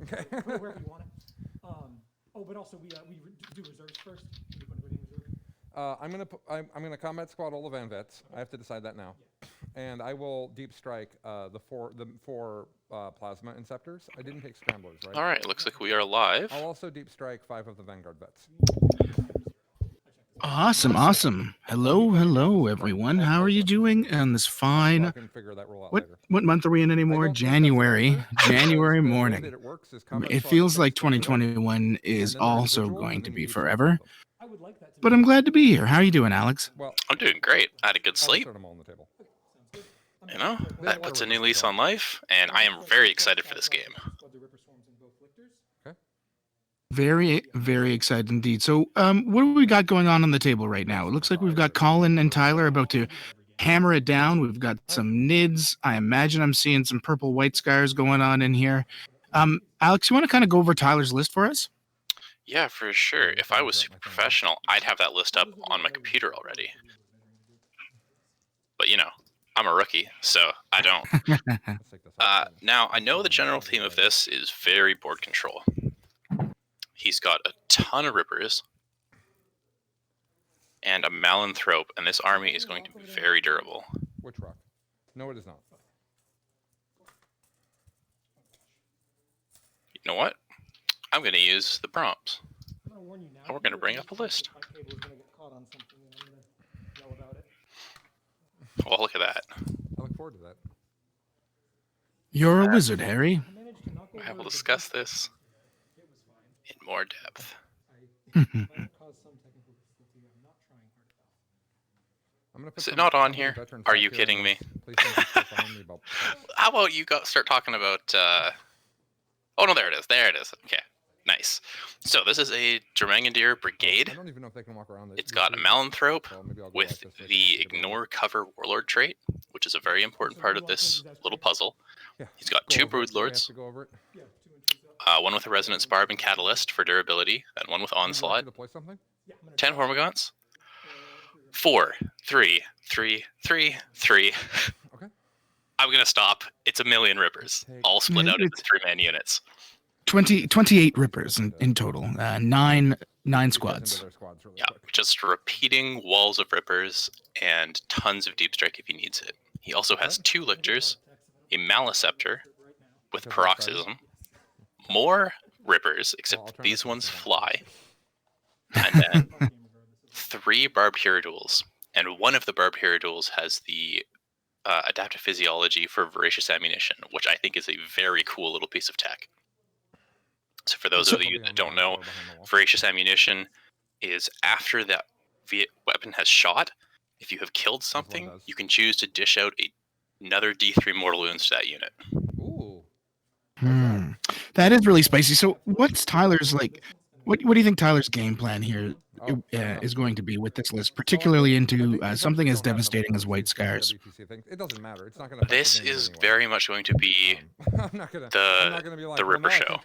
Okay. Wherever you want it. Oh, but also we do reserves first. We put everything in reserve. I'm gonna combat squad all the Van Vets. I have to decide that now. And I will deep strike the four plasma inceptors. I didn't take scramblers, right? All right, looks like we are live. I'll also deep strike 5 of the Vanguard Vets. Awesome. Hello, everyone. How are you doing on this fine... I can figure that rule out What later. month are we in anymore? January. January morning. It feels like 2021 is also going to be forever. But I'm glad to be here. How are you doing, Alex? Well, I'm doing great. I had a good sleep. I'll them all on the table. You know, that puts a new lease on life, and I am very excited for this game. Very, very excited indeed. So, what do we got going on the table right now? It looks like we've got Colin and Tyler about to hammer it down. We've got some NIDs. I imagine I'm seeing some purple white scars going on in here. Alex, you want to kind of go over Tyler's list for us? Yeah, for sure. If I was super professional, I'd have that list up on my computer already. But, you know, I'm a rookie, so I don't. Now, I know the general theme of this is very board control. He's got a ton of Rippers and a Malanthrope, and this army is going to be very durable. Which rock? No, it is not. You know what? I'm going to use the prompts. And we're going to bring up a list. Well, look at that. I look forward to that. You're a wizard, Harry. I will discuss this in more depth. Is it not on here? Are you kidding me? How about you start talking about... Oh, no, there it is. There it is. Okay, nice. So this is a Jormungandr Brigade. I don't even know if they can walk around. It's got a Malanthrope with the Ignore Cover Warlord trait, which is a very important part of this little puzzle. He's got 2 Broodlords. One with a Resonance Barb and Catalyst for durability, and one with Onslaught. 10 Hormagaunts. 4, 3, 3, 3, 3. Okay. I'm gonna stop. It's a million Rippers, all split out into 3-man units. 28 Rippers in total. 9 squads. Yeah, just repeating walls of Rippers and tons of deep strike if he needs it. He also has 2 Lictors, a Maleceptor with Paroxysm, more Rippers, except these ones fly, and then 3 Barbed Hierodules, and one of the Barbed Hierodules has the adaptive physiology for Voracious ammunition, which I think is a very cool little piece of tech. So for those of you that don't know, Voracious ammunition is after that weapon has shot, if you have killed something, you can choose to dish out another D3 mortal wounds to that unit. Ooh. That is really spicy. So what's Tyler's, like, what do you think Tyler's game plan here is going to be with this list, particularly into something as devastating as white scars? It doesn't matter. It's not going to. This is very much going to be the Ripper show.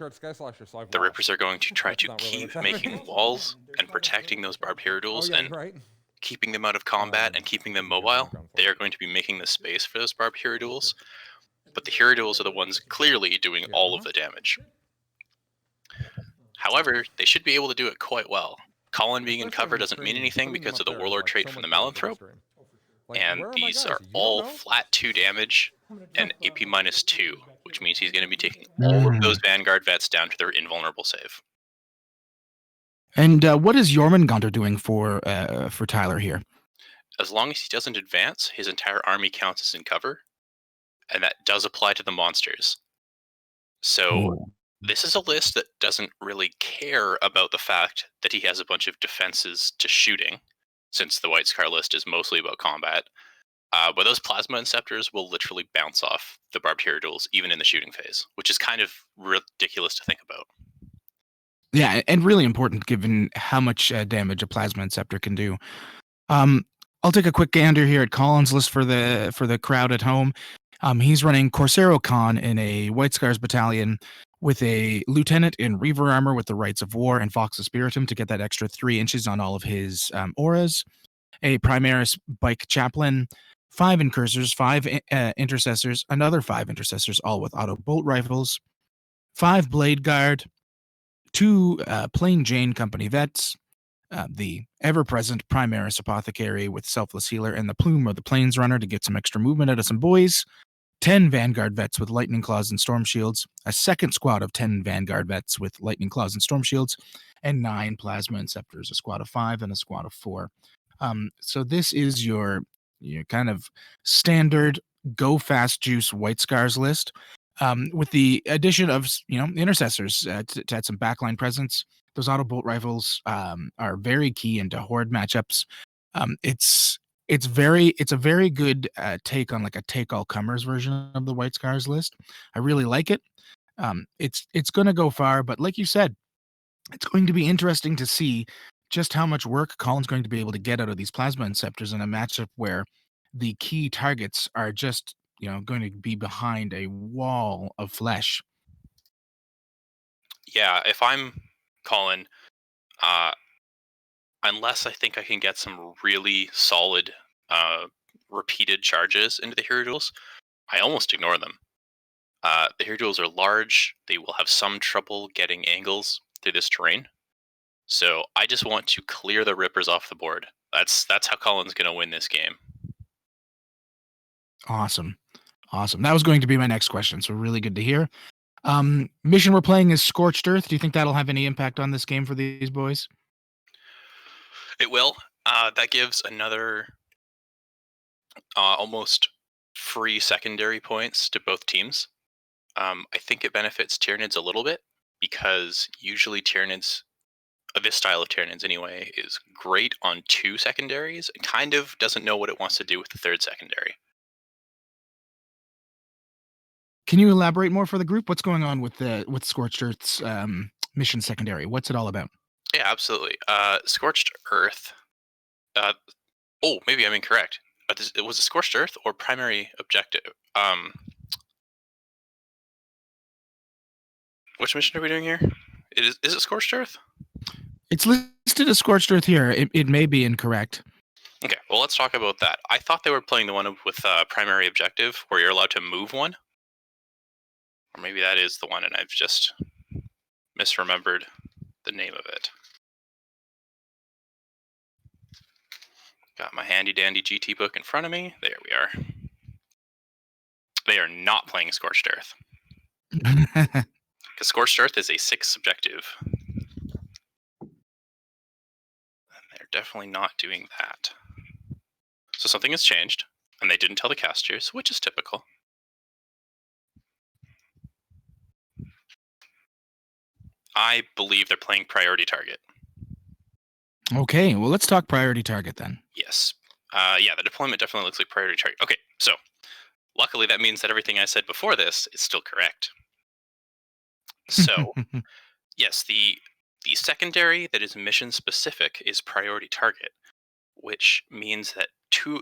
The Rippers are going to try to keep making walls and protecting those Barbed Hierodules and keeping them out of combat and keeping them mobile. They are going to be making the space for those Barbed Hierodules, but the Hierodules are the ones clearly doing all of the damage. However, they should be able to do it quite well. Colin being in cover doesn't mean anything because of the Warlord trait from the Malanthrope, and these are all flat 2 damage and AP -2, which means he's going to be taking all of those Vanguard vets down to their invulnerable save. And what is Jormungandr doing for Tyler here? As long as he doesn't advance, his entire army counts as in cover, and that does apply to the monsters. So this is a list that doesn't really care about the fact that he has a bunch of defenses to shooting, since the White Scar list is mostly about combat. But those Plasma Inceptors will literally bounce off the Barbed Hierodules, even in the shooting phase, which is kind of ridiculous to think about. Yeah, and really important given how much damage a Plasma Inceptor can do. I'll take a quick gander here at Colin's list for the crowd at home. He's running Corsaro Khan in a White Scars battalion with a lieutenant in Reaver armor with the Rights of War and Fox of Spiritum to get that extra 3 inches on all of his auras, a Primaris Bike Chaplain, 5 Incursors, 5 Intercessors, another 5 Intercessors, all with auto bolt rifles, 5 Blade Guard, 2 Plain Jane Company vets, the ever-present Primaris Apothecary with Selfless Healer, and the Plume of the Plains Runner to get some extra movement out of some boys, 10 Vanguard vets with Lightning Claws and Storm Shields, a second squad of 10 Vanguard vets with Lightning Claws and Storm Shields, and 9 Plasma Inceptors, a squad of 5 and a squad of 4. So this is your kind of standard go fast juice White Scars list, with the addition of intercessors to add some backline presence. Those auto bolt rifles are very key into horde matchups. It's a very good take on like a take all comers version of the White Scars list. I really like it. It's going to go far, but like you said, it's going to be interesting to see just how much work Colin's going to be able to get out of these Plasma Inceptors in a matchup where the key targets are just going to be behind a wall of flesh. Yeah, if I'm Colin, unless I think I can get some really solid repeated charges into the Hierodules, I almost ignore them. The Hierodules are large. They will have some trouble getting angles through this terrain. So I just want to clear the Rippers off the board. That's how Colin's going to win this game. Awesome. That was going to be my next question, so really good to hear. Mission we're playing is Scorched Earth. Do you think that'll have any impact on this game for these boys? It will. That gives another almost free secondary points to both teams. I think it benefits Tyranids a little bit because usually Tyranids, this style of Tyranids anyway, is great on 2 secondaries and kind of doesn't know what it wants to do with the 3rd secondary. Can you elaborate more for the group? What's going on with Scorched Earth's mission secondary? What's it all about? Yeah, absolutely. Scorched Earth. Maybe I'm incorrect. Was it Scorched Earth or primary objective? Which mission are we doing here? Is it Scorched Earth? It's listed as Scorched Earth here. It may be incorrect. Okay, well, let's talk about that. I thought they were playing the one with primary objective where you're allowed to move one. Or maybe that is the one and I've just misremembered the name of it. Got my handy dandy GT book in front of me. There we are. They are not playing Scorched Earth. Because Scorched Earth is a 6 objective. They're definitely not doing that. So something has changed, and they didn't tell the casters, which is typical. I believe they're playing priority target. Okay, well, let's talk priority target then. Yes. The deployment definitely looks like priority target. Okay, so luckily that means that everything I said before this is still correct. So, yes, the secondary that is mission specific is priority target, which means that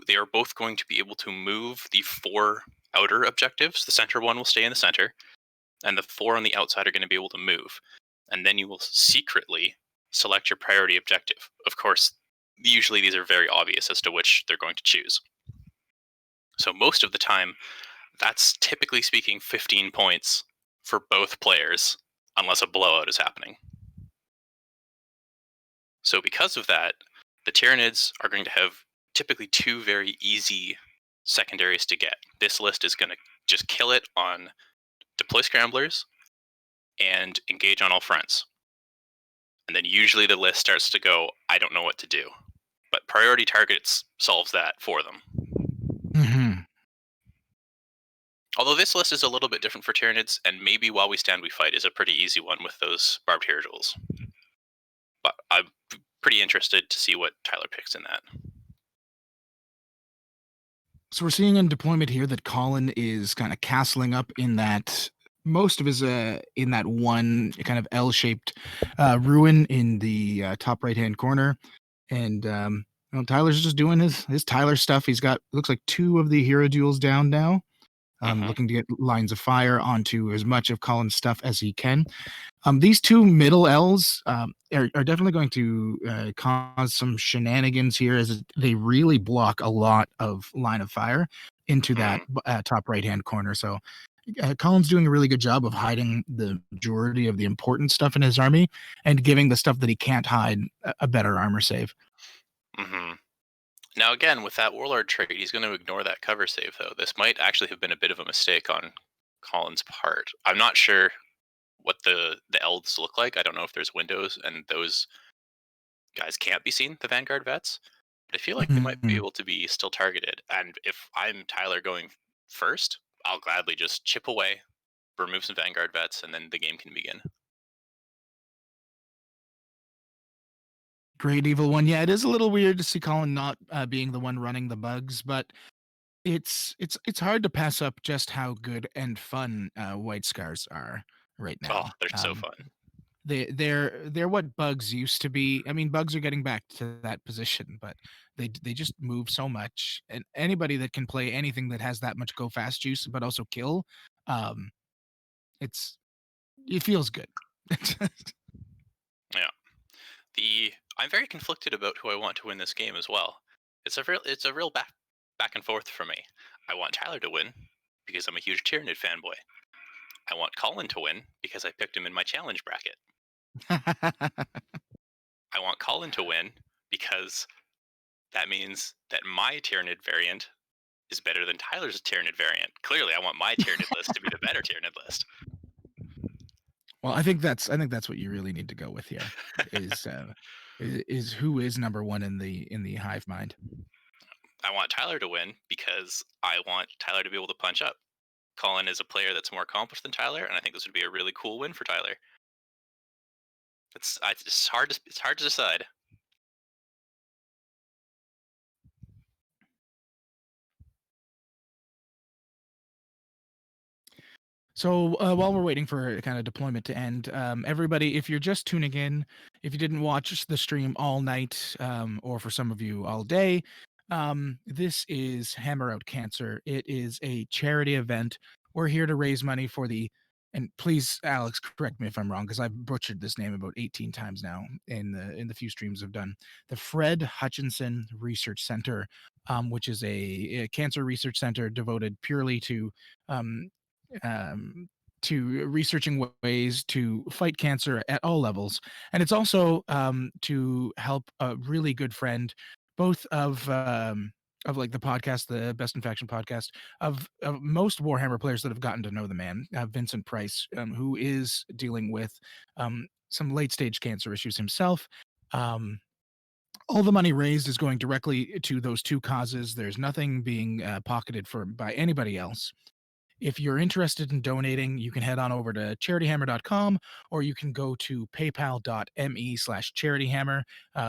they are both going to be able to move the 4 outer objectives. The center one will stay in the center, and the 4 on the outside are going to be able to move. And then you will secretly select your priority objective. Of course, usually these are very obvious as to which they're going to choose. So most of the time, that's typically speaking 15 points for both players, unless a blowout is happening. So because of that, the Tyranids are going to have typically 2 very easy secondaries to get. This list is going to just kill it on deploy scramblers and engage on all fronts. And then usually the list starts to go, I don't know what to do. But priority targets solves that for them. Mm-hmm. Although this list is a little bit different for Tyranids, and maybe While We Stand We Fight is a pretty easy one with those Barbed Hierodules. But I'm pretty interested to see what Tyler picks in that. So we're seeing in deployment here that Colin is kind of castling up in that most of his in that one kind of L-shaped ruin in the top right-hand corner, and Tyler's just doing his Tyler stuff. He's got, looks like 2 of the Hierodules down now, looking to get lines of fire onto as much of Colin's stuff as he can. These 2 middle L's are definitely going to cause some shenanigans here, as they really block a lot of line of fire into that top right-hand corner. So Colin's doing a really good job of hiding the majority of the important stuff in his army and giving the stuff that he can't hide a better armor save. Mm-hmm. Now, again, with that Warlord trait, he's going to ignore that cover save, though. This might actually have been a bit of a mistake on Colin's part. I'm not sure what the elves look like. I don't know if there's windows and those guys can't be seen, the Vanguard vets. But I feel like they might be able to be still targeted. And if I'm Tyler going first, I'll gladly just chip away, remove some Vanguard vets, and then the game can begin. Great Evil One. Yeah, it is a little weird to see Colin not being the one running the bugs, but it's hard to pass up just how good and fun White Scars are right Oh, now. they're so fun. They're what bugs used to be. I mean, bugs are getting back to that position, but they just move so much. And anybody that can play anything that has that much go fast juice, but also kill, it feels good. Yeah. I'm very conflicted about who I want to win this game as well. It's a real back and forth for me. I want Tyler to win because I'm a huge Tyranid fanboy. I want Colin to win because I picked him in my challenge bracket. I want Colin to win because that means that my Tyranid variant is better than Tyler's Tyranid variant. Clearly, I want my Tyranid list to be the better Tyranid list. Well, I think that's what you really need to go with here is who is number one in the hive mind. I want Tyler to win because I want Tyler to be able to punch up. Colin is a player that's more accomplished than Tyler, and I think this would be a really cool win for Tyler. It's hard to decide. So while we're waiting for kind of deployment to end, everybody, if you're just tuning in, if you didn't watch the stream all night, or for some of you all day, this is Hammer Out Cancer. It is a charity event. We're here to raise money for and please, Alex, correct me if I'm wrong, because I've butchered this name about 18 times now in the few streams I've done. The Fred Hutchinson Research Center, which is a cancer research center devoted purely um, to researching ways to fight cancer at all levels. And it's also to help a really good friend, both of like the podcast, the Best in Faction podcast, of most Warhammer players that have gotten to know the man, Vincent Price, who is dealing with some late stage cancer issues himself. All the money raised is going directly to those two causes. There's nothing being pocketed by anybody else. If you're interested in donating, you can head on over to charityhammer.com, or you can go to paypal.me/charityhammer.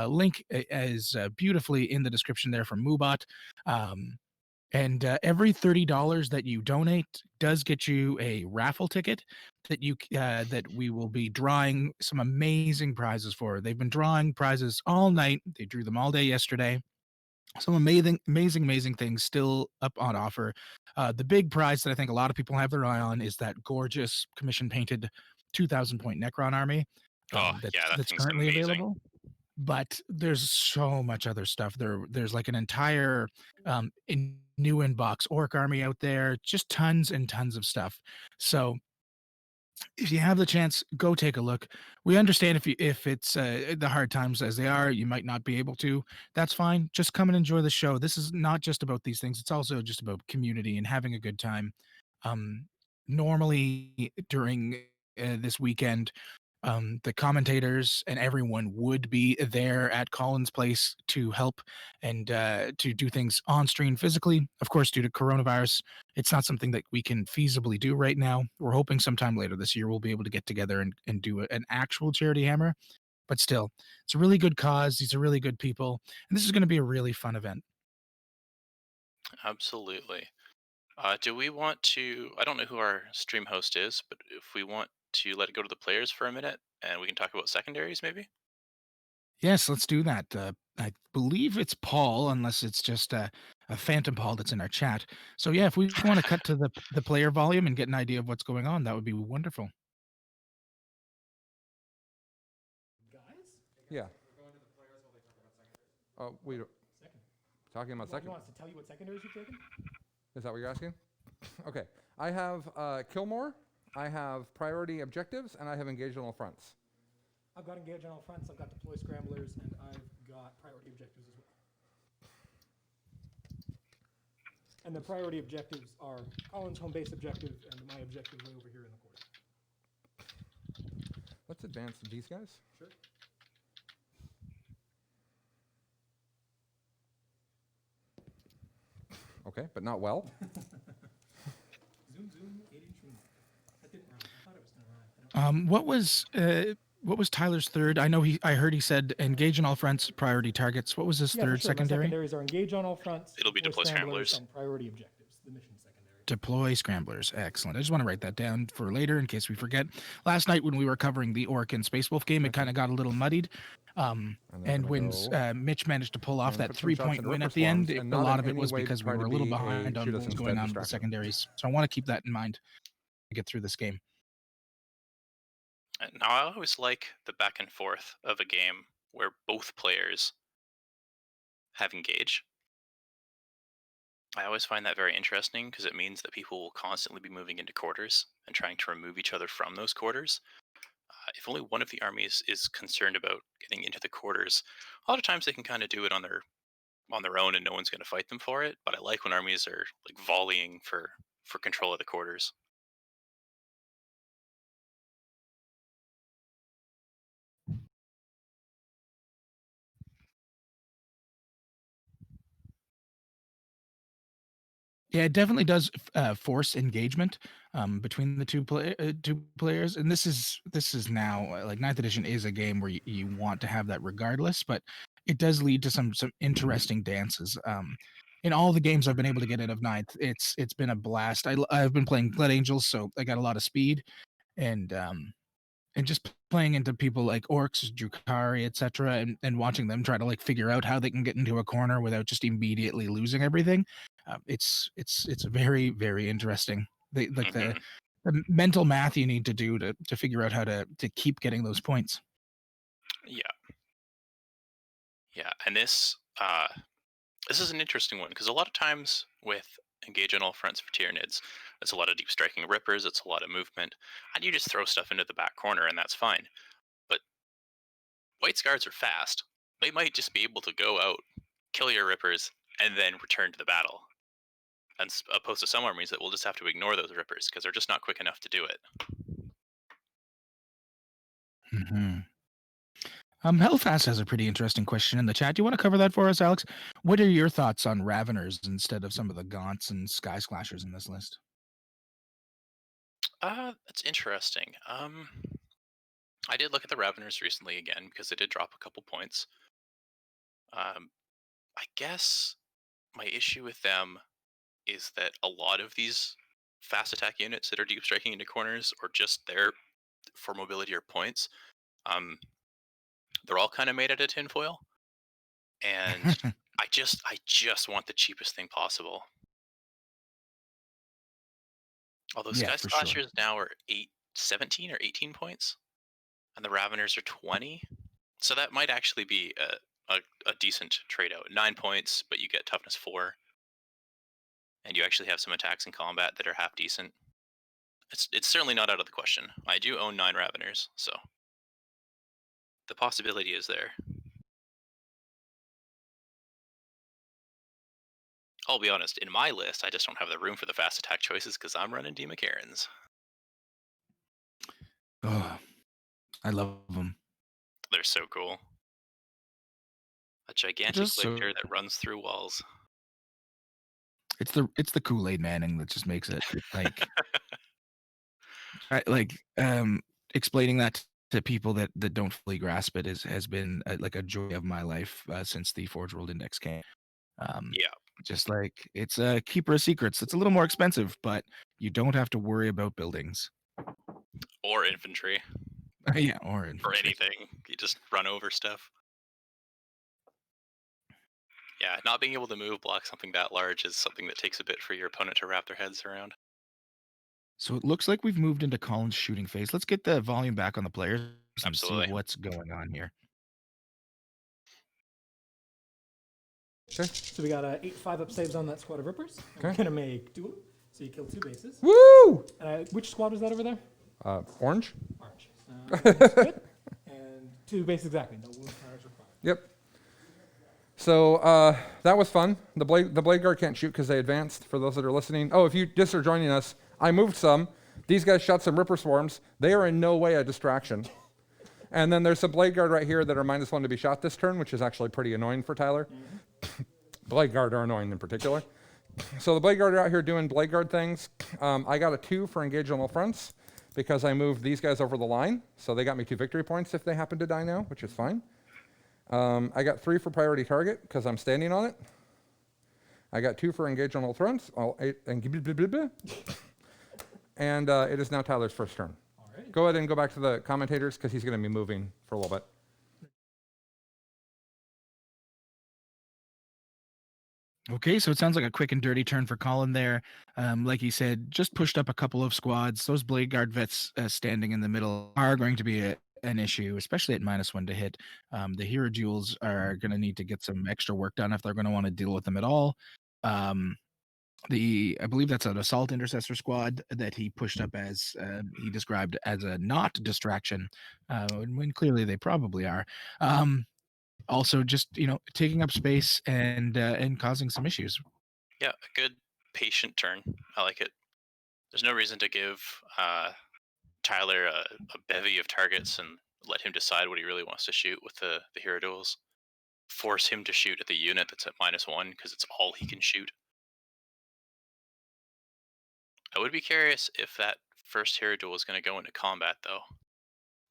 Link is beautifully in the description there from Moobot. And every $30 that you donate does get you a raffle ticket that we will be drawing some amazing prizes for. They've been drawing prizes all night. They drew them all day yesterday. Some amazing things still up on offer. The big prize that I think a lot of people have their eye on is that gorgeous commission painted 2,000 point Necron army. Yeah, that that's thing's currently amazing. available. But there's so much other stuff. There's like an entire new inbox orc army out there. Just tons and tons of stuff. So if you have the chance, go take a look. We understand if it's the hard times as they are, you might not be able to. That's fine. Just come and enjoy the show. This is not just about these things. It's also just about community and having a good time. Normally during this weekend, the commentators and everyone would be there at Colin's place to help and to do things on stream physically. Of course, due to coronavirus, it's not something that we can feasibly do right now. We're hoping sometime later this year we'll be able to get together and do an actual charity hammer. But still, it's a really good cause. These are really good people. And this is going to be a really fun event. Absolutely. Do we want to? I don't know who our stream host is, but if we want to let it go to the players for a minute and we can talk about secondaries, maybe? Yes, let's do that. I believe it's Paul, unless it's just a phantom Paul that's in our chat. So yeah, if we want to cut to the player volume and get an idea of what's going on, that would be wonderful. Guys? Yeah. Oh, wait. Second. Talking about He second. wants to tell you what secondaries you've taken? Is that what you're asking? Okay. I have kill more, I have priority objectives, and I have engage on all fronts. I've got engage on all fronts, I've got deploy scramblers, and I've got priority objectives as well. And the priority objectives are Colin's home base objective and my objective way over here in the corner. Let's advance these guys. Sure. Okay, but not well. Zoom, zoom, 8-inch zoom. That didn't run. I thought it was going to run. What was Tyler's third? I heard he said engage on all fronts, priority targets. What was his Yeah, for third sure. My secondary? secondaries are engage on all fronts. It'll be deploy scramblers. And priority objectives, the mission secondary. Deploy scramblers. Excellent. I just want to write that down for later in case we forget. Last night when we were covering the Orc and Space Wolf game, it kind of got a little muddied. And when Mitch managed to pull off that 3-point win at the end, a lot of it was because we were a little behind on what was going on with the secondaries. So I want to keep that in mind to get through this game. Now, I always like the back and forth of a game where both players have engage. I always find that very interesting because it means that people will constantly be moving into quarters and trying to remove each other from those quarters. If only one of the armies is concerned about getting into the quarters, a lot of times they can kind of do it on their own and no one's going to fight them for it. But I like when armies are like volleying for control of the quarters. Yeah, it definitely does force engagement between the two players, and this is now like 9th edition is a game where you want to have that regardless, but it does lead to some interesting dances. In all the games I've been able to get out of 9th, it's been a blast. I've been playing Blood Angels, so I got a lot of speed, and just playing into people like orcs, Drukhari, etc., and watching them try to like figure out how they can get into a corner without just immediately losing everything. It's very, very interesting. The mental math you need to do to figure out how to keep getting those points. Yeah, and this is an interesting one because a lot of times with engage on all fronts for Tyranids, it's a lot of deep striking rippers, it's a lot of movement, and you just throw stuff into the back corner and that's fine. But White Guards are fast. They might just be able to go out, kill your rippers, and then return to the battle. And opposed to some armies that will just have to ignore those rippers because they're just not quick enough to do it. Mm-hmm. Hellfast has a pretty interesting question in the chat. Do you want to cover that for us, Alex? What are your thoughts on Raveners instead of some of the Gaunts and Sky Splashers in this list? That's interesting. I did look at the Raveners recently again because they did drop a couple points. I guess my issue with them is that a lot of these fast attack units that are deep striking into corners or just there for mobility or points, they're all kind of made out of tinfoil, and I just want the cheapest thing possible. Although Sky Slashers now are 17 or 18 points, and the Raveners are 20, so that might actually be a decent trade out. 9 points, but you get toughness 4. And you actually have some attacks in combat that are half decent. It's certainly not out of the question. I do own 9 Raveners, so the possibility is there. I'll be honest, in my list, I just don't have the room for the fast attack choices because I'm running Demacarons. Oh, I love them. They're so cool. A gigantic Lictor that runs through walls. It's the Kool-Aid Manning that just makes it like explaining that to people that don't fully grasp it has been like a joy of my life since the Forge World Index came. Yeah, just like it's a keeper of secrets. It's a little more expensive, but you don't have to worry about buildings or infantry. Yeah, or infantry. Or anything. You just run over stuff. Yeah, not being able to move block something that large is something that takes a bit for your opponent to wrap their heads around. So it looks like we've moved into Colin's shooting phase. Let's get the volume back on the players and Absolutely. see what's going on here. Okay. So we got 8 5-up saves on that squad of rippers. Okay. We're gonna make 2 of them. So you killed 2 bases. Woo! Which squad was that over there? Orange. Orange. That's good. And 2 bases exactly. No wound counters required. Yep. So that was fun. The blade guard can't shoot because they advanced. For those that are listening, if you just are joining us, I moved some. These guys shot some Ripper Swarms. They are in no way a distraction. And then there's some blade guard right here that are -1 to be shot this turn, which is actually pretty annoying for Tyler. Blade guard are annoying in particular. So the blade guard are out here doing blade guard things. I got a 2 for engage on all fronts because I moved these guys over the line. So they got me 2 victory points if they happen to die now, which is fine. I got 3 for priority target because I'm standing on it. I got 2 for engage on all fronts. And it is now Tyler's first turn. All right. Go ahead and go back to the commentators because he's going to be moving for a little bit. Okay, so it sounds like a quick and dirty turn for Colin there. Like he said, just pushed up a couple of squads. Those blade guard vets standing in the middle are going to be an issue, especially at -1 to hit. The Hierodules are going to need to get some extra work done if they're going to want to deal with them at all. I believe that's an assault intercessor squad that he pushed up as he described as a not distraction, when clearly they probably are. Also, just taking up space and causing some issues. Yeah, a good patient turn. I like it. There's no reason to give Tyler a bevy of targets and let him decide what he really wants to shoot with the Hierodules. Force him to shoot at the unit that's at -1 because it's all he can shoot. I would be curious if that first Hierodule is going to go into combat, though.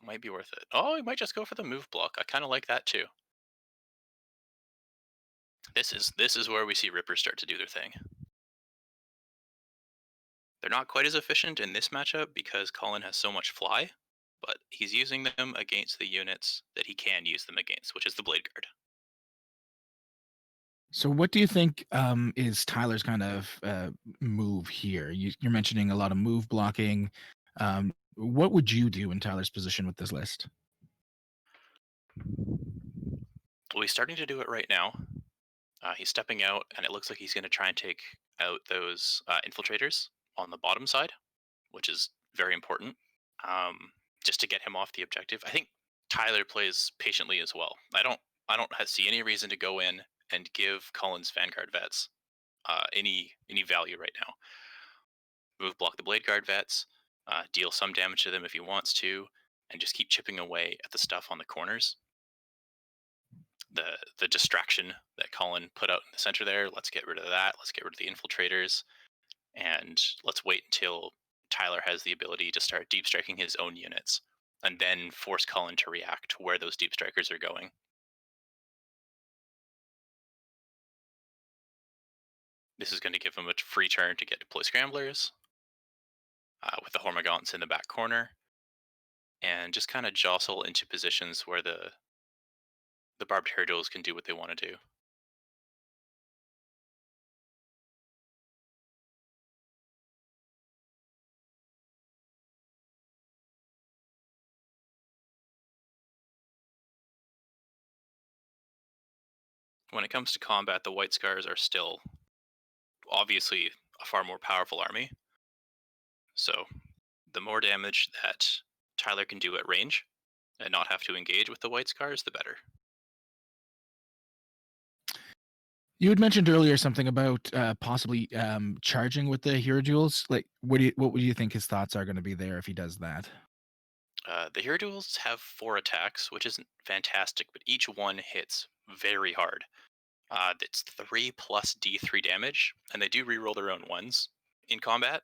It might be worth it. Oh, he might just go for the move block. I kind of like that too. This is where we see Rippers start to do their thing. They're not quite as efficient in this matchup because Colin has so much fly, but he's using them against the units that he can use them against, which is the Blade Guard. So what do you think is Tyler's kind of move here? You're mentioning a lot of move blocking. What would you do in Tyler's position with this list? Well, he's starting to do it right now. He's stepping out, and it looks like he's going to try and take out those infiltrators on the bottom side, which is very important, just to get him off the objective. I think Tyler plays patiently as well. I don't see any reason to go in and give Colin's Vanguard vets any value right now. Move block the Blade Guard vets, deal some damage to them if he wants to, and just keep chipping away at the stuff on the corners. The distraction that Colin put out in the center there, let's get rid of that. Let's get rid of the infiltrators, and let's wait until Tyler has the ability to start deep striking his own units, and then force Colin to react to where those deep strikers are going. This is going to give him a free turn to get deploy scramblers with the Hormagaunts in the back corner, and just kind of jostle into positions where the Barbed Hierodules can do what they want to do. When it comes to combat, the White Scars are still obviously a far more powerful army. So the more damage that Tyler can do at range and not have to engage with the White Scars, the better. You had mentioned earlier something about possibly charging with the Hierodules. Like, what would you think his thoughts are going to be there if he does that? The Hierodules have 4 attacks, which isn't fantastic, but each one hits very hard. It's 3 plus D3 damage, and they do reroll their own ones in combat.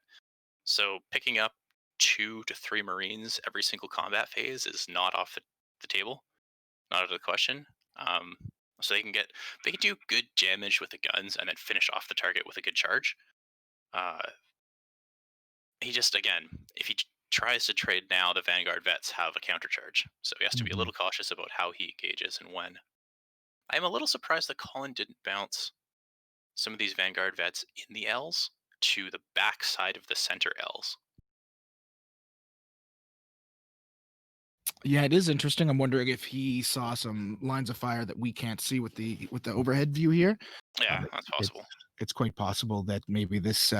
So picking up 2 to 3 Marines every single combat phase is not off the table, not out of the question. So they can do good damage with the guns and then finish off the target with a good charge. He just, again, if he tries to trade now, the Vanguard vets have a counter charge, so he has to be a little cautious about how he engages and when. I'm a little surprised that Colin didn't bounce some of these Vanguard vets in the L's to the back side of the center L's. Yeah, it is interesting. I'm wondering if he saw some lines of fire that we can't see with the overhead view here. Yeah, that's possible. It's quite possible that maybe this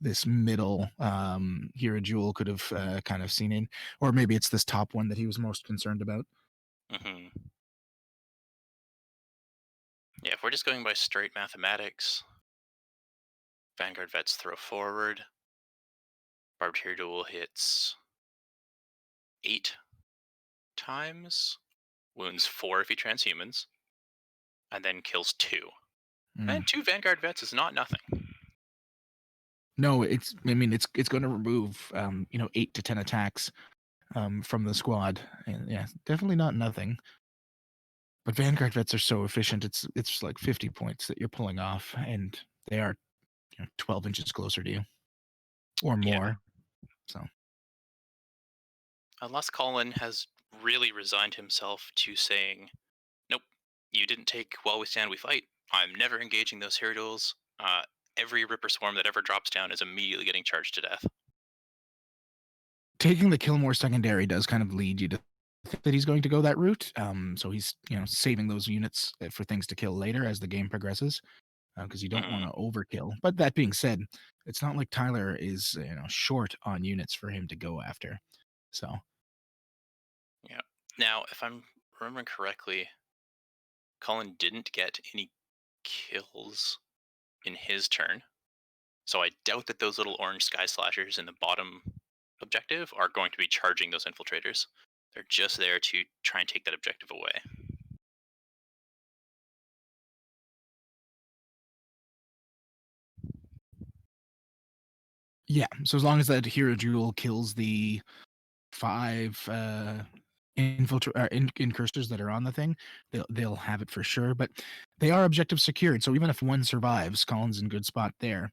this middle Hierodule could have kind of seen in, or maybe it's this top one that he was most concerned about. Mm-hmm. Yeah, if we're just going by straight mathematics, Vanguard Vets throw forward. Barbed Hierodule hits 8 times, wounds 4 if he transhumans, and then kills 2. And 2 Vanguard Vets is not nothing. No, it's going to remove 8 to 10 attacks from the squad, and yeah, definitely not nothing. But Vanguard Vets are so efficient; it's like 50 points that you're pulling off, and they are 12 inches closer to you, or more. Yeah. So, unless Colin has really resigned himself to saying, "Nope, you didn't take while we stand, we fight. I'm never engaging those Hierodules. Every Ripper Swarm that ever drops down is immediately getting charged to death." Taking the kill more secondary does kind of lead you to think that he's going to go that route. So he's saving those units for things to kill later as the game progresses, because you don't want to overkill. But that being said, it's not like Tyler is short on units for him to go after. So yeah. Now, if I'm remembering correctly, Colin didn't get any kills in his turn, so I doubt that those little orange sky slashers in the bottom objective are going to be charging those infiltrators. They're just there to try and take that objective away. yeah, so as long as that Hierodule kills the 5 incursors that are on the thing, they'll have it for sure. But they are objective secured, so even if one survives, Colin's in good spot there,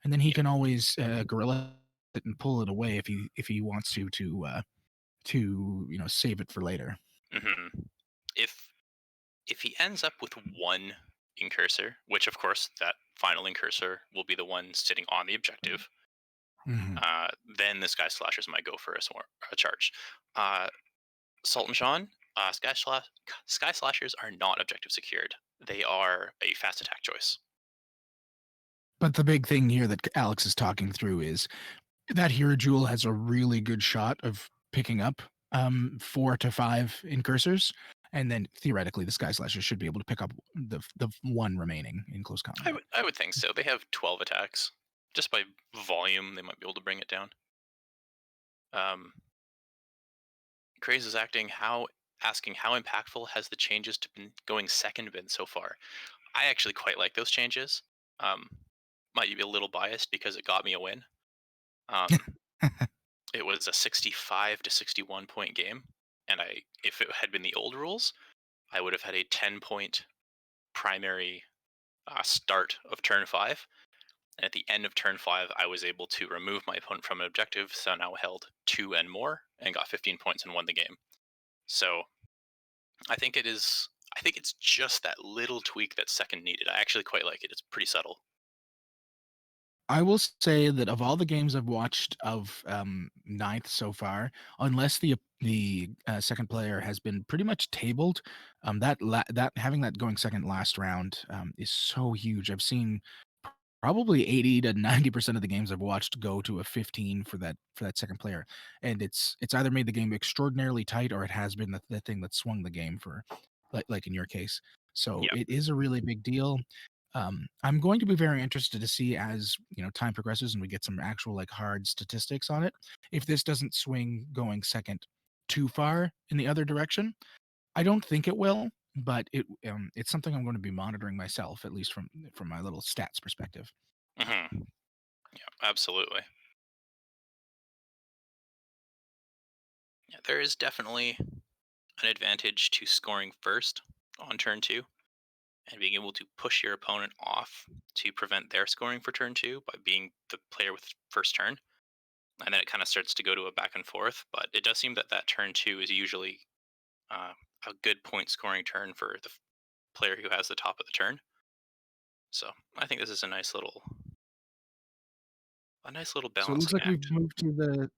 and then he can always guerrilla it and pull it away if he wants to save it for later. Mm-hmm. If he ends up with 1 incursor, which of course that final incursor will be the one sitting on the objective, then the Sky Slashers might go for a charge. Sultan Sean, Sky Slashers are not objective secured. They are a fast attack choice. But the big thing here that Alex is talking through is that Hierodule has a really good shot of picking up 4 to 5 incursors, and then theoretically the Sky Slashers should be able to pick up the 1 remaining in close combat. I would think so. They have 12 attacks. Just by volume, they might be able to bring it down. Craze is asking how impactful has the changes to been going second been so far. I actually quite like those changes. Might be a little biased because it got me a win. It was a 65 to 61 point game, and if it had been the old rules, I would have had a 10-point primary start of turn 5, and at the end of turn 5, I was able to remove my opponent from an objective, so now held 2 and more, and got 15 points and won the game. So I think it's just that little tweak that second needed. I actually quite like it. It's pretty subtle. I will say that of all the games I've watched of 9th so far, unless the second player has been pretty much tabled, that having that going second last round is so huge. I've seen probably 80 to 90% of the games I've watched go to a 15 for that second player, and it's either made the game extraordinarily tight or it has been the thing that swung the game for, like in your case. So It is a really big deal. I'm going to be very interested to see as time progresses and we get some actual hard statistics on it, if this doesn't swing going second too far in the other direction. I don't think it will, but it's something I'm going to be monitoring myself, at least from my little stats perspective. Mm-hmm. Yeah, absolutely. Yeah, there is definitely an advantage to scoring first on turn 2 and being able to push your opponent off to prevent their scoring for turn 2 by being the player with first turn. And then it kind of starts to go to a back and forth, but it does seem that turn 2 is usually a good point scoring turn for the player who has the top of the turn. So I think this is a nice little balancing So it looks like act. we've moved to the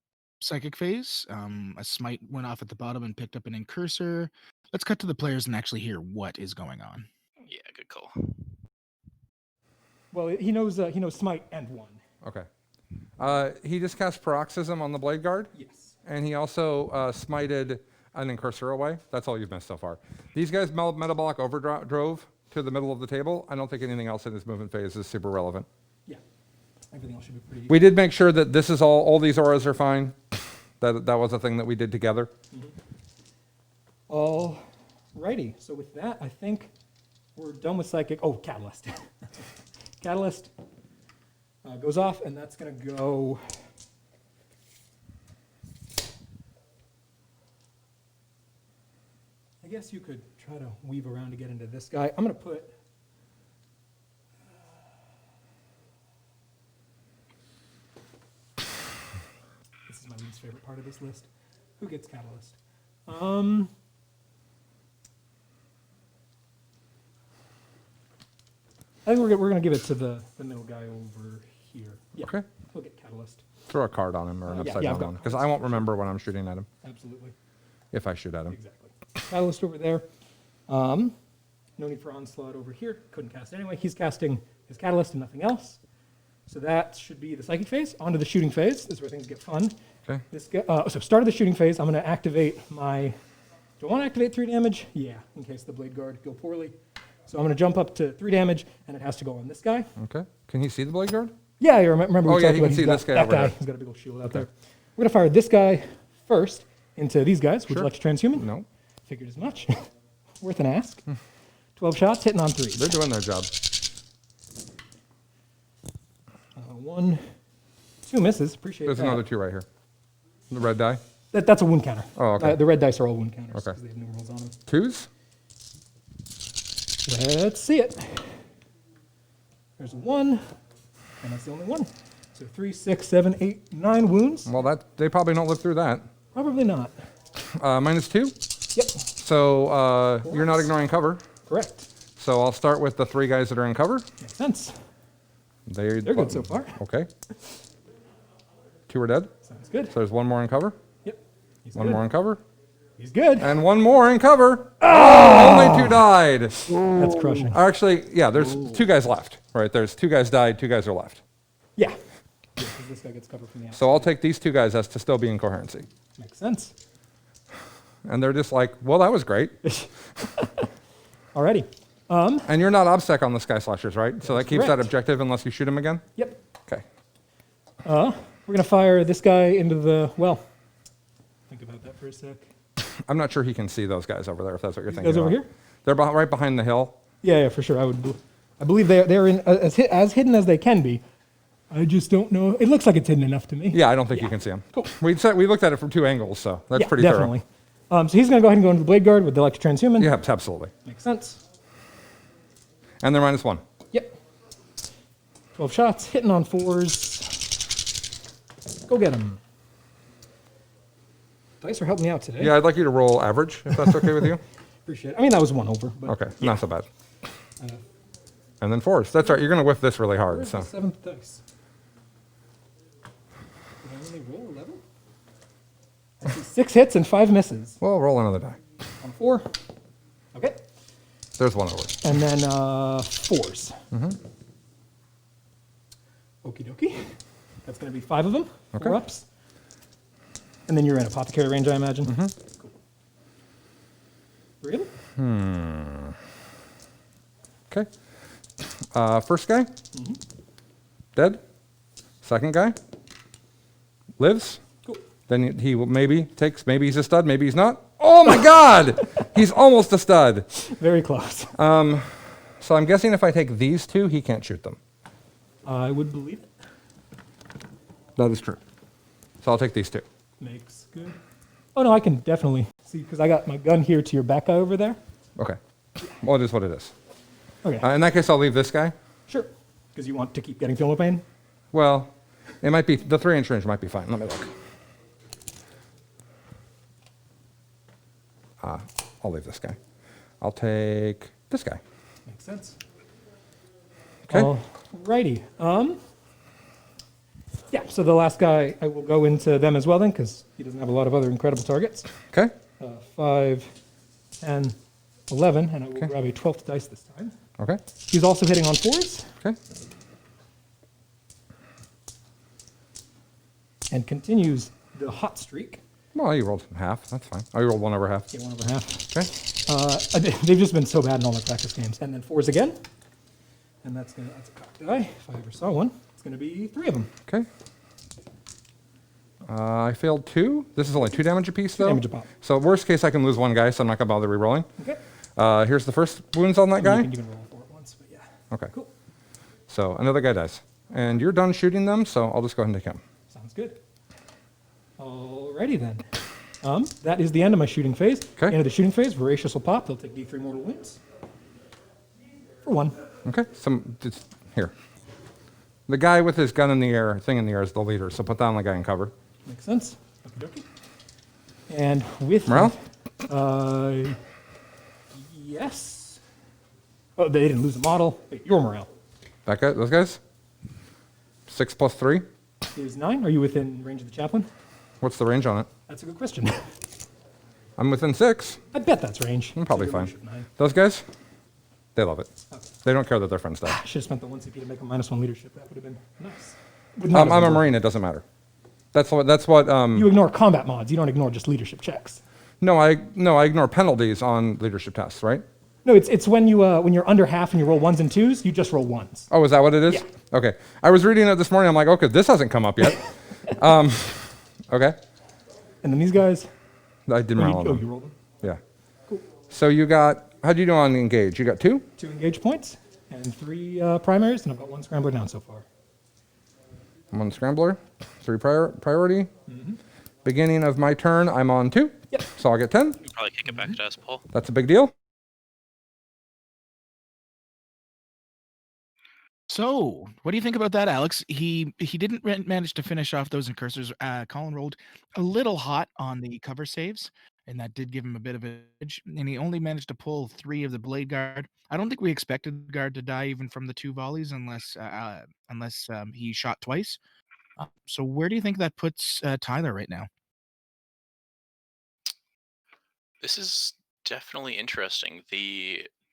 psychic phase. A smite went off at the bottom and picked up an incursor. Let's cut to the players and actually hear what is going on. Yeah, good call. Well, he knows smite and 1. Okay. He just cast Paroxysm on the Blade Guard, Yes. and he also smited an Incursor away. That's all you've missed so far. These guys metabolic overdrove to the middle of the table. I don't think anything else in his movement phase is super relevant. Yeah. Everything else should be pretty. We did make sure that this is all these auras are fine. That was a thing that we did together. Alrighty. So with that, I think we're done with Psychic. Oh, Catalyst. Catalyst goes off, and that's going to go. I guess you could try to weave around to get into this guy. I'm going to put. This is my least favorite part of this list. Who gets Catalyst? I think we're going to give it to the middle guy over here. Yeah. Okay. He'll get Catalyst. Throw a card on him or an Yeah, upside yeah, down I've got one, because I won't remember when I'm shooting at him, Absolutely. if I shoot at him. Exactly. Catalyst over there. No need for Onslaught over here. Couldn't cast anyway. He's casting his Catalyst and nothing else. So that should be the Psychic phase. On to the shooting phase. This is where things get fun. Okay. This guy, so start of the shooting phase, I'm going to activate my... Do I want to activate 3 damage? Yeah, in case the Blade Guard go poorly. So I'm going to jump up to 3 damage, and it has to go on this guy. Okay. Can he see the Blade Guard? Yeah, I remember we Oh, yeah, talked he about can see he's got this guy that over guy. here. He's got a big old shield out Okay. there. We're going to fire this guy first into these guys. Would Sure. you like to transhuman? No. Figured as much. Worth an ask. 12 shots, hitting on 3. They're doing their job. 1, 2 misses. Appreciate There's that. another 2 right here. The red die. That's a wound counter. Oh, okay. The red dice are all wound counters Okay. because they have numerals on them. 2s? Let's see it. There's a 1, and that's the only one. So 3, 6, 7, 8, 9 wounds. Well, they probably don't live through that. Probably not. -2. Yep, So you're not ignoring cover. correct. So I'll start with the 3 guys that are in cover. Makes sense. They're good so far. Okay. 2 are dead. Sounds good. So there's 1 more in cover. Yep. He's One good. more in cover. He's good. And 1 more in cover. Oh! Only 2 died. That's crushing. Actually, yeah, there's 2 guys left. Right, there's 2 guys died, 2 guys are left. Yeah. Because this guy gets covered from the outside. So I'll take these 2 guys as to still be in coherency. Makes sense. And they're just like, well, that was great. Alrighty. And you're not obsec on the Sky Slashers, right? So that keeps that correct. objective unless you shoot him again? Yep. Okay. We're going to fire this guy into the, well, think about that for a sec. I'm not sure he can see those guys over there, if that's what you're thinking Guys over about. here? They're right behind the hill. Yeah, for sure. I believe they're in as hidden as they can be. I just don't know. It looks like it's hidden enough to me. Yeah, I don't think you can see them. Cool. We looked at it from 2 angles, so that's Yeah, pretty definitely. So he's going to go ahead and go into the Blade Guard with the Lictor Transhuman. thorough. Yeah, absolutely. Makes sense. And they're -1. Yep. 12 shots, hitting on 4s. Go get him. Dice are helping me out today. Yeah, I'd like you to roll average, if that's okay with you. Appreciate it. I mean, that was 1 over. But Okay, not so bad. And then 4s. That's right, you're going to whiff this really hard. Where's So the 7th dice? Did I only roll 11? I see 6 hits and 5 misses. Well, roll another die. On 4. Okay. There's 1 over. And then 4s. Okie dokie. That's going to be 5 of them. 4 Okay. ups. And then you're in apothecary range, I imagine. Cool. 3 of them? Okay. First guy. Dead. Second guy. Lives. Cool. Then he will maybe he's a stud, maybe he's not. Oh my God! He's almost a stud. Very close. So I'm guessing if I take these 2, he can't shoot them. I would believe it. That is true. So I'll take these 2. Makes good. Oh, no, I can definitely see, because I got my gun here to your back guy over there. Okay. Well, it is what it is. Okay, In that case, I'll leave this guy. sure. Because you want to keep getting Feel Pain? Well, it might be the 3-inch range might be fine. Let me look. I'll leave this guy. I'll take this guy. Makes sense. Okay. Alrighty. Yeah, so the last guy, I will go into them as well then, because he doesn't have a lot of other incredible targets. Okay. 5, 10, 11, and I will grab a 12th dice this time. Okay. He's also hitting on 4s. Okay. and continues the hot streak. Well, you rolled half. That's fine. Oh, you rolled 1 over half. Yeah, 1 over half. Okay. They've just been so bad in all their practice games. And then 4s again. And that's a cocked die, if I ever saw one. It's going to be 3 of them. Okay. I failed 2. This is only 2 damage apiece, though. 2 damage a pop. So worst case, I can lose 1 guy, so I'm not going to bother re-rolling. Okay. Here's the first wounds on that guy. You can roll 4 at once, but yeah. Okay. Cool. So another guy dies. And you're done shooting them, so I'll just go ahead and take him. Sounds good. Alrighty then. That is the end of my shooting phase. Okay. End of the shooting phase, Voracious will pop. They'll take D3 mortal wounds. For 1. Okay. Here. The guy with his gun in the air, thing in the air, is the leader, so put down the guy in cover. Makes sense. Okie dokie. And with Morale? Yes. Oh, they didn't lose a model. Wait, your morale That guy, those guys? 6 plus 3? is 9. Are you within range of the chaplain? What's the range on it? That's a good question. I'm within 6. I bet that's range. I'm probably It's a good fine. range of 9. Those guys? They love it. Okay. They don't care that their friends die. I should have spent the 1 CP to make a -1 leadership. That would have been nice. I'm a Marine, it doesn't matter. That's what, You ignore combat mods. You don't ignore just leadership checks. no, I ignore penalties on leadership tests, right? No, it's when you're under half and you roll 1s and 2s, you just roll 1s. Oh, is that what it is? Yeah. Okay. I was reading it this morning, I'm like, okay, this hasn't come up yet. Okay. And then these guys. I did morale on you them. rolled them. Yeah. Cool. So you got, how'd you do on engage? You got 2? 2 engage points and 3 primaries, and I've got 1 scrambler down so far. 1 scrambler, 3 priority. Beginning of my turn, I'm on 2. Yep. So I'll get 10. You can probably kick it back to us, Paul. That's a big deal. So, what do you think about that, Alex? He didn't manage to finish off those incursors. Colin rolled a little hot on the cover saves, and that did give him a bit of an edge. And he only managed to pull 3 of the blade guard. I don't think we expected the guard to die even from the 2 volleys, unless he shot twice. So, where do you think that puts Tyler right now? This is definitely interesting.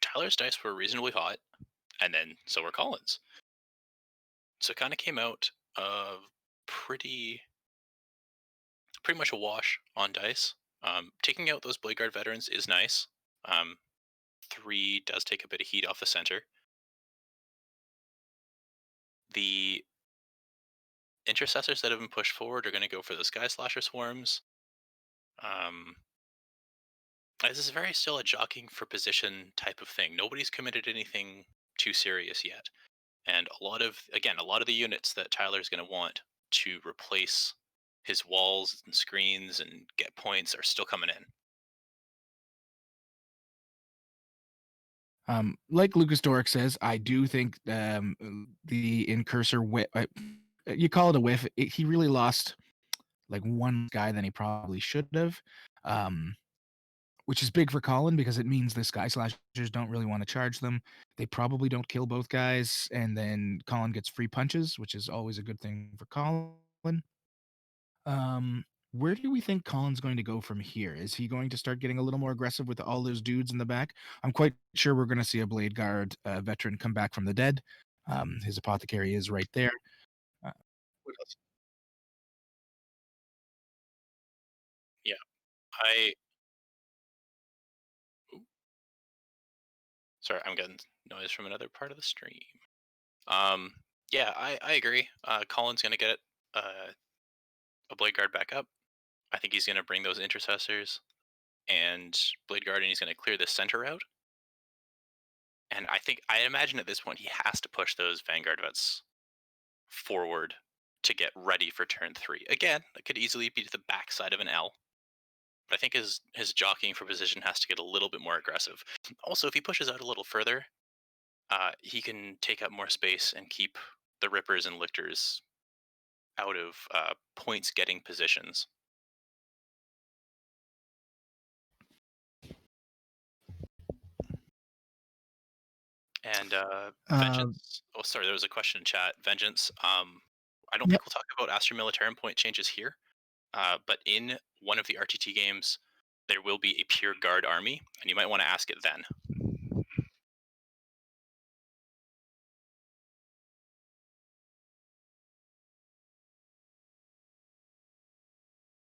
Tyler's dice were reasonably hot, and then so were Colin's. So it kind of came out pretty much a wash on dice. Taking out those Blade Guard veterans is nice. 3 does take a bit of heat off the center. The intercessors that have been pushed forward are going to go for the Sky Slasher swarms. This is very still a jockeying for position type of thing. Nobody's committed anything too serious yet. And a lot of the units that Tyler's going to want to replace his walls and screens and get points are still coming in. Like Lucas Doric says, I do think the incursor you call it a whiff. He really lost like 1 guy than he probably should have, which is big for Colin because it means the Sky Slashers don't really want to charge them. They probably don't kill both guys, and then Colin gets free punches, which is always a good thing for Colin. Where do we think Colin's going to go from here? Is he going to start getting a little more aggressive with all those dudes in the back? I'm quite sure we're going to see a Blade Guard veteran come back from the dead. His apothecary is right there. What else? Yeah, sorry, I'm getting noise from another part of the stream. Yeah, I agree. Colin's gonna get a Blade Guard back up. I think he's gonna bring those intercessors and Blade Guard, and he's gonna clear the center out. And I imagine at this point he has to push those Vanguard vets forward to get ready for turn 3. Again, it could easily be to the backside of an L. But I think his jockeying for position has to get a little bit more aggressive. Also, if he pushes out a little further, he can take up more space and keep the Rippers and Lictors out of points getting positions. And Vengeance. Oh, sorry, there was a question in chat. Vengeance. I don't think we'll talk about Astra Militarum point changes here. But in one of the RTT games, there will be a pure guard army, and you might want to ask it then.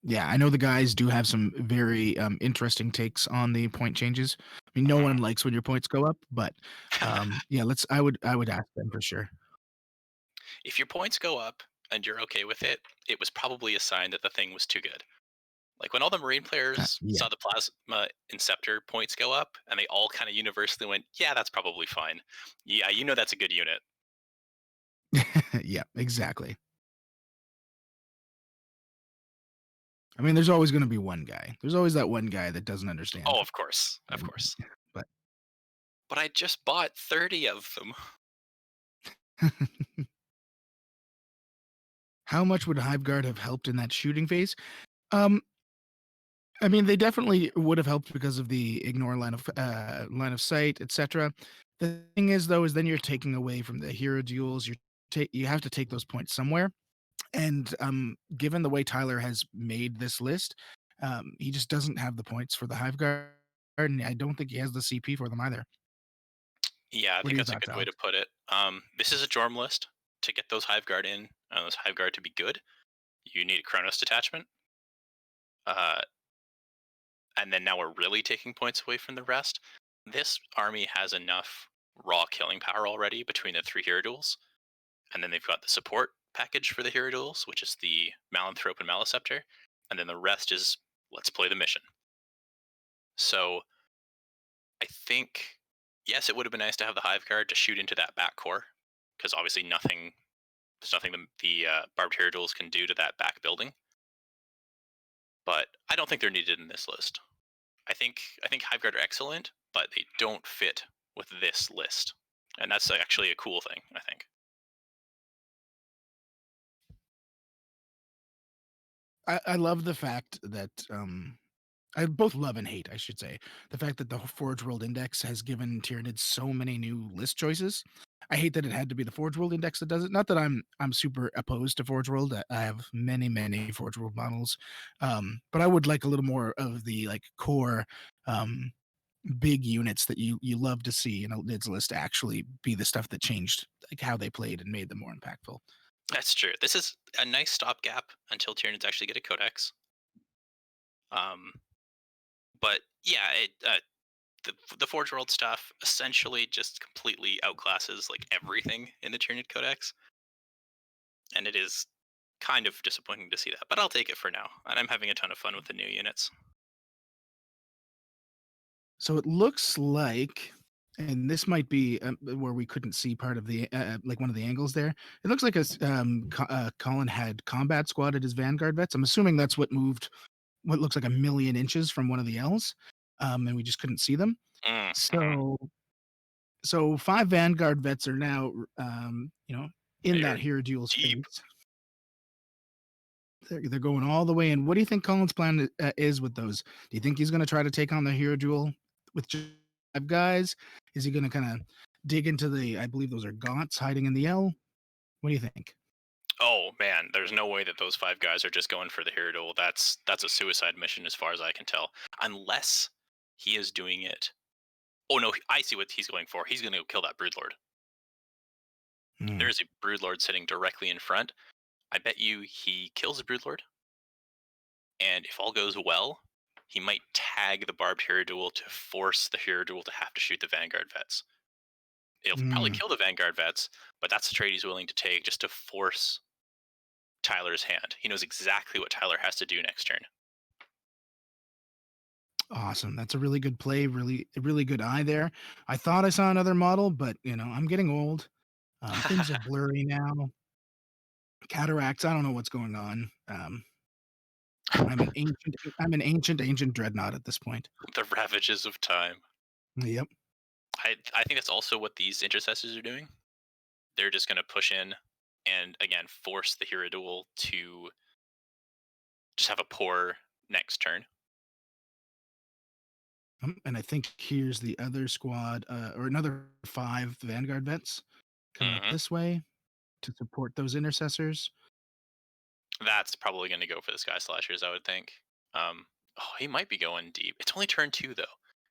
Yeah, I know the guys do have some very interesting takes on the point changes. I mean, no one likes when your points go up, but yeah, I would ask them for sure. If your points go up and you're okay with it, it was probably a sign that the thing was too good. Like when all the Marine players Yeah. saw the Plasma Inceptor points go up, and they all kind of universally went, "Yeah, that's probably fine. Yeah, you know that's a good unit." Yeah, exactly. I mean, there's always going to be one guy. There's always that one guy that doesn't understand. Oh, of course, of course. But I just bought 30 of them. how much would Hiveguard have helped in that shooting phase? I mean, they definitely would have helped because of the ignore line of sight, etc. The thing is, though, is then you're taking away from the hero duels. You have to take those points somewhere. And given the way Tyler has made this list, he just doesn't have the points for the Hiveguard, and I don't think he has the CP for them either. Yeah, I think that's a good way to put it. This is a Jorm list. To get those Hiveguard in, those Hiveguard to be good, you need a Chronos detachment. And then now we're really taking points away from the rest. This army has enough raw killing power already between the 3 hero duels. And then they've got the support package for the hero duels, which is the Malanthrope and Maleceptor. And then the rest is, let's play the mission. So I think, yes, it would have been nice to have the Hiveguard to shoot into that back core, because obviously there's nothing the Barbed Hierodules can do to that back building. But I don't think they're needed in this list. I think Hiveguard are excellent, but they don't fit with this list. And that's actually a cool thing, I think. I love the fact that I both love and hate, I should say, the fact that the Forge World Index has given Tyranids so many new list choices. I hate that it had to be the Forge World Index that does it. Not that I'm super opposed to Forge World. I have many Forge World models, but I would like a little more of the like core big units that you love to see in a lids list actually be the stuff that changed like how they played and made them more impactful. That's true. This is a nice stopgap until Tyranids actually get a codex. But yeah, the Forge World stuff essentially just completely outclasses like everything in the Tyranid codex, and it is kind of disappointing to see that. But I'll take it for now, and I'm having a ton of fun with the new units. So it looks like, and this might be where we couldn't see part of the like one of the angles there. It looks like Colin had combat squad at his Vanguard vets. I'm assuming that's what moved what looks like 1,000,000 inches from one of the L's, and we just couldn't see them. So 5 Vanguard vets are now, in that hero duel space. They're going all the way in. What do you think Colin's plan is with those? Do you think he's going to try to take on the hero duel with just 5 guys? Is he going to kind of dig into I believe those are Gaunts hiding in the L? What do you think? Oh man, there's no way that those 5 guys are just going for the hero duel. That's a suicide mission as far as I can tell. Unless he is doing it. Oh no, I see what he's going for. He's going to go kill that Broodlord. There's a Broodlord sitting directly in front. I bet you he kills the Broodlord, and if all goes well, he might tag the Barbed Hierodule to force the Hierodule to have to shoot the Vanguard vets. It'll probably kill the Vanguard vets, but that's a trade he's willing to take just to force Tyler's hand. He knows exactly what Tyler has to do next turn. Awesome. That's a really good play. Really good eye there. I thought I saw another model, but I'm getting old. Things are blurry now. Cataracts. I don't know what's going on. I'm an ancient dreadnought at this point. The ravages of time. Yep. I think that's also what these intercessors are doing. They're just going to push in and again force the Hierodule to just have a poor next turn. And I think here's the other squad, or another 5 Vanguard vets coming up this way to support those intercessors. That's probably going to go for the Sky Slashers, I would think. He might be going deep. It's only turn 2, though.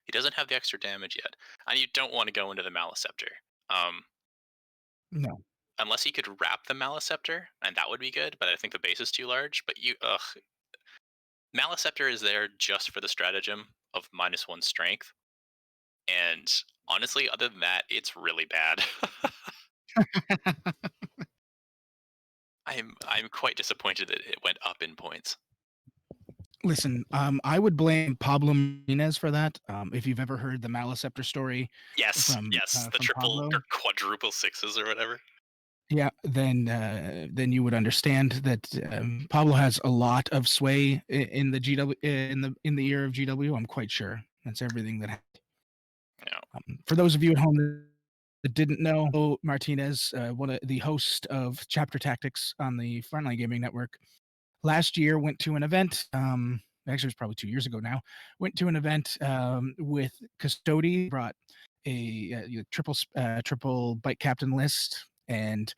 He doesn't have the extra damage yet. And you don't want to go into the Maleceptor. No. Unless he could wrap the Maleceptor, and that would be good, but I think the base is too large. But Maleceptor is there just for the stratagem of -1 strength. And honestly, other than that, it's really bad. I'm quite disappointed that it went up in points. Listen, I would blame Pablo Martinez for that. If you've ever heard the Maleceptor story Yes, from the from triple Pablo, or quadruple sixes or whatever. yeah, then you would understand that Pablo has a lot of sway in the GW in the era of GW. I'm quite sure that's everything that happened. Yeah. For those of you at home that didn't know, Martinez, one of the host of Chapter Tactics on the Frontline Gaming Network, last year went to an event. Actually, it was probably 2 years ago now. Went to an event with Custody, brought a triple bite captain list, and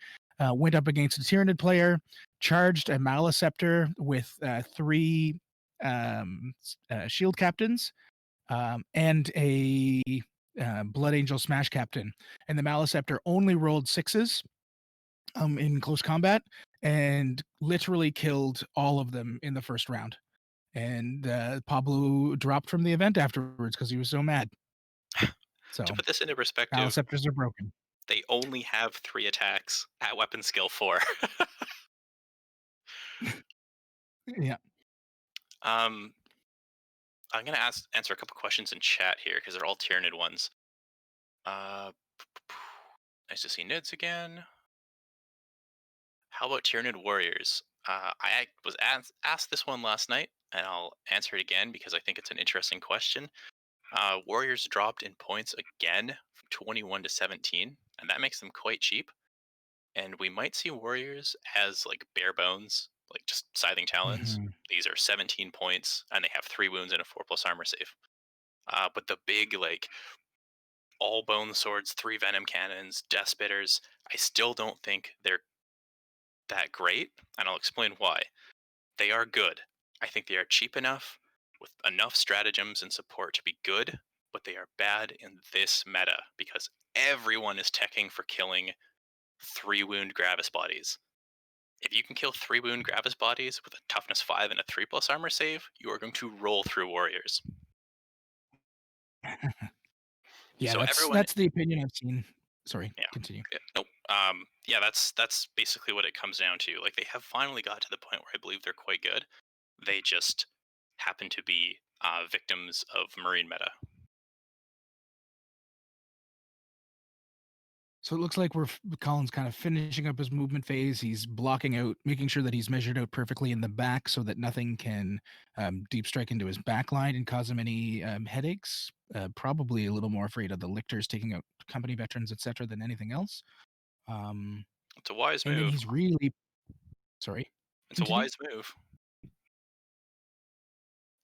went up against a Tyranid player, charged a Maleceptor with 3 shield captains and a Blood Angel Smash Captain. And the Maleceptor only rolled 6s in close combat and literally killed all of them in the first round. And Pablo dropped from the event afterwards because he was so mad. So To put this into perspective, Maleceptors are broken. they only have 3 attacks at weapon skill 4. Yeah. I'm gonna answer a couple questions in chat here because they're all Tyranid ones. Nice to see Nids again. How about Tyranid warriors? I was asked this one last night, and I'll answer it again because I think it's an interesting question. Warriors dropped in points again from 21 to 17, and that makes them quite cheap. And we might see warriors as like bare bones, like just scything talons. Mhm. These are 17 points, and they have 3 wounds and a 4+ armor save. But the big like all bone swords, 3 venom cannons, death spitters, I still don't think they're that great, and I'll explain why. They are good. I think they are cheap enough with enough stratagems and support to be good, but they are bad in this meta because everyone is teching for killing 3 wound Gravis bodies. If you can kill 3 wound Gravis bodies with a toughness 5 and a 3+ armor save, you are going to roll through warriors. Yeah, So everyone, that's the opinion I've seen. Sorry, yeah, continue. nope. Yeah, that's basically what it comes down to. Like they have finally got to the point where I believe they're quite good. They just happen to be victims of Marine meta. So it looks like Colin's kind of finishing up his movement phase. He's blocking out, making sure that he's measured out perfectly in the back so that nothing can deep strike into his back line and cause him any headaches. Probably a little more afraid of the lictors taking out company veterans, etc., than anything else. It's a wise And then move. he's really sorry. It's a Continue. wise move.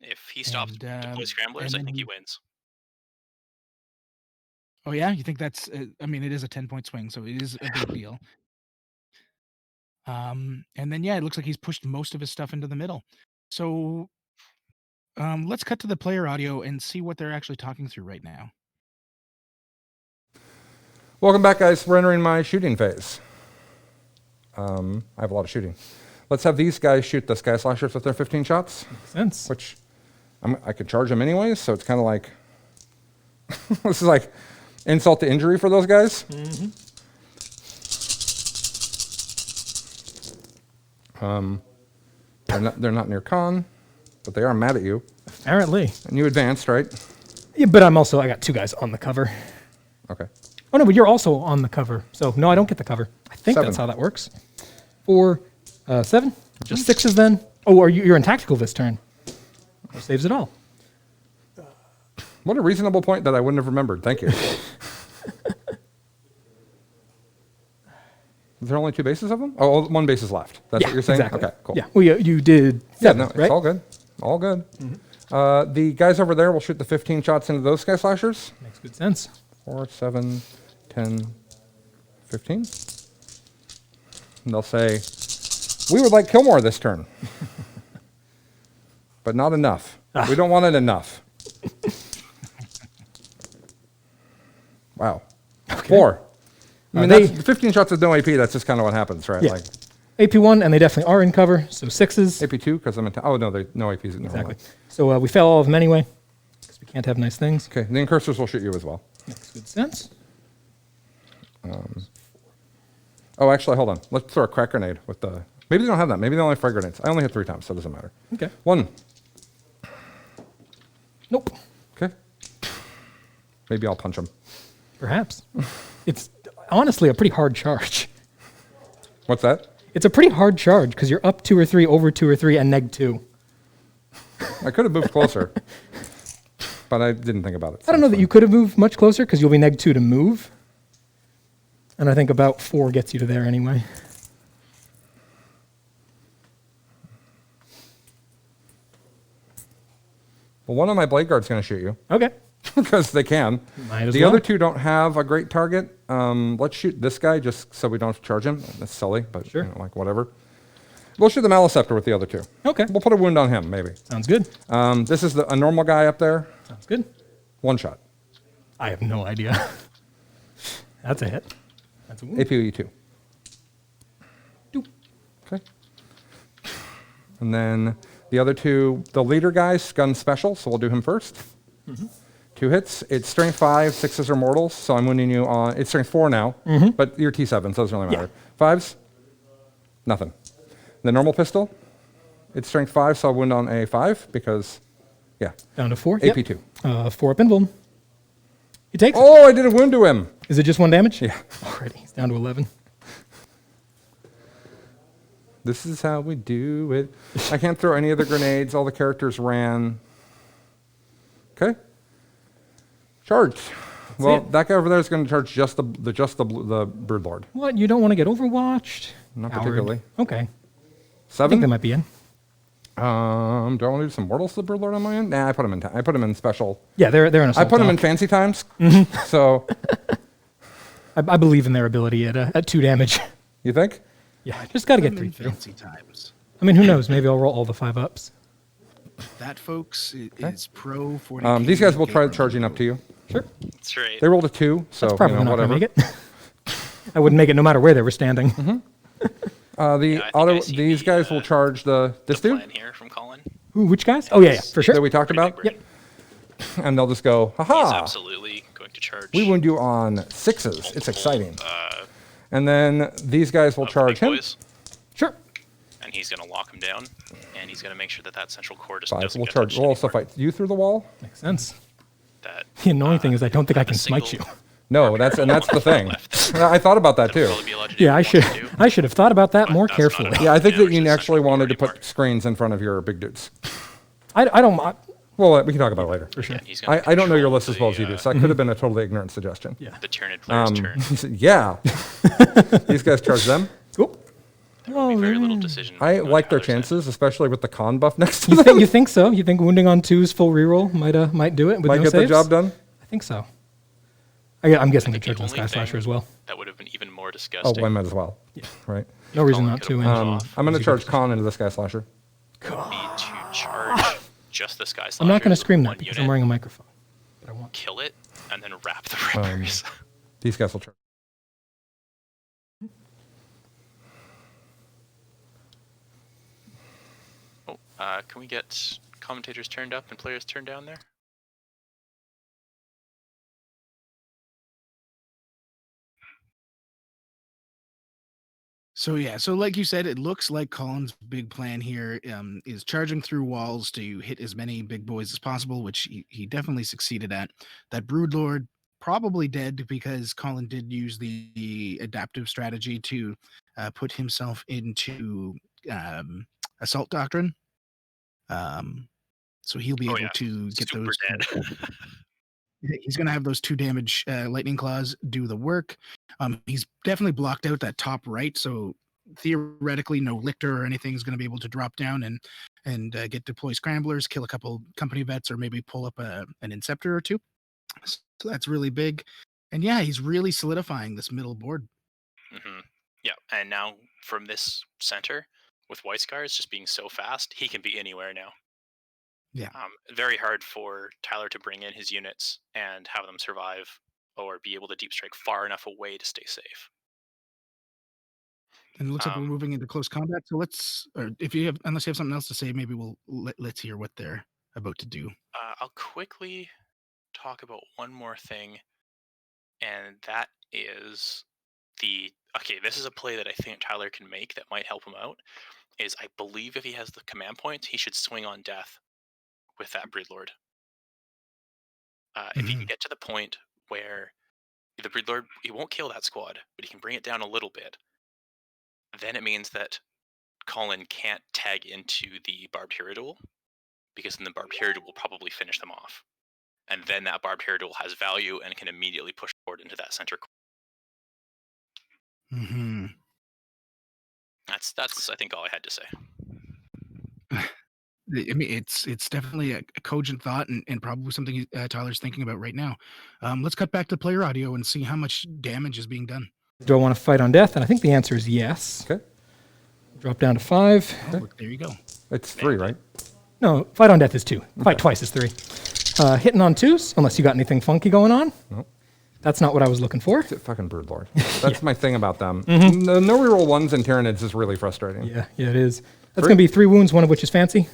If he stops to play scramblers, and I then think he wins. Oh yeah, you think that's? I mean, it is a 10-point swing, so it is a big deal. And then yeah, it looks like he's pushed most of his stuff into the middle. So let's cut to the player audio and see what they're actually talking through right now. Welcome back, guys. We're entering my shooting phase. I have a lot of shooting. Let's have these guys shoot the Sky Slashers with their 15 shots. Makes sense. Which I could charge them anyways, so it's kind of like this is like insult to injury for those guys. Mm-hmm. They're not near con, but they are mad at you. Apparently. And you advanced, right? Yeah, but I got 2 guys on the cover. Okay. Oh no, but you're also on the cover. So no, I don't get the cover. I think 7. that's how that works. 4, 7, just 6s then. Oh, you're in tactical this turn. That saves it all. What a reasonable point that I wouldn't have remembered. Thank you. Is there only 2 bases of them? Oh, 1 base is left. That's what you're saying? Exactly. Okay, cool. Yeah, well, you did 7, Yeah, no, right? it's all good. All good. Mm-hmm. The guys over there will shoot the 15 shots into those Sky Slashers. Makes good sense. 4, 7, 10, 15. And they'll say, we would like kill more this turn. But not enough. We don't want it enough. Wow. Okay. 4. I mean, They- that's 15 shots with no AP, that's just kind of what happens, right? Yeah. Like, AP1, and they definitely are in cover, so 6s. AP2 because I'm oh no, no APs. Exactly. So we fail all of them anyway, because we can't have nice things. Okay, the incursors will shoot you as well. Makes good sense. Oh, actually, hold on. Let's throw a crack grenade with the. Maybe they don't have that. Maybe they only have frag grenades. I only hit 3 times, so it doesn't matter. Okay. 1. Nope. Okay. Maybe I'll punch him. Perhaps. It's honestly a pretty hard charge. What's that? It's a pretty hard charge because you're up 2 or 3, over 2 or 3, and -2. I could have moved closer, but I didn't think about it. I don't know that you could have moved much closer because you'll be -2 to move. And I think about 4 gets you to there anyway. Well, one of my Blade Guard's going to shoot you. Okay. Because they can. Might as The well. other 2 don't have a great target. Let's shoot this guy just so we don't have to charge him. That's silly, but Sure. like whatever. We'll shoot the Maleceptor with the other 2. Okay. We'll put a wound on him, maybe. Sounds good. This is a normal guy up there. Sounds good. 1 shot. I have no idea. That's a hit. That's a wound. APE 2. Doop. Okay. And then the other 2, the leader guy's gun special, so we'll do him first. 2 hits. It's strength 5, 6s are mortals, so I'm wounding you on. It's strength 4 now, but you're T7, so it doesn't really matter. 5s, nothing. The normal pistol, it's strength 5, so I'll wound on a 5 because, yeah. Down to 4. AP Yep. 2. 4 up invuln. He takes it. Oh, I did a wound to him. Is it just 1 damage? Yeah. Alrighty. He's down to 11. This is how we do it. I can't throw any of the grenades. All the characters ran. Okay. Charge. Well, it. that guy over there is going to charge just the Broodlord. What? You don't want to get overwatched? Not Coward. particularly. Okay. I 7. think they might be in. Do I want to do some mortals to the Broodlord on my end? Nah, I put him in special. Yeah, they're in assault I put him in dock. fancy times. So, I believe in their ability at 2 damage. you think? Yeah, just got to get I'm 3 in through. fancy times. I mean, who knows? Maybe I'll roll all the 5 ups. That, folks, is pro 40. These guys will try charging up to you. Sure. That's right. They rolled a 2, so That's probably not whatever. going to make it. I wouldn't make it no matter where they were standing. I think I see These the, guys will charge this the dude plan here from Colin. Ooh, which guys? Oh, yeah, for sure. that we talked Pretty about, big Yep. and they'll just go, He's haha. absolutely going to charge. We wound you on 6s. It's multiple, exciting. And then these guys will of the charge big him. boys, Sure. and he's going to lock him down, and he's going to make sure that central core just 5. doesn't We'll get charge. touched We'll also anymore. fight you through the wall. Makes sense. That, The annoying thing is I don't think I have a can smite you. single No, that's the thing. left. I thought about that That'll too. probably be allowed to do Yeah, what he wants to do. I should have thought about that But more that's not carefully. enough. Yeah, I think Yeah, that you which is actually wanted to anymore. put screens in front of your big dudes. I don't. Well, we can talk about it later. For Yeah, he's gonna I don't know your control list as well as you do, so that could have been a totally ignorant suggestion. Yeah. the Tyranid player's turn. He said, yeah. These guys charge them. Cool. There will be very little decision. I on like their either side. chances, especially with the con buff next to You them. think, you think so? You think wounding on 2's full reroll might do it with Might no get the saves? job done. I think so. I'm guessing I they're think the charging only Sky Slasher thing as well. That would have been even more Oh, disgusting. I might as well. Yeah. Right. No reason Colin not could've to. pulled And off. I'm going to charge con into this guy slasher. Be to charge just the Sky I'm not going to Slashers scream with that one because unit, I'm wearing a microphone. But I want. kill it, and then wrap the Rippers. These guys will charge. Can we get commentators turned up and players turned down there? So yeah, so like you said, it looks like Colin's big plan here is charging through walls to hit as many big boys as possible, which he definitely succeeded at. That Broodlord probably dead because Colin did use the adaptive strategy to put himself into assault doctrine. So he'll be Oh, able yeah. to get Super those. dead. He's going to have those 2 damage lightning claws do the work. He's definitely blocked out that top right, so theoretically no Lictor or anything is going to be able to drop down and get deploy scramblers, kill a couple company vets, or maybe pull up an Inceptor or 2. So that's really big. And yeah, he's really solidifying this middle board. Hmm. Yeah, and now from this center, with White Scars just being so fast, he can be anywhere now. Yeah. Very hard for Tyler to bring in his units and have them survive or be able to deep strike far enough away to stay safe. And it looks like we're moving into close combat. So unless you have something else to say, maybe let's hear what they're about to do. I'll quickly talk about one more thing, and that is this is a play that I think Tyler can make that might help him out. Is I believe if he has the command point, he should swing on death with that Broodlord. If he can get to the point where the Broodlord, he won't kill that squad, but he can bring it down a little bit, then it means that Colin can't tag into the Barbed Hierodule, because then the Barbed Hierodule will probably finish them off. And then that Barbed Hierodule has value and can immediately push forward into that center. Mm-hmm. That's I think all I had to say. I mean, it's definitely a cogent thought and probably something Tyler's thinking about right now. Let's cut back to player audio and see how much damage is being done. Do I want to fight on death? And I think the answer is yes. Okay. Drop down to 5. Oh, look, there you go. It's 3, right? No, fight on death is 2. Fight twice is 3. Hitting on 2s, unless you got anything funky going on. Nope. That's not what I was looking for. It's a fucking Broodlord. That's my thing about them. The no reroll 1s and Tyranids is really frustrating. Yeah, it is. That's going to be 3 wounds, one of which is fancy.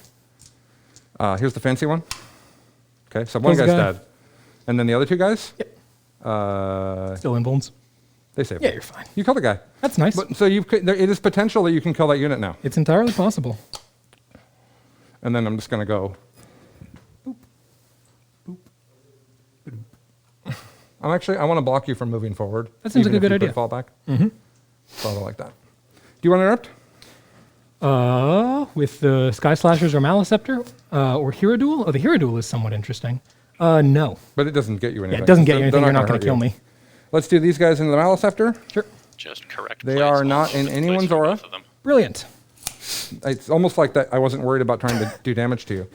Here's the fancy one. Okay, so one Kills guy's the guy. dead. And then the other 2 guys? Yep. Uh, Still in bones. they saved Yeah, it. you're fine. You kill the guy. That's nice. But, so it is potential that you can kill that unit now. It's entirely possible. And then I'm just going to go. Boop. Boop. I want to block you from moving forward. That seems like even a good if you idea. could fall back. Mm-hmm. So I don't like that. Do you want to interrupt? With the Sky Slashers or Maleceptor, or Hierodule? Oh, the Hierodule is somewhat interesting. No. But it doesn't get you anything. Yeah, it doesn't get you They're anything. You're not going hurt to kill you. me. Let's do these guys into the Maleceptor. Sure. Just correct. They plays are all not over in the place anyone's for aura. both of them. Brilliant. It's almost like that. I wasn't worried about trying to do damage to you.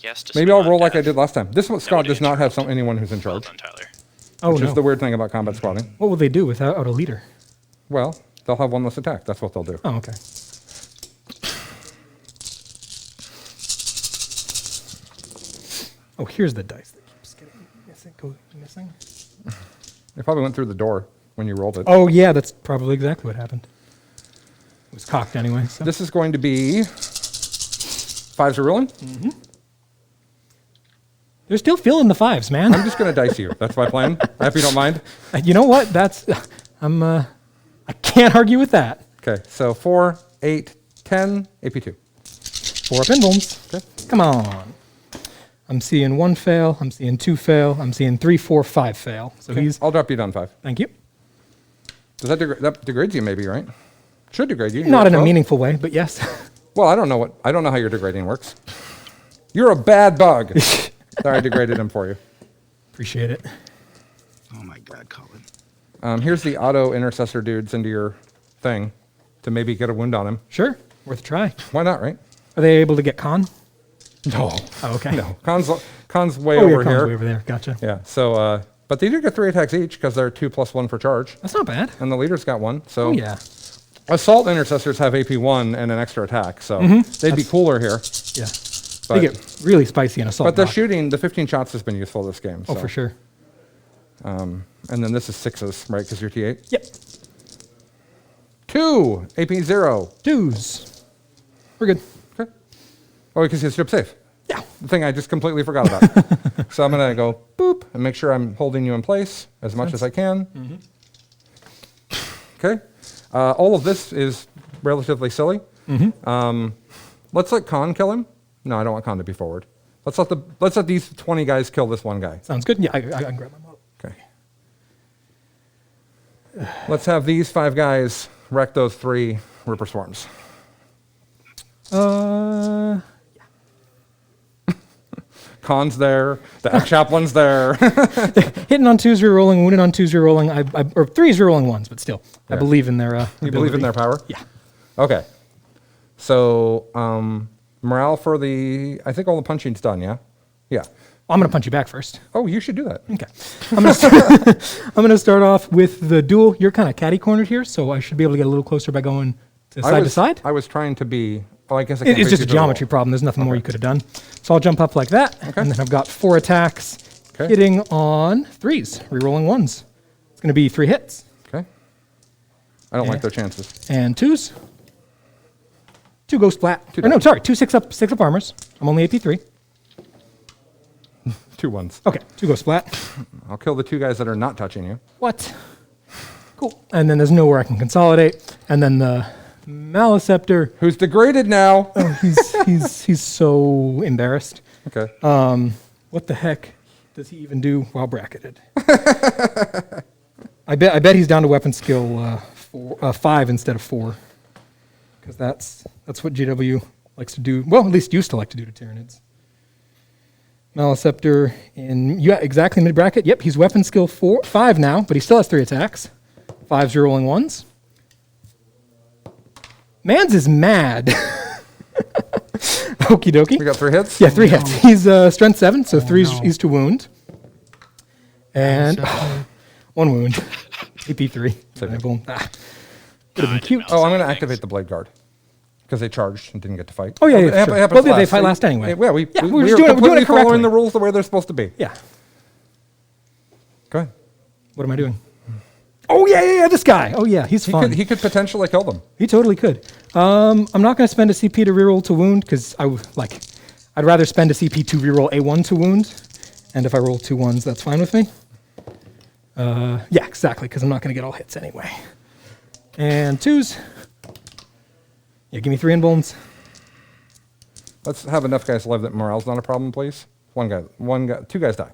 Yes. To Maybe swing I'll on roll like I death. did last time. This one squad Nobody does not have interrupted. anyone who's in Well charge, done, Tyler. Oh, which no. is the weird thing about combat squatting. What will they do without a leader? Well, they'll have one less attack. That's what they'll do. Oh, okay. Oh, here's the dice that keeps getting missing. They probably went through the door when you rolled it. Oh, yeah, that's probably exactly what happened. It was cocked anyway. So. This is going to be 5s are rolling. They're still feeling the 5s, man. I'm just going to dice you. That's my plan. If you don't mind. You know what? I can't argue with that. Okay, so 4, 8, 10, AP2. 4 up in bones. Okay. Come on. I'm seeing 1 fail. I'm seeing 2 fail. I'm seeing 3, 4, 5 fail. So Okay, he's. I'll drop you down 5. Thank you. Does that degrades you maybe, right? Should degrade you. Not in a 12? meaningful way, but yes. Well, I don't know how your degrading works. You're a bad bug. Sorry, I degraded him for you. Appreciate it. Oh my God, Colin. Here's the auto intercessor dudes into your thing to maybe get a wound on him. Sure. Worth a try. Why not, right? Are they able to get con? No. Oh, okay. No. Con's way Oh, yeah, over con's here. way over there. Gotcha. Yeah. So, but they do get 3 attacks each because they're 2 + 1 for charge, That's not bad. and the leader's got 1. So, Oh, yeah. assault intercessors have AP1 and an extra attack, so they'd be cooler here. Yeah. But, They get really spicy in assault. but the block. shooting, the 15 shots has been useful this game. Oh, so. for sure. And then this is 6s, right? Because you're T8. Yep. 2 AP0. 2s. We're good. Okay. Oh, because he's strip safe. Yeah. The thing I just completely forgot about. So I'm going to go boop and make sure I'm holding you in place as much as I can. Okay. All of this is relatively silly. Let's let Con kill him. No, I don't want Con to be forward. Let's let these 20 guys kill this one guy. Sounds good. Yeah, I can grab my model. Okay. Let's have these 5 guys wreck those 3 Ripper Swarms. Con's there. The Chaplain's there. Hitting on 2s, rerolling, wounded on 2s, rerolling, or 3s, rerolling 1s, but still. I Yeah. believe in their You believe in their power? Yeah. Okay. So, morale for I think all the punching's done, yeah? Yeah. I'm going to punch you back first. Oh, you should do that. Okay. I'm gonna start off with the duel. You're kind of catty-cornered here, so I should be able to get a little closer by going side to side. I was trying to be. Oh, I guess I can't It's face just you a to the wall. geometry problem. There's nothing more you could have done. So I'll jump up like that, and then I've got 4 attacks Okay. hitting on 3s, rerolling 1s. It's going to be 3 hits. Okay. I don't like their chances. And 2s. 2 go splat. Two Or no, dice. sorry, 2 6 up armors. I'm only AP3. 2 1s. Okay, 2 go splat. I'll kill the 2 guys that are not touching you. What? Cool. And then there's nowhere I can consolidate. And then the Maleceptor. Who's degraded now? Oh, he's so embarrassed. Okay. What the heck does he even do while bracketed? I bet he's down to weapon skill 5 instead of 4, because that's what GW likes to do. Well, at least used to like to do to Tyranids. Maleceptor exactly mid bracket. Yep, he's weapon skill 5 now, but he still has 3 attacks. 5s rolling 1s. Mans is mad. Okie dokie. We got 3 hits? Yeah, 3 hits. He's strength 7, so 3 is to wound. And 1 wound. AP3. Could have been cute. Oh, I'm going to activate the Blade Guard. Because they charged and didn't get to fight. Oh, yeah, It yeah, hap- sure. it happens Well, they last. fight last anyway. Yeah, we we're just are doing it completely correctly. following the rules the way they're supposed to be. Yeah. Go ahead. What am I doing? Oh, yeah, this guy. Oh, yeah, he's fun. He could potentially kill them. He totally could. I'm not going to spend a CP to reroll to wound, because I'd rather spend a CP to reroll a 1 to wound. And if I roll 2 1s, that's fine with me. Yeah, exactly, because I'm not going to get all hits anyway. And 2s. Yeah, give me 3 bones. Let's have enough guys live that morale's not a problem, please. 2 guys die.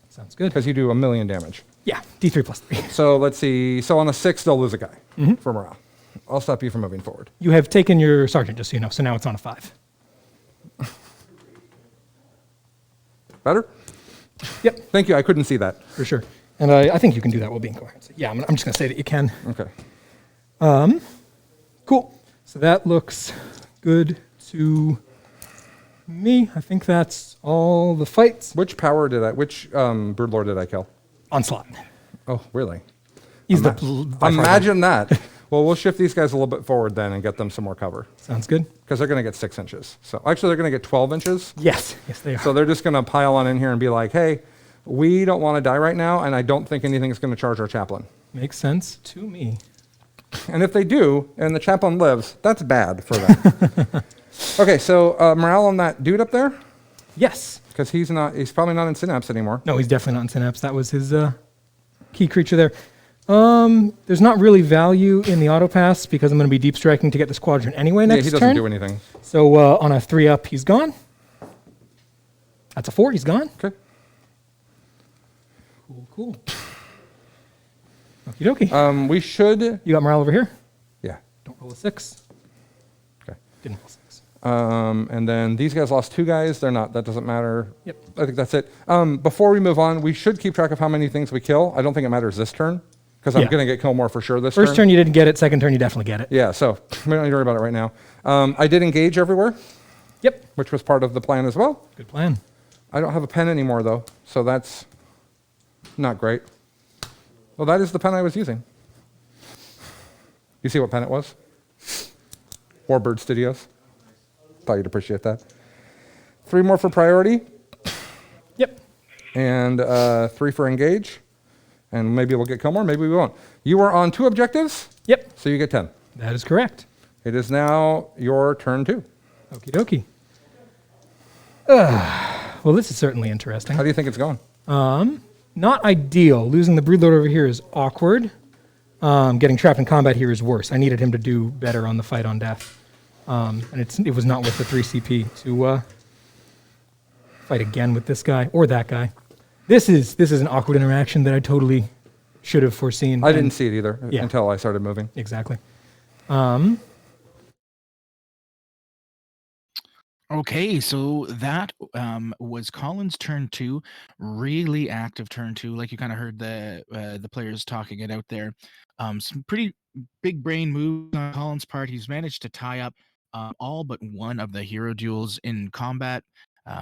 Sounds good. Because you do 1,000,000 damage. Yeah, D3 plus 3. So let's see. So on a 6, they'll lose a guy for morale. I'll stop you from moving forward. You have taken your sergeant, just so you know, so now it's on a 5. Better? Yep, Thank you. I couldn't see that. for sure. And I think you can do that while being coherent. So yeah, I'm just going to say that you can. Okay. Cool. So that looks good to me. I think that's all the fights. Which Broodlord did I kill? Onslaught. Oh, really? He's by far Imagine that. Well, we'll shift these guys a little bit forward then and get them some more cover. Sounds good. Because they're going to get 6 inches. So actually, they're going to get 12 inches. Yes, they are. So they're just going to pile on in here and be like, hey, we don't want to die right now, and I don't think anything is going to charge our chaplain. Makes sense to me. And if they do, and the chaplain lives, that's bad for them. Okay, so morale on that dude up there? Yes. Because he's probably not in Synapse anymore. No, he's definitely not in Synapse. That was his key creature there. There's not really value in the auto pass because I'm going to be deep striking to get this quadrant anyway next Yeah, he turn. doesn't do anything. So on a 3-up, he's gone. That's a 4. He's gone. Okay. Cool. Okie dokie. We should. You got morale over here? Yeah. Don't roll a 6. Okay. Didn't roll 6. And then these guys lost 2 guys. They're not. That doesn't matter. Yep. I think that's it. Before we move on, we should keep track of how many things we kill. I don't think it matters this turn because I'm Yeah. going to get kill more for sure this First turn you didn't get it. Second turn you definitely get it. Yeah. So we don't need to worry about it right now. I did engage everywhere, Yep. which was part of the plan as well. Good plan. I don't have a pen anymore though, so that's not great. Well, that is the pen I was using. You see what pen it was? Warbird Studios. Thought you'd appreciate that. 3 more for priority. Yep. And 3 for engage. And maybe we'll get kill more, maybe we won't. You are on 2 objectives, Yep. so you get 10. That is correct. It is now your turn 2. Okie dokie. Well, this is certainly interesting. How do you think it's going? Not ideal. Losing the Broodlord over here is awkward. Getting trapped in combat here is worse. I needed him to do better on the fight on death. And it was not worth the 3 CP to fight again with this guy or that guy. This is an awkward interaction that I totally should have foreseen. I didn't see it either Yeah. until I started moving. Exactly. Okay, so that was Colin's turn 2, really active turn 2. Like you kind of heard the players talking it out there. Some pretty big brain moves on Colin's part. He's managed to tie up all but one of the Hierodules in combat,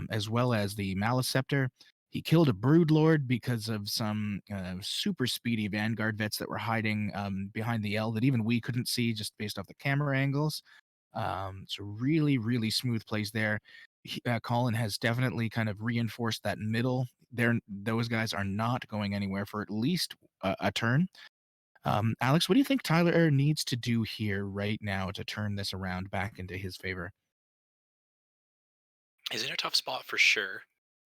as well as the Maleceptor. He killed a Broodlord because of some super speedy Vanguard vets that were hiding behind the L that even we couldn't see just based off the camera angles. It's a really, really smooth plays there. Colin has definitely kind of reinforced that middle. Those guys are not going anywhere for at least a turn. Alex, what do you think Tyler needs to do here right now to turn this around back into his favor? He's in a tough spot for sure.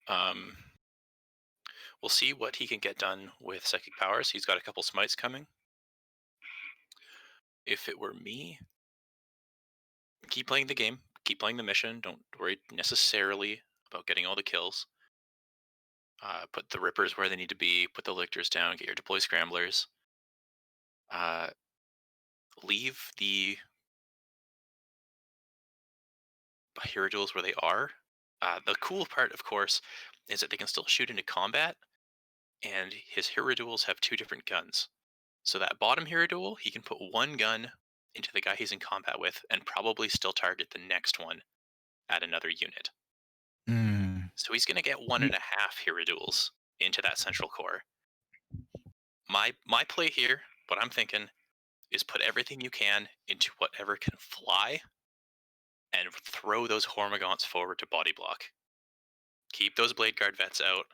We'll see what he can get done with psychic powers. He's got a couple smites coming. If it were me, keep playing the game, keep playing the mission. Don't worry necessarily about getting all the kills. Put the Rippers where they need to be. Put the Lictors down. Get your deploy scramblers. Leave the Hierodules where they are. The cool part, of course, is that they can still shoot into combat, and his Hierodules have 2 different guns. So that bottom Hierodule, he can put 1 gun into the guy he's in combat with, and probably still target the next one at another unit. Mm. So he's going to get 1.5 Hierodules into that central core. My play here, what I'm thinking, is put everything you can into whatever can fly, and throw those Hormagaunts forward to body block. Keep those Blade Guard vets out.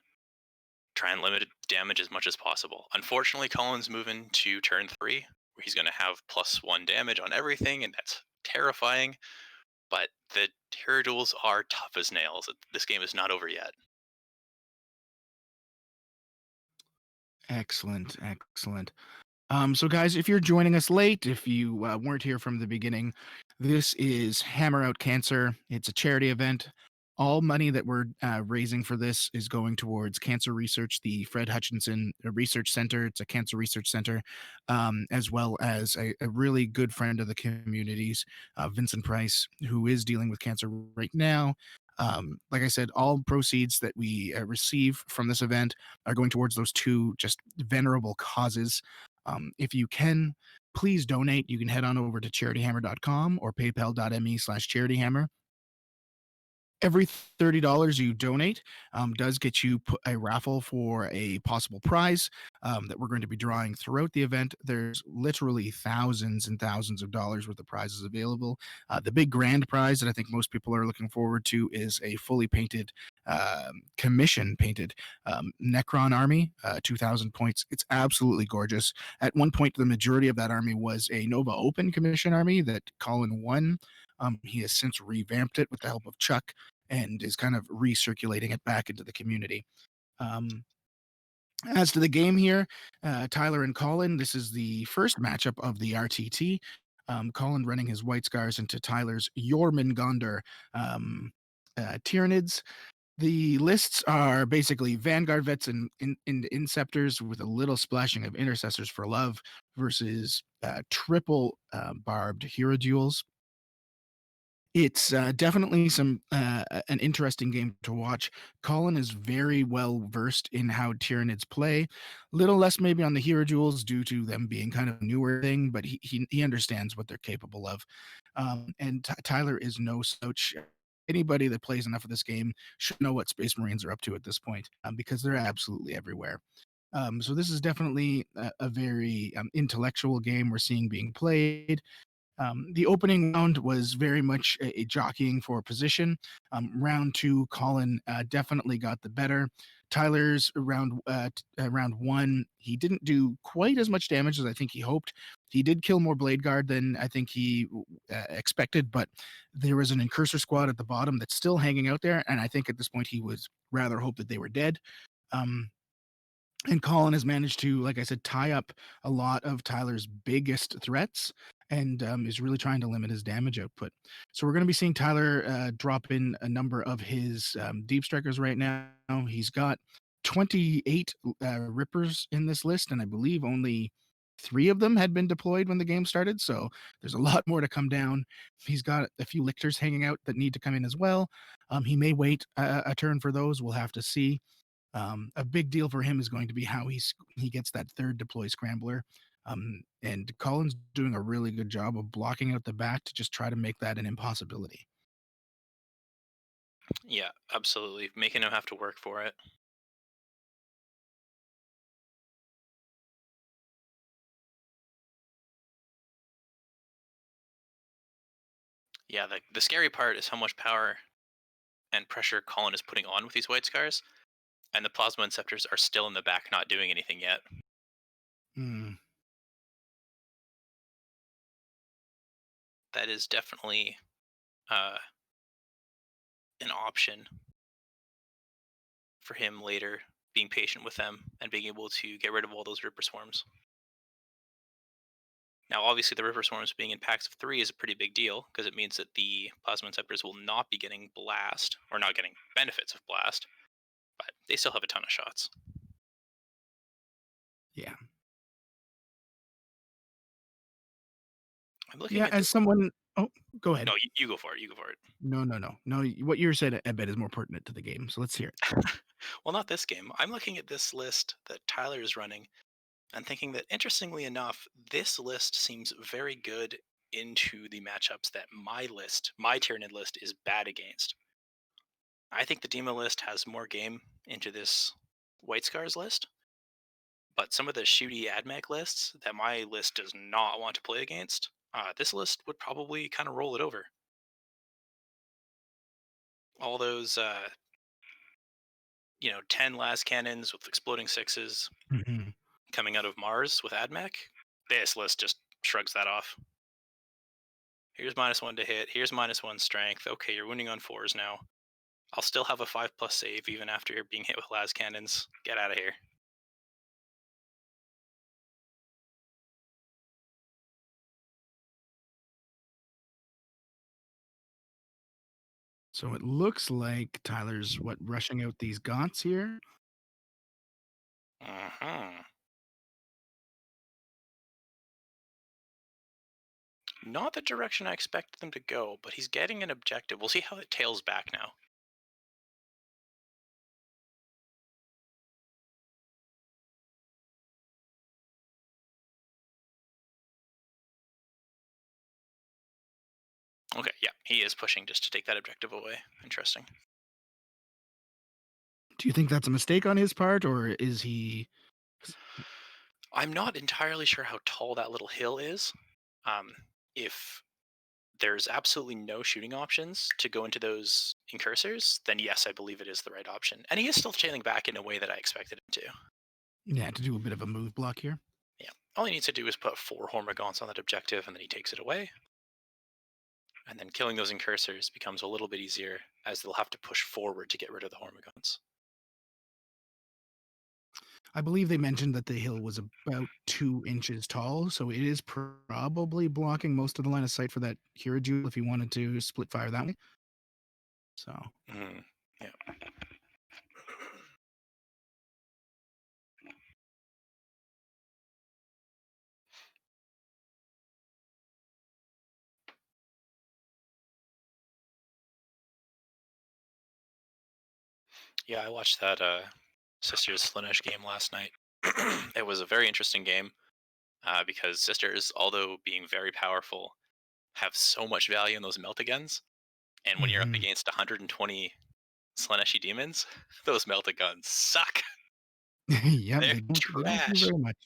Try and limit damage as much as possible. Unfortunately, Colin's moving to turn 3, where he's going to have +1 damage on everything, and that's terrifying. But the Hierodules are tough as nails. This game is not over yet. Excellent, excellent. So guys, if you're joining us late, if you weren't here from the beginning, this is Hammer Out Cancer. It's a charity event. All money that we're raising for this is going towards cancer research, the Fred Hutchinson Research Center. It's a cancer research center, as well as a really good friend of the communities, Vincent Price, who is dealing with cancer right now. Like I said, all proceeds that we receive from this event are going towards those 2 just venerable causes. If you can, please donate. You can head on over to charityhammer.com or paypal.me/charityhammer. Every $30 you donate does get you a raffle for a possible prize that we're going to be drawing throughout the event. There's literally thousands and thousands of dollars worth of prizes available. The big grand prize that I think most people are looking forward to is a fully painted, commission painted Necron army, 2,000 points. It's absolutely gorgeous. At one point, the majority of that army was a Nova Open commission army that Colin won. He has since revamped it with the help of Chuck and is kind of recirculating it back into the community. As to the game here, Tyler and Colin, this is the first matchup of the RTT. Colin running his White Scars into Tyler's Jormungandr Tyranids. The lists are basically Vanguard vets and Inceptors with a little splashing of Intercessors for Love versus triple Barbed Hierodules. It's definitely an interesting game to watch. Colin is very well versed in how Tyranids play. Little less maybe on the Hierodules due to them being kind of a newer thing, but he understands what they're capable of. And Tyler is no slouch. Anybody that plays enough of this game should know what Space Marines are up to at this point, because they're absolutely everywhere. So this is definitely a very intellectual game we're seeing being played. The opening round was very much a jockeying for position. Round 2, Colin definitely got the better. Tyler's round 1, he didn't do quite as much damage as I think he hoped. He did kill more Blade Guard than I think he expected, but there was an Incursor squad at the bottom that's still hanging out there, and I think at this point he would rather hope that they were dead. And Colin has managed to, like I said, tie up a lot of Tyler's biggest threats and is really trying to limit his damage output. So we're going to be seeing Tyler drop in a number of his Deep Strikers right now. He's got 28 Rippers in this list, and I believe only 3 of them had been deployed when the game started. So there's a lot more to come down. He's got a few Lictors hanging out that need to come in as well. He may wait a turn for those. We'll have to see. A big deal for him is going to be how he gets that 3rd deploy scrambler. And Colin's doing a really good job of blocking out the back to just try to make that an impossibility. Yeah, absolutely. Making him have to work for it. Yeah, the scary part is how much power and pressure Colin is putting on with these White Scars, and the Plasma Inceptors are still in the back not doing anything yet. that is definitely an option for him later, being patient with them and being able to get rid of all those Ripper Swarms. Now, obviously, the Ripper Swarms being in packs of 3 is a pretty big deal, because it means that the Plasmaceptors will not be getting Blast, or not getting benefits of Blast, but they still have a ton of shots. Yeah. I'm looking Yeah, at as someone... Oh, go ahead. No, you go for it. You go for it. No. What you said, I bet, is more pertinent to the game, so let's hear it. Well, not this game. I'm looking at this list that Tyler is running and thinking that, interestingly enough, this list seems very good into the matchups that my Tyranid list, is bad against. I think the Demo list has more game into this White Scars list, but some of the shooty AdMech lists that my list does not want to play against, this list would probably kind of roll it over. All those 10 las cannons with exploding 6s coming out of Mars with AdMech, this list just shrugs that off. Here's -1 to hit, here's -1 strength. Okay, you're wounding on 4s now. I'll still have a 5+ save even after you're being hit with las cannons. Get out of here. So it looks like Tyler's, rushing out these Gaunts here? Not the direction I expected them to go, but he's getting an objective. We'll see how it tails back now. Okay, yeah, he is pushing just to take that objective away. Interesting. Do you think that's a mistake on his part, or is he... I'm not entirely sure how tall that little hill is. If there's absolutely no shooting options to go into those incursors, then yes, I believe it is the right option. And he is still tailing back in a way that I expected him to. Yeah, to do a bit of a move block here. Yeah, all he needs to do is put 4 Hormagaunts on that objective, and then he takes it away. And then killing those incursors becomes a little bit easier, as they'll have to push forward to get rid of the Hormagaunts. I believe they mentioned that the hill was about 2 inches tall, so it is probably blocking most of the line of sight for that Hierodule if he wanted to split fire that way. So... Yeah. Yeah, I watched that Sisters Slaanesh game last night. It was a very interesting game because Sisters, although being very powerful, have so much value in those melt-a-guns. And when you're up against 120 Slaaneshi demons, those melt-a-guns suck. Yeah, They're they don't do trash. very much.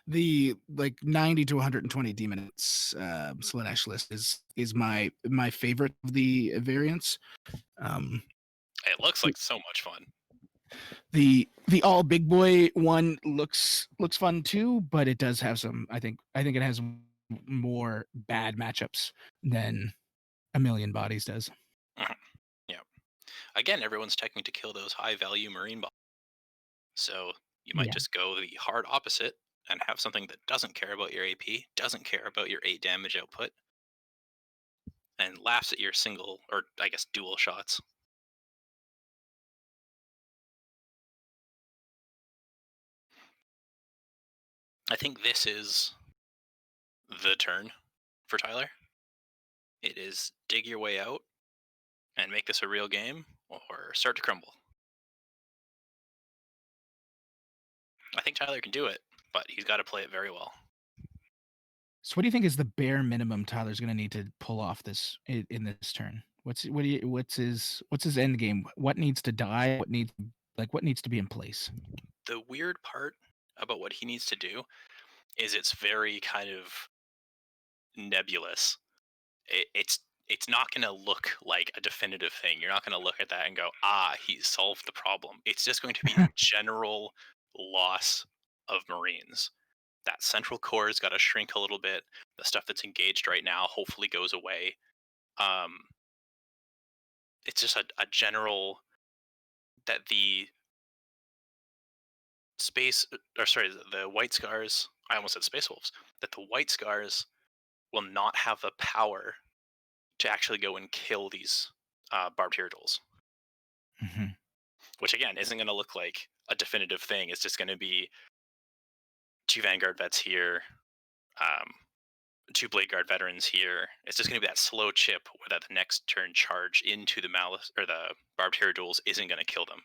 The 90 to 120 demon Slaanesh list is my favorite of the variants. It looks like so much fun. The all big boy one looks fun too, but it does have some. I think it has more bad matchups than A Million Bodies does. Yeah. Again, everyone's teching to kill those high-value marine bombs. So you might just go the hard opposite and have something that doesn't care about your AP, doesn't care about your 8 damage output, and laughs at your single, or I guess dual shots. I think this is the turn for Tyler. It is dig your way out and make this a real game, or start to crumble. I think Tyler can do it, but he's got to play it very well. So what do you think is the bare minimum Tyler's going to need to pull off this in this turn? What's his end game? What needs to die? What needs to be in place? The weird part about what he needs to do is it's very kind of nebulous. It's not going to look like a definitive thing. You're not going to look at that and go, he solved the problem. It's just going to be a general loss of Marines. that central core has got to shrink a little bit. The stuff that's engaged right now hopefully goes away. It's just a general that the White Scars, I almost said Space Wolves, that the White Scars will not have the power to actually go and kill these Barbed Hierodules. Mm-hmm. Which, again, isn't going to look like a definitive thing. It's just going to be 2 Vanguard vets here, 2 Blade Guard veterans here. It's just going to be that slow chip where that the next turn charge into the the Barbed Hierodules isn't going to kill them.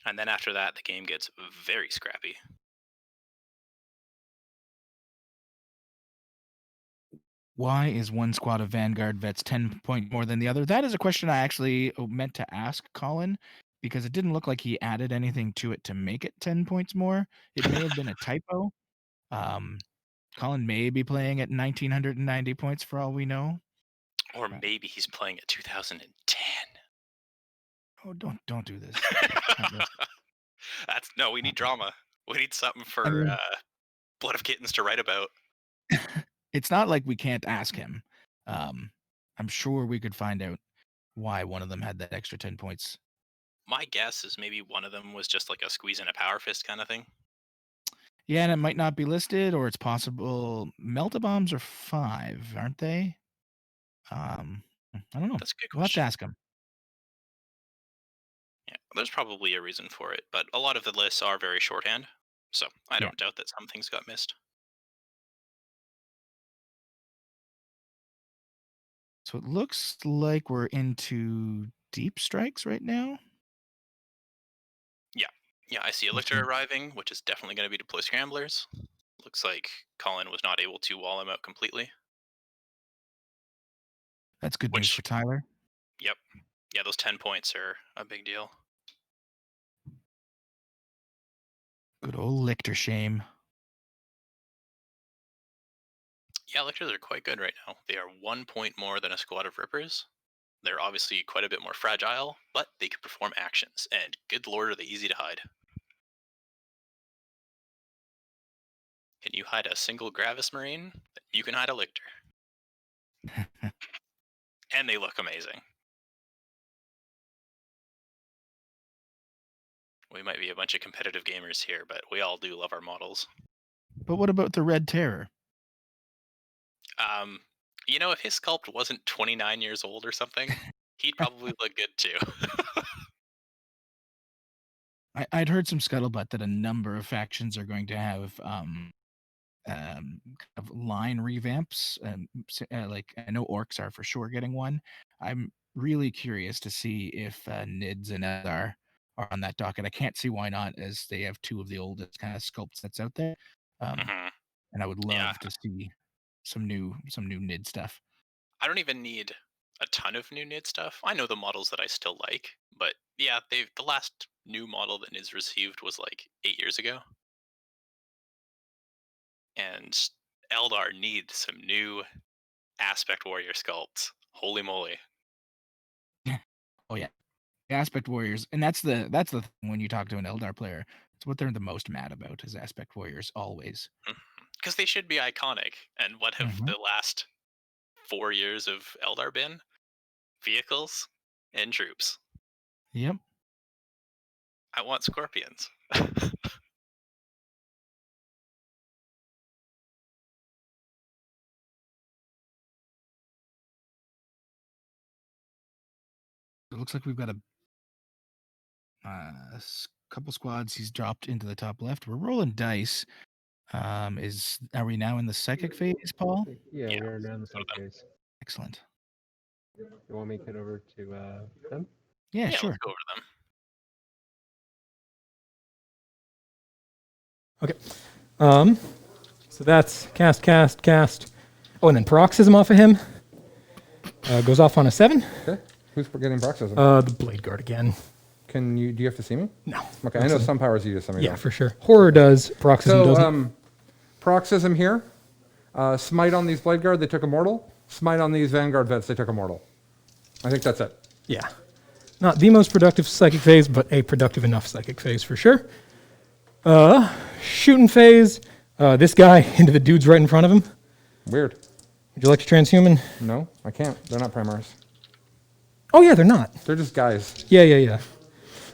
And then after that, the game gets very scrappy. Why is one squad of Vanguard vets 10 points more than the other? That is a question I actually meant to ask Colin, because it didn't look like he added anything to it to make it 10 points more. It may have been a typo. Colin may be playing at 1,990 points for all we know. Or maybe he's playing at 2010. Oh, don't do this. No, we need drama. We need something for Blood of Kittens to write about. It's not like we can't ask him. I'm sure we could find out why one of them had that extra 10 points. My guess is maybe one of them was just like a squeeze in a power fist kind of thing. Yeah, and it might not be listed, or it's possible. Melt-a-bombs are 5, aren't they? I don't know. That's a good We'll have to question. ask him. Yeah, there's probably a reason for it, but a lot of the lists are very shorthand, so I don't doubt that some things got missed. So it looks like we're into deep strikes right now. Yeah, I see a Lictor arriving, which is definitely going to be deploy scramblers. Looks like Colin was not able to wall him out completely. That's good news for Tyler. Yep. Yeah, those 10 points are a big deal. Good old Lictor shame. Yeah, Lictors are quite good right now. They are 1 point more than a squad of Rippers. They're obviously quite a bit more fragile, but they can perform actions, and good lord are they easy to hide. Can you hide a single Gravis Marine? You can hide a Lictor. And they look amazing. We might be a bunch of competitive gamers here, but we all do love our models. But what about the Red Terror? You know, if his sculpt wasn't 29 years old or something, he'd probably look good too. I'd heard some scuttlebutt that a number of factions are going to have kind of line revamps. Like I know Orcs are for sure getting one. I'm really curious to see if Nids and Eldar are on that docket. I can't see why not, as they have 2 of the oldest kind of sculpts that's out there. And I would love to see some new Nid stuff. I don't even need a ton of new Nid stuff. I know the models that I still like, but yeah, the last new model that Nid's received was like 8 years ago. And Eldar needs some new Aspect Warrior sculpts. Holy moly. Oh yeah. Aspect Warriors, and that's the thing when you talk to an Eldar player. It's what they're the most mad about is Aspect Warriors always. Because they should be iconic. And what have the last 4 years of Eldar been? Vehicles and troops. Yep. I want scorpions. It looks like we've got a couple squads he's dropped into the top left. We're rolling dice. Are we now in the psychic phase, Paul? Yeah, we are now in the psychic phase. Excellent. You want me to head over to them? Yeah, sure. Let's go over them. Okay. So that's cast. Oh, and then Paroxysm off of him. Goes off on a 7. Okay. Who's getting Paroxysm? The Blade Guard again. Do you have to see me? No. Okay, I know some powers you do, some you Yeah, don't. for sure. Horror does. Paroxysm So, doesn't. Paroxysm here. Smite on these Blade Guard, they took Immortal. Smite on these Vanguard vets, they took Immortal. I think that's it. Yeah. Not the most productive psychic phase, but a productive enough psychic phase for sure. Shooting phase. This guy into the dudes right in front of him. Weird. Would you like to transhuman? No, I can't. They're not Primars. Oh, yeah, they're not. They're just guys. Yeah.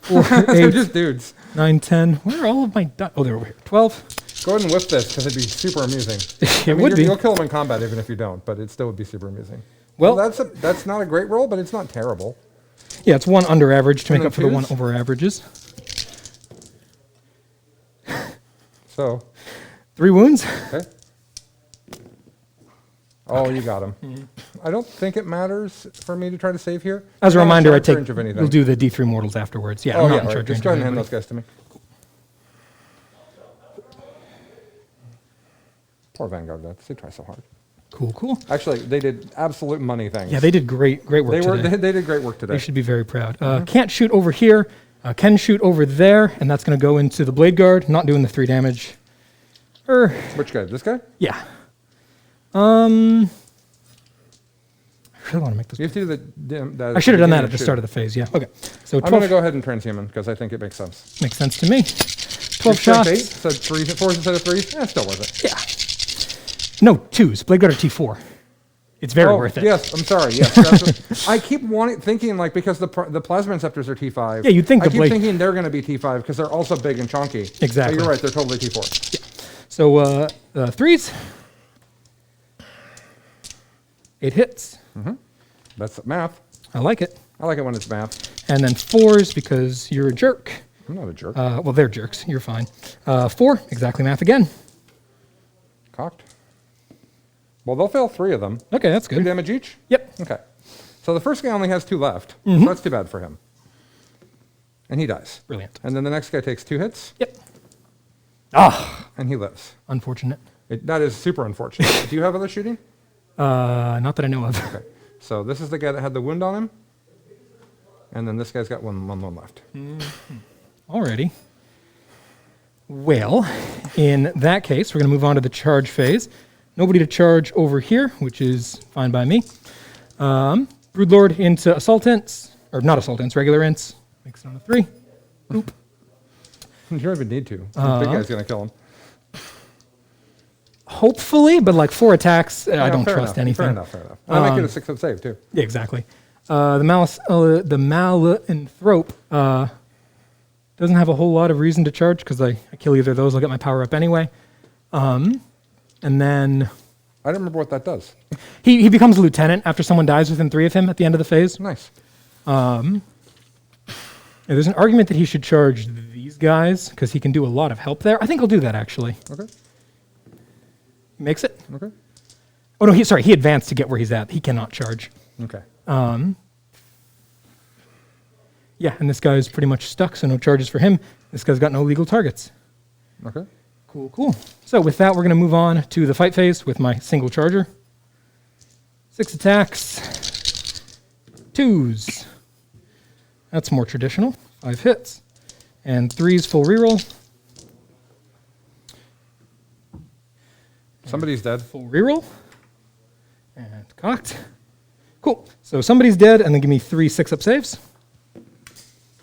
4, They're 8, just dudes. 9, 10. Where are all of my... Oh, they're over here. 12. Go ahead and whip this, because it'd be super amusing. It would be. You'll kill them in combat even if you don't, but it still would be super amusing. Well, that's not a great roll, but it's not terrible. Yeah, it's 1 under average to And make up for the 1 twos? over averages. So, 3 wounds. okay. Oh, you got him. I don't think it matters for me to try to save here. As a I'm not in reminder, I charge take. range of anything. We'll do the D3 mortals afterwards. Yeah, Oh, I'm not yeah, in right. charge Just range go of ahead and hand anybody. those guys to me. Poor Vanguard vets. They try so hard. Cool. Actually, they did absolute money things. Yeah, they did great work today. They did great work today. They should be very proud. Can't shoot over here. Can shoot over there, and that's going to go into the Blade Guard. Not doing the 3 damage. Which guy? This guy? Yeah. I really want to make this. You have to do the I should have done that beginning at the shoot. start of the phase. Yeah. Okay. So I'm going to 12 go ahead and transhuman because I think it makes sense. makes sense to me. 12 Your strength shots. 8, so 4s instead of 3s. Yeah, still worth it. Yeah. No, 2s. Blade Guard are T4. It's very worth it. Yes, I'm sorry. Yes, that's I keep thinking like because the plasma inceptors are T5. Yeah, you'd think I the keep blade- thinking they're going to be T5 because they're also big and chunky. Exactly. But you're right. They're totally T4. So 3s. 8 hits. That's math. I like it. I like it when it's math. And then 4s because you're a jerk. I'm not a jerk. Well, they're jerks. You're fine. 4, exactly math again. Cocked. Well, they'll fail 3 of them. Okay, that's 2 good. damage each? Yep. Okay. So the first guy only has 2 left. So that's too bad for him. And he dies. Brilliant. And then the next guy takes 2 hits, Yep. Ah, and he lives. unfortunate. That is super unfortunate. Do you have other shooting? Not that I know of. Okay. So this is the guy that had the wound on him. And then this guy's got one left. Alrighty. Well, in that case, we're going to move on to the charge phase. Nobody to charge over here, which is fine by me. Broodlord into Assaultants, or not Assaultants, regular Ints. Makes it on a 3. Oop. You don't even need to. The big guy's going to kill him. Hopefully, but like 4 attacks, I Yeah, don't fair trust enough. anything. Fair enough. I make it a 6-up save, too. Yeah, exactly. The Malanthrope doesn't have a whole lot of reason to charge because I kill either of those. I'll get my power up anyway. And then I don't remember what that does. he becomes a lieutenant after someone dies within 3 of him at the end of the phase. Nice. There's an argument that he should charge these guys because he can do a lot of help there. I think I'll do that actually. Okay. He makes it. Okay. Oh no, he advanced to get where he's at. He cannot charge. Okay. Yeah, and this guy's pretty much stuck, so no charges for him. This guy's got no legal targets. Okay. Cool. So with that, we're going to move on to the fight phase with my single charger. 6 attacks. 2s. That's more traditional. 5 hits. And 3s full reroll. Somebody's dead. Full reroll. And cocked. Cool. So somebody's dead, and then give me 3 6-up saves.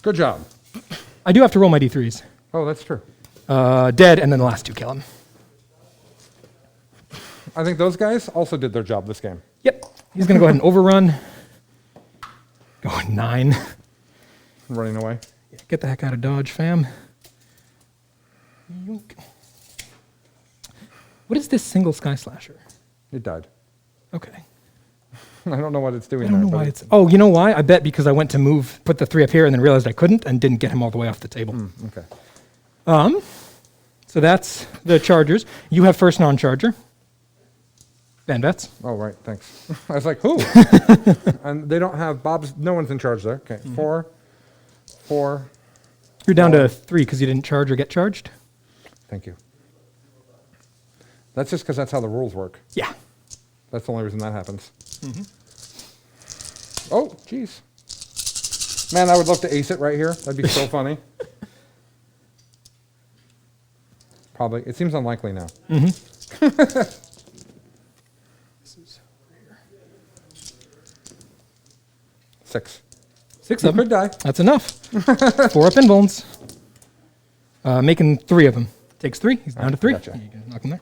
Good job. I do have to roll my D3s. Oh, that's true. Dead, and then the last 2 kill him. I think those guys also did their job this game. Yep. He's going to go ahead and overrun. Going 9. Running away. Yeah, get the heck out of Dodge, fam. Yoink. What is this single Sky Slasher? It died. Okay. I don't know what it's doing I don't know there, why but it's... Oh, you know why? I bet because I went to move, put the 3 up here, and then realized I couldn't, and didn't get him all the way off the table. okay. So that's the Chargers. You have first non-Charger. Van Vets. Oh, right. Thanks. I was like, who? And they don't have Bob's. No one's in charge there. Okay. 4. You're down to 3 because you didn't charge or get charged. Thank you. That's just because that's how the rules work. Yeah. That's the only reason that happens. Oh, jeez. Man, I would love to ace it right here. That'd be so funny. Probably. It seems unlikely now. This is here. 6. 6 You of them. could die. That's enough. 4 up in bones. Making 3 of them. Takes 3. He's down to 3. gotcha. You can knock him there.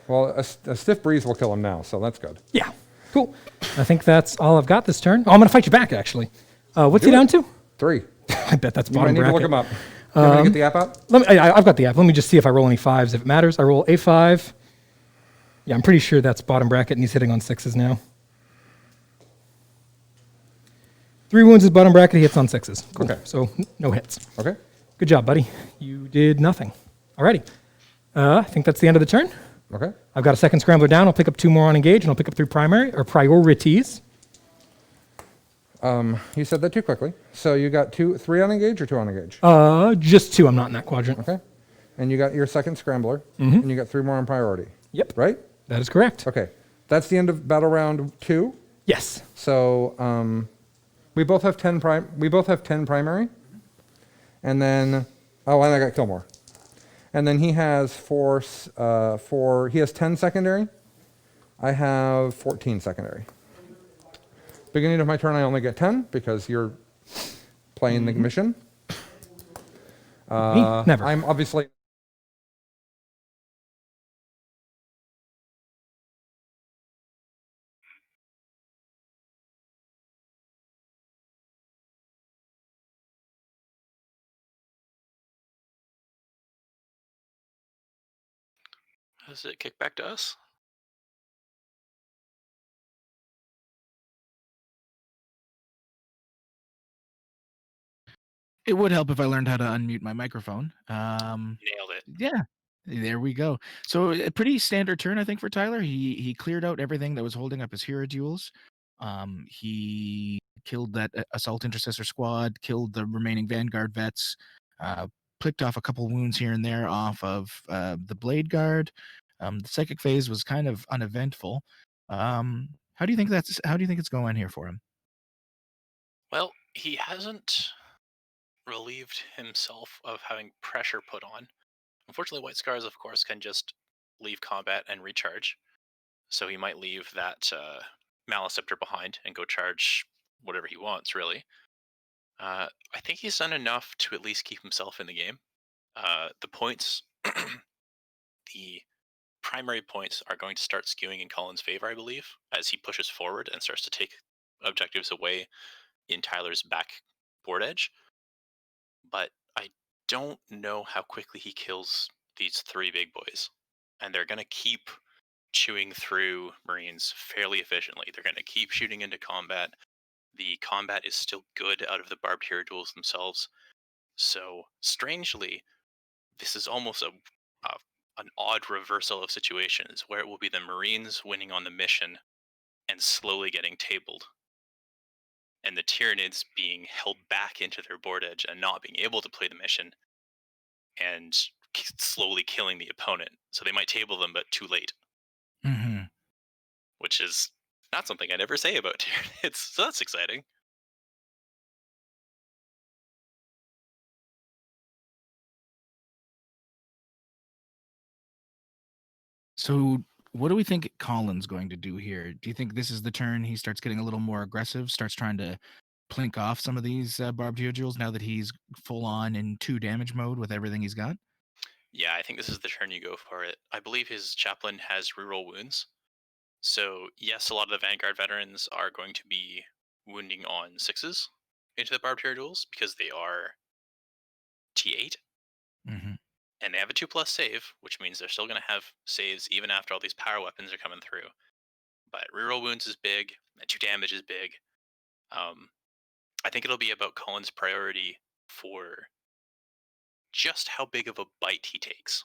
Well, a stiff breeze will kill him now, so that's good. Yeah. Cool. I think that's all I've got this turn. Oh, I'm going to fight you back, actually. What's he down to? 3. I bet that's You might bottom need bracket. to look him up. You want me to get the app out? I've got the app. Let me just see if I roll any 5s. If it matters, I roll a 5. Yeah, I'm pretty sure that's bottom bracket, and he's hitting on 6s now. 3 wounds is bottom bracket. He hits on 6s. Cool. Okay. So no hits. Okay. Good job, buddy. You did nothing. Alrighty. I think that's the end of the turn. Okay. I've got a second scrambler down. I'll pick up 2 more on engage, and I'll pick up 3 primary or priorities. You said that too quickly. So you got 3 on engage or 2 on engage? Just 2. I'm not in that quadrant. Okay. And you got your second scrambler, and you got 3 more on priority. Yep. Right? That is correct. Okay. That's the end of battle round 2. Yes. So we both have 10 primary, and then and I got kill more, and then he has 4. He has 10 secondary. I have 14 secondary. Beginning of my turn, I only get 10 because you're playing the mission. Me? Never. I'm obviously. Does it kick back to us? It would help if I learned how to unmute my microphone. Nailed it. Yeah, there we go. So a pretty standard turn, I think, for Tyler. He cleared out everything that was holding up his Hierodules. He killed that assault intercessor squad, killed the remaining Vanguard vets, picked off a couple wounds here and there off of the Blade Guard. The psychic phase was kind of uneventful. How do you think it's going here for him? Well, he hasn't relieved himself of having pressure put on. Unfortunately, White Scars, of course, can just leave combat and recharge. So he might leave that Maleceptor behind and go charge whatever he wants, really. I think he's done enough to at least keep himself in the game. The points, the primary points are going to start skewing in Colin's favor, I believe, as he pushes forward and starts to take objectives away in Tyler's back board edge. But I don't know how quickly he kills these 3 big boys. And they're going to keep chewing through Marines fairly efficiently. They're going to keep shooting into combat. The combat is still good out of the Barbed Hierodules themselves. So, strangely, this is almost an odd reversal of situations where it will be the Marines winning on the mission and slowly getting tabled, and the Tyranids being held back into their board edge and not being able to play the mission and slowly killing the opponent. So they might table them, but too late. Mm-hmm. Which is not something I never say about Tyranids, so that's exciting. So what do we think Colin's going to do here? Do you think this is the turn he starts getting a little more aggressive, starts trying to plink off some of these Barbed Hierodules now that he's full on in 2 damage mode with everything he's got? Yeah, I think this is the turn you go for it. I believe his chaplain has reroll wounds. So yes, a lot of the Vanguard veterans are going to be wounding on 6s into the Barbed Hierodules because they are T8. Mm-hmm. And they have a 2+ save, which means they're still going to have saves even after all these power weapons are coming through. But reroll wounds is big, and 2 damage is big. I think it'll be about Colin's priority for just how big of a bite he takes.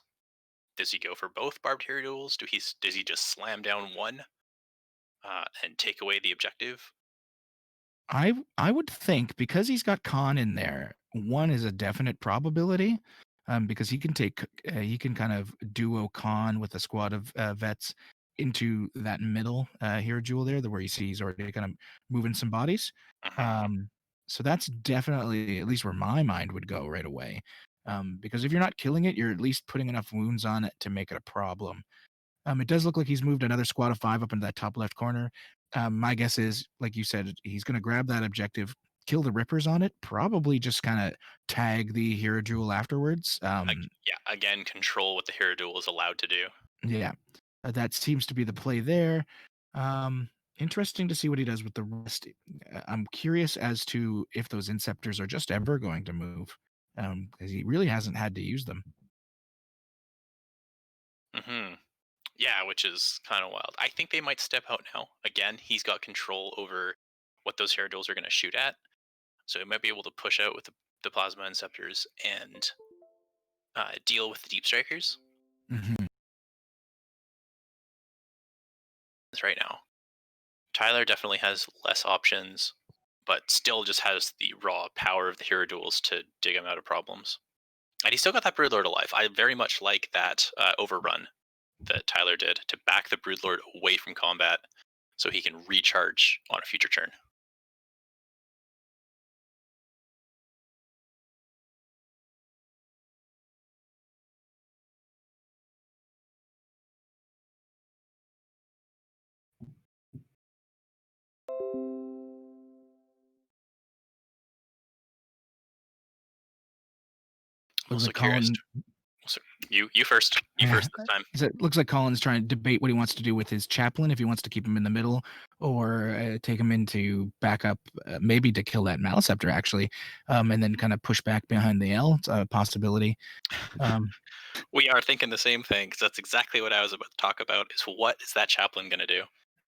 Does he go for both Barbed Hierodules? Does he just slam down one and take away the objective? I would think because he's got Con in there, 1 is a definite probability, because he can kind of duo Con with a squad of vets into that middle Hierodule there, where you see he's already kind of moving some bodies. So that's definitely at least where my mind would go right away, because if you're not killing it, you're at least putting enough wounds on it to make it a problem. It does look like he's moved another squad of 5 up into that top left corner. My guess is, like you said, he's going to grab that objective, kill the Rippers on it, probably just kind of tag the Hierodule afterwards. Yeah, again, control what the Hierodule is allowed to do. Yeah, that seems to be the play there. Interesting to see what he does with the rest. I'm curious as to if those Inceptors are just ever going to move, because he really hasn't had to use them. Yeah, which is kind of wild. I think they might step out now. Again, he's got control over what those Hierodules are going to shoot at, so he might be able to push out with the Plasma Inceptors and deal with the Deep Strikers. Mm-hmm. Right now, Tyler definitely has less options, but still just has the raw power of the Hierodules to dig him out of problems. And he's still got that Broodlord alive. I very much like that overrun that Tyler did to back the Broodlord away from combat so he can recharge on a future turn. Also curious. You first. You first this time. It looks like Colin's trying to debate what he wants to do with his chaplain, if he wants to keep him in the middle or take him into backup, maybe to kill that Maleceptor actually, and then kind of push back behind the L. It's a possibility. We are thinking the same thing, because that's exactly what I was about to talk about, is what is that chaplain going to do?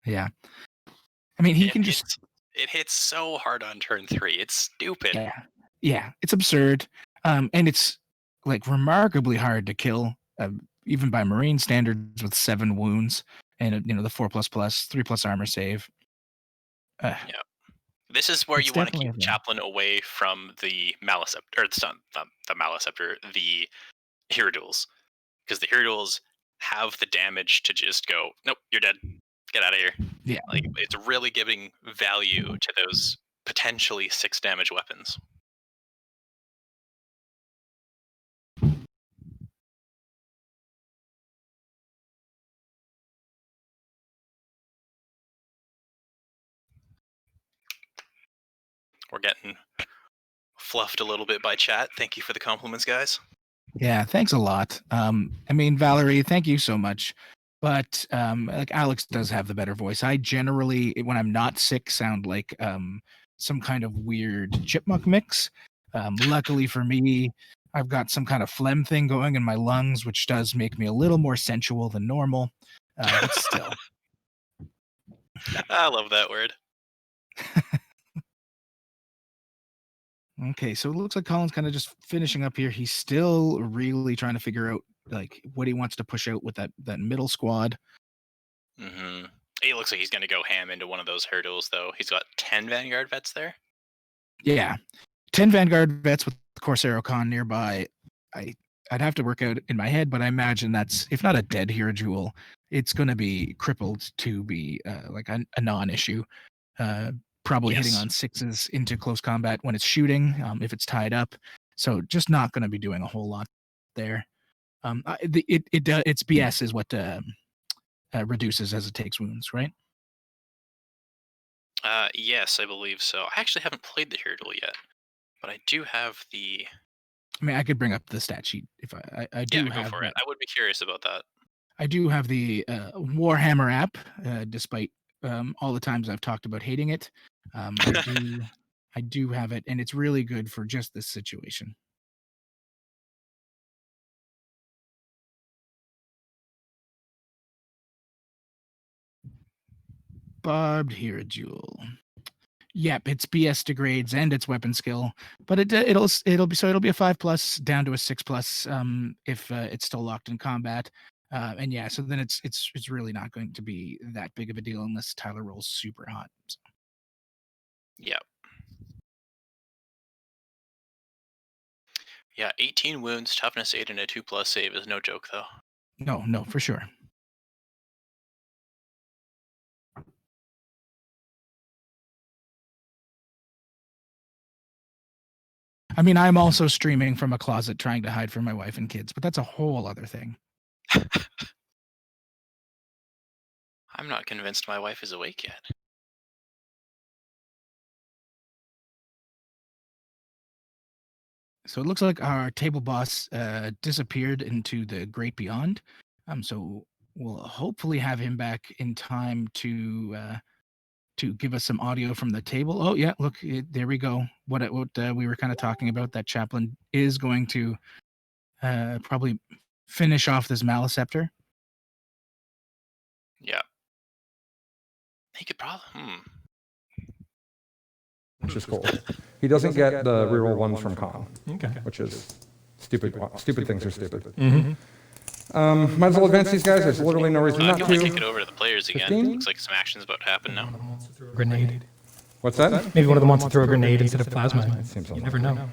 Yeah. I mean, he can just... It hits so hard on turn 3. It's stupid. Yeah, it's absurd. And it's like remarkably hard to kill, even by Marine standards, with 7 wounds and the 4++, 3+ armor save. Yeah, this is where you want to keep Chaplain away from the Maleceptor, or the Maleceptor, the Hierodules, because the Hierodules have the damage to just go, nope, you're dead, get out of here. Yeah, like it's really giving value to those potentially 6 damage weapons. We're getting fluffed a little bit by chat. Thank you for the compliments, guys. Yeah, thanks a lot. I mean, Valerie, thank you so much. But like Alex does have the better voice. I generally, when I'm not sick, sound like some kind of weird chipmunk mix. Luckily for me, I've got some kind of phlegm thing going in my lungs, which does make me a little more sensual than normal. But still. I love that word. Okay, so it looks like Colin's kind of just finishing up here. He's still really trying to figure out like what he wants to push out with that middle squad. Mm-hmm. It looks like he's going to go ham into one of those hurdles, though. He's got 10 Vanguard vets there. Yeah, 10 Vanguard vets with Corsaro Khan nearby. I'd have to work out in my head, but I imagine that's, if not a dead Hierodule, it's going to be crippled to be like a non-issue. Probably hitting on 6s into close combat when it's shooting, if it's tied up. So just not going to be doing a whole lot there. It's BS is what reduces as it takes wounds, right? Yes, I believe so. I actually haven't played the Hierodule yet, but I do have the... I mean, I could bring up the stat sheet if I do have... Yeah, go for it. I would be curious about that. I do have the Warhammer app, despite all the times I've talked about hating it. I do have it, and it's really good for just this situation. Barbed Hierodule. Yep, it's BS degrades and its weapon skill, but it'll be a 5+ down to a 6+ if it's still locked in combat. And yeah, so then it's really not going to be that big of a deal unless Tyler rolls super hot. So. Yep. Yeah, 18 wounds, toughness 8, and a 2+ save is no joke, though. No, for sure. I mean, I'm also streaming from a closet trying to hide from my wife and kids, but that's a whole other thing. I'm not convinced my wife is awake yet. So it looks like our table boss disappeared into the great beyond. So we'll hopefully have him back in time to give us some audio from the table. Oh yeah, look, there we go. What we were kind of talking about, that chaplain is going to probably finish off this Maleceptor. Yeah. He could probably. Which is cool. He doesn't get the reroll ones from Colin, Okay. which is stupid. Stupid things are stupid. Mm-hmm. Might as well advance these guys. There's literally no reason I not can kick it to. over to the players again. 15? Looks like some action's about to happen now. Grenade. What's that? Maybe one of them wants to throw a grenade instead of plasma. Seems You like never know.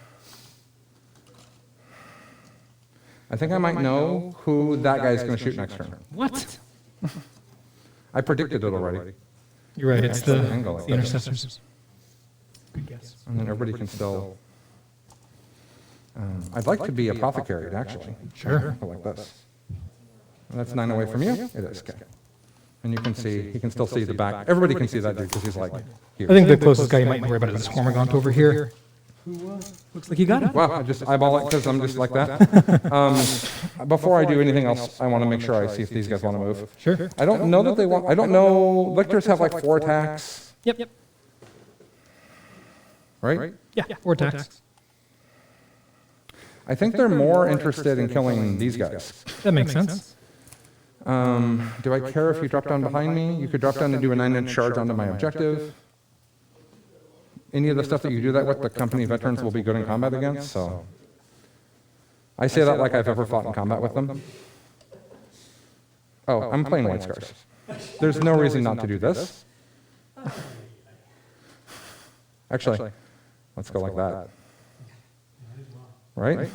I think I might know who that guy's going to shoot next turn. What? I predicted it already. You're right. It's the Angle like that. intercessors. Good guess. And then everybody can still. I'd like to be apothecaried, actually. Sure. Like this. And that's 9 away from you? It is, okay. And you can see, he can still see the back. Everybody can see that dude because he's like here. I think the closest guy you might worry about is Hormagaunts over here. Looks like you got it. Wow, I just eyeball it because I'm just like that. Before I do anything else, I want to make sure I see if these guys want to move. Sure. I don't know that they want, I don't know, Lictors have like 4 attacks, Yep. right? Yeah. 4 attacks. I think they're more interested in killing these guys. That makes sense. Do I care if you drop down behind me? You could drop down and do a 9-inch charge onto my objective. Any of the stuff that you do that with, the company veterans will be good in combat against, so. I say that like I've ever fought in combat with them. Oh, I'm playing White Scars. There's no reason not to do this. Actually, let's go like that. Right?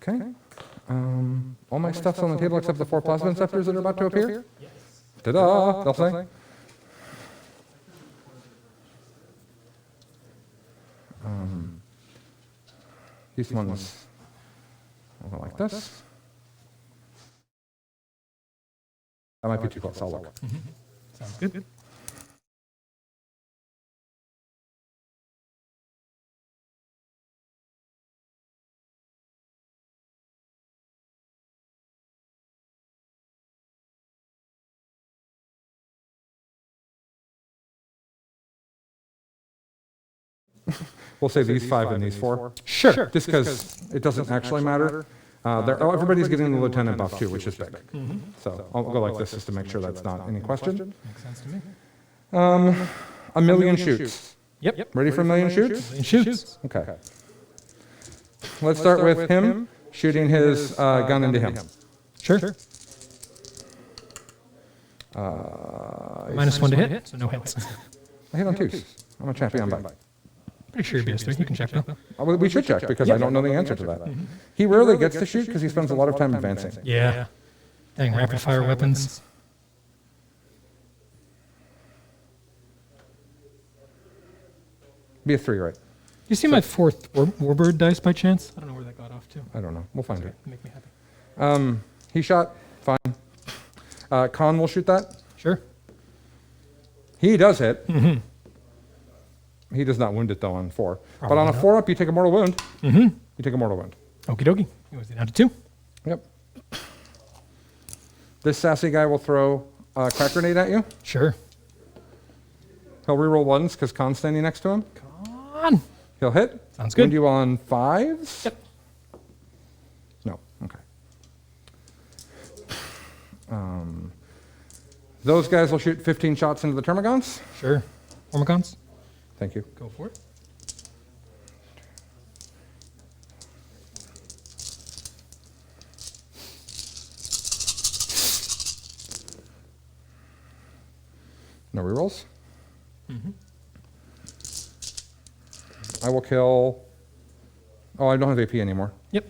Okay. All my stuff's on the table except the 4 plasma scepters that are about to appear? Yes. Ta-da, they'll say. These ones, I'll go like this. That might be too close, I'll look. Sounds good. We'll say these 5 and these 4. Sure. Just because it doesn't actually matter. Everybody's getting the lieutenant buff too, which is big. So I'll go like this just to make sure that's not any question. Makes sense to me. A million shoots. Yep. Ready for a million shoots? And shoots. Okay. Let's start with him shooting his gun into him. Sure. -1 to hit, so no hits. I hit on 2s. I'm a champion by. Pretty sure you're BS3. You can check though. We should check because I don't know the answer to that. He rarely gets to shoot because he spends a lot of time advancing. Yeah. Dang, rapid fire weapons. Be a 3, right? You see my 4th Warbird dice by chance? I don't know where that got off to. I don't know. We'll find it. Make me happy. He shot. Fine. Con will shoot that. Sure. He does hit. He does not wound it though on 4. But on a 4 up, you take a mortal wound. You take a mortal wound. Okie dokie. It was down to 2. Yep. This sassy guy will throw a crack grenade at you. Sure. He'll reroll 1s because Con's standing next to him. Con. He'll hit. Sounds good. Wound you on 5s? Yep. No. Okay. Those guys will shoot 15 shots into the Termagants. Sure. Hormagaunts. Thank you. Go for it. No rerolls. I will kill. Oh, I don't have AP anymore. Yep.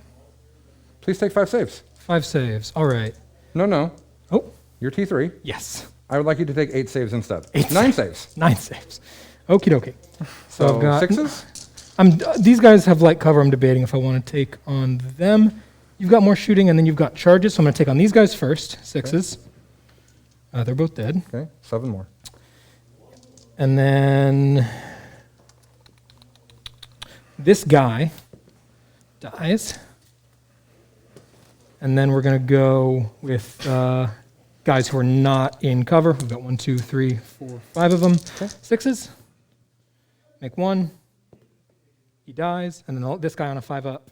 Please take 5 saves. 5 saves. All right. No. Oh, You're T3. yes. I would like you to take 8 saves instead. 9 saves. 9 saves. Okie dokie. So I've got 6s? These guys have light cover. I'm debating if I want to take on them. You've got more shooting, and then you've got charges, so I'm going to take on these guys first. 6s. They're both dead. Okay, 7 more. And then this guy dies. And then we're going to go with guys who are not in cover. We've got 1, 2, 3, 4, 5 of them. Okay. 6s. Make 1. He dies. And then this guy on a 5-up,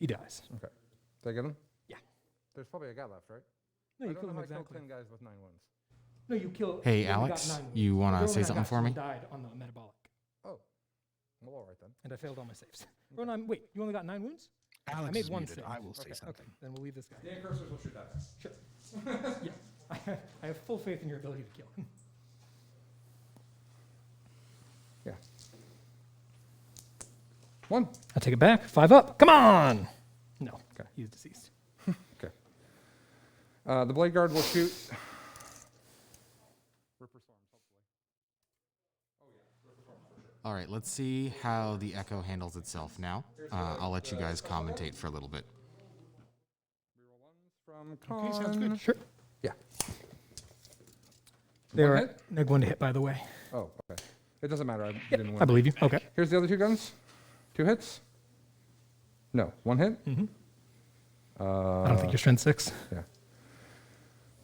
he dies. Okay. Did I get him? Yeah. There's probably a guy left, right? No, you I don't kill know him if I killed exactly. 10 guys with 9 wounds. No, you kill. Hey, you only got Alex, 9 wounds. you wanna The girl say and something that for me? died on the metabolic. Oh. Well, all right then. And I failed all my saves. Wait, you only got 9 wounds? Alex made is one muted. save. I will say Okay, something. okay, then we'll leave this guy. The cursors will shoot that. Sure. Yeah, I have full faith in your ability to kill him. Yeah. 1. I take it back. 5 up. Come on. No. Okay. He's deceased. Okay. The Blade Guard will shoot. Ripper Swarms, hopefully. All right, let's see how the Echo handles itself now. I'll let you guys commentate for a little bit. From Okay, sounds Colin. good. Sure. Yeah. They're One at neg 1 to hit, by the way. Oh, okay. It doesn't matter. I didn't win. I believe you. Okay. Here's the other 2 guns. 2 hits. No, 1 hit. I don't think you're strength 6. Yeah.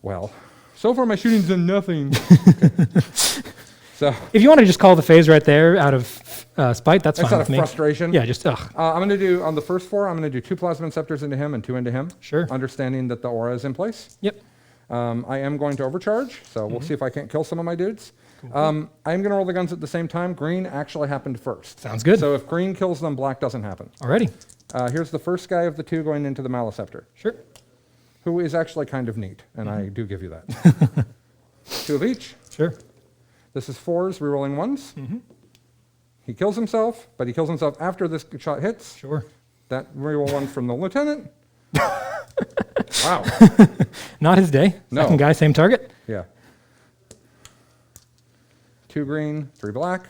Well, so far my shooting's done nothing. So If you want to just call the phase right there out of spite, that's that's fine out with of me. frustration. Yeah, just ugh. I'm going to do, on the first 4, I'm going to do 2 Plasma Scepters into him and 2 into him. Sure. Understanding that the aura is in place. Yep. I am going to overcharge, so we'll see if I can't kill some of my dudes. I'm going to roll the guns at the same time. Green actually happened first. Sounds good. So if green kills them, black doesn't happen. Alrighty. Here's the first guy of the 2 going into the Maleceptor, Sure. who is actually kind of neat, and I do give you that. 2 of each. Sure. This is 4s, rerolling 1s. He kills himself, but he kills himself after this shot hits. Sure. That reroll 1 from the lieutenant. Wow. Not his day. No. Second guy, same target. Yeah. 2 green, 3 black.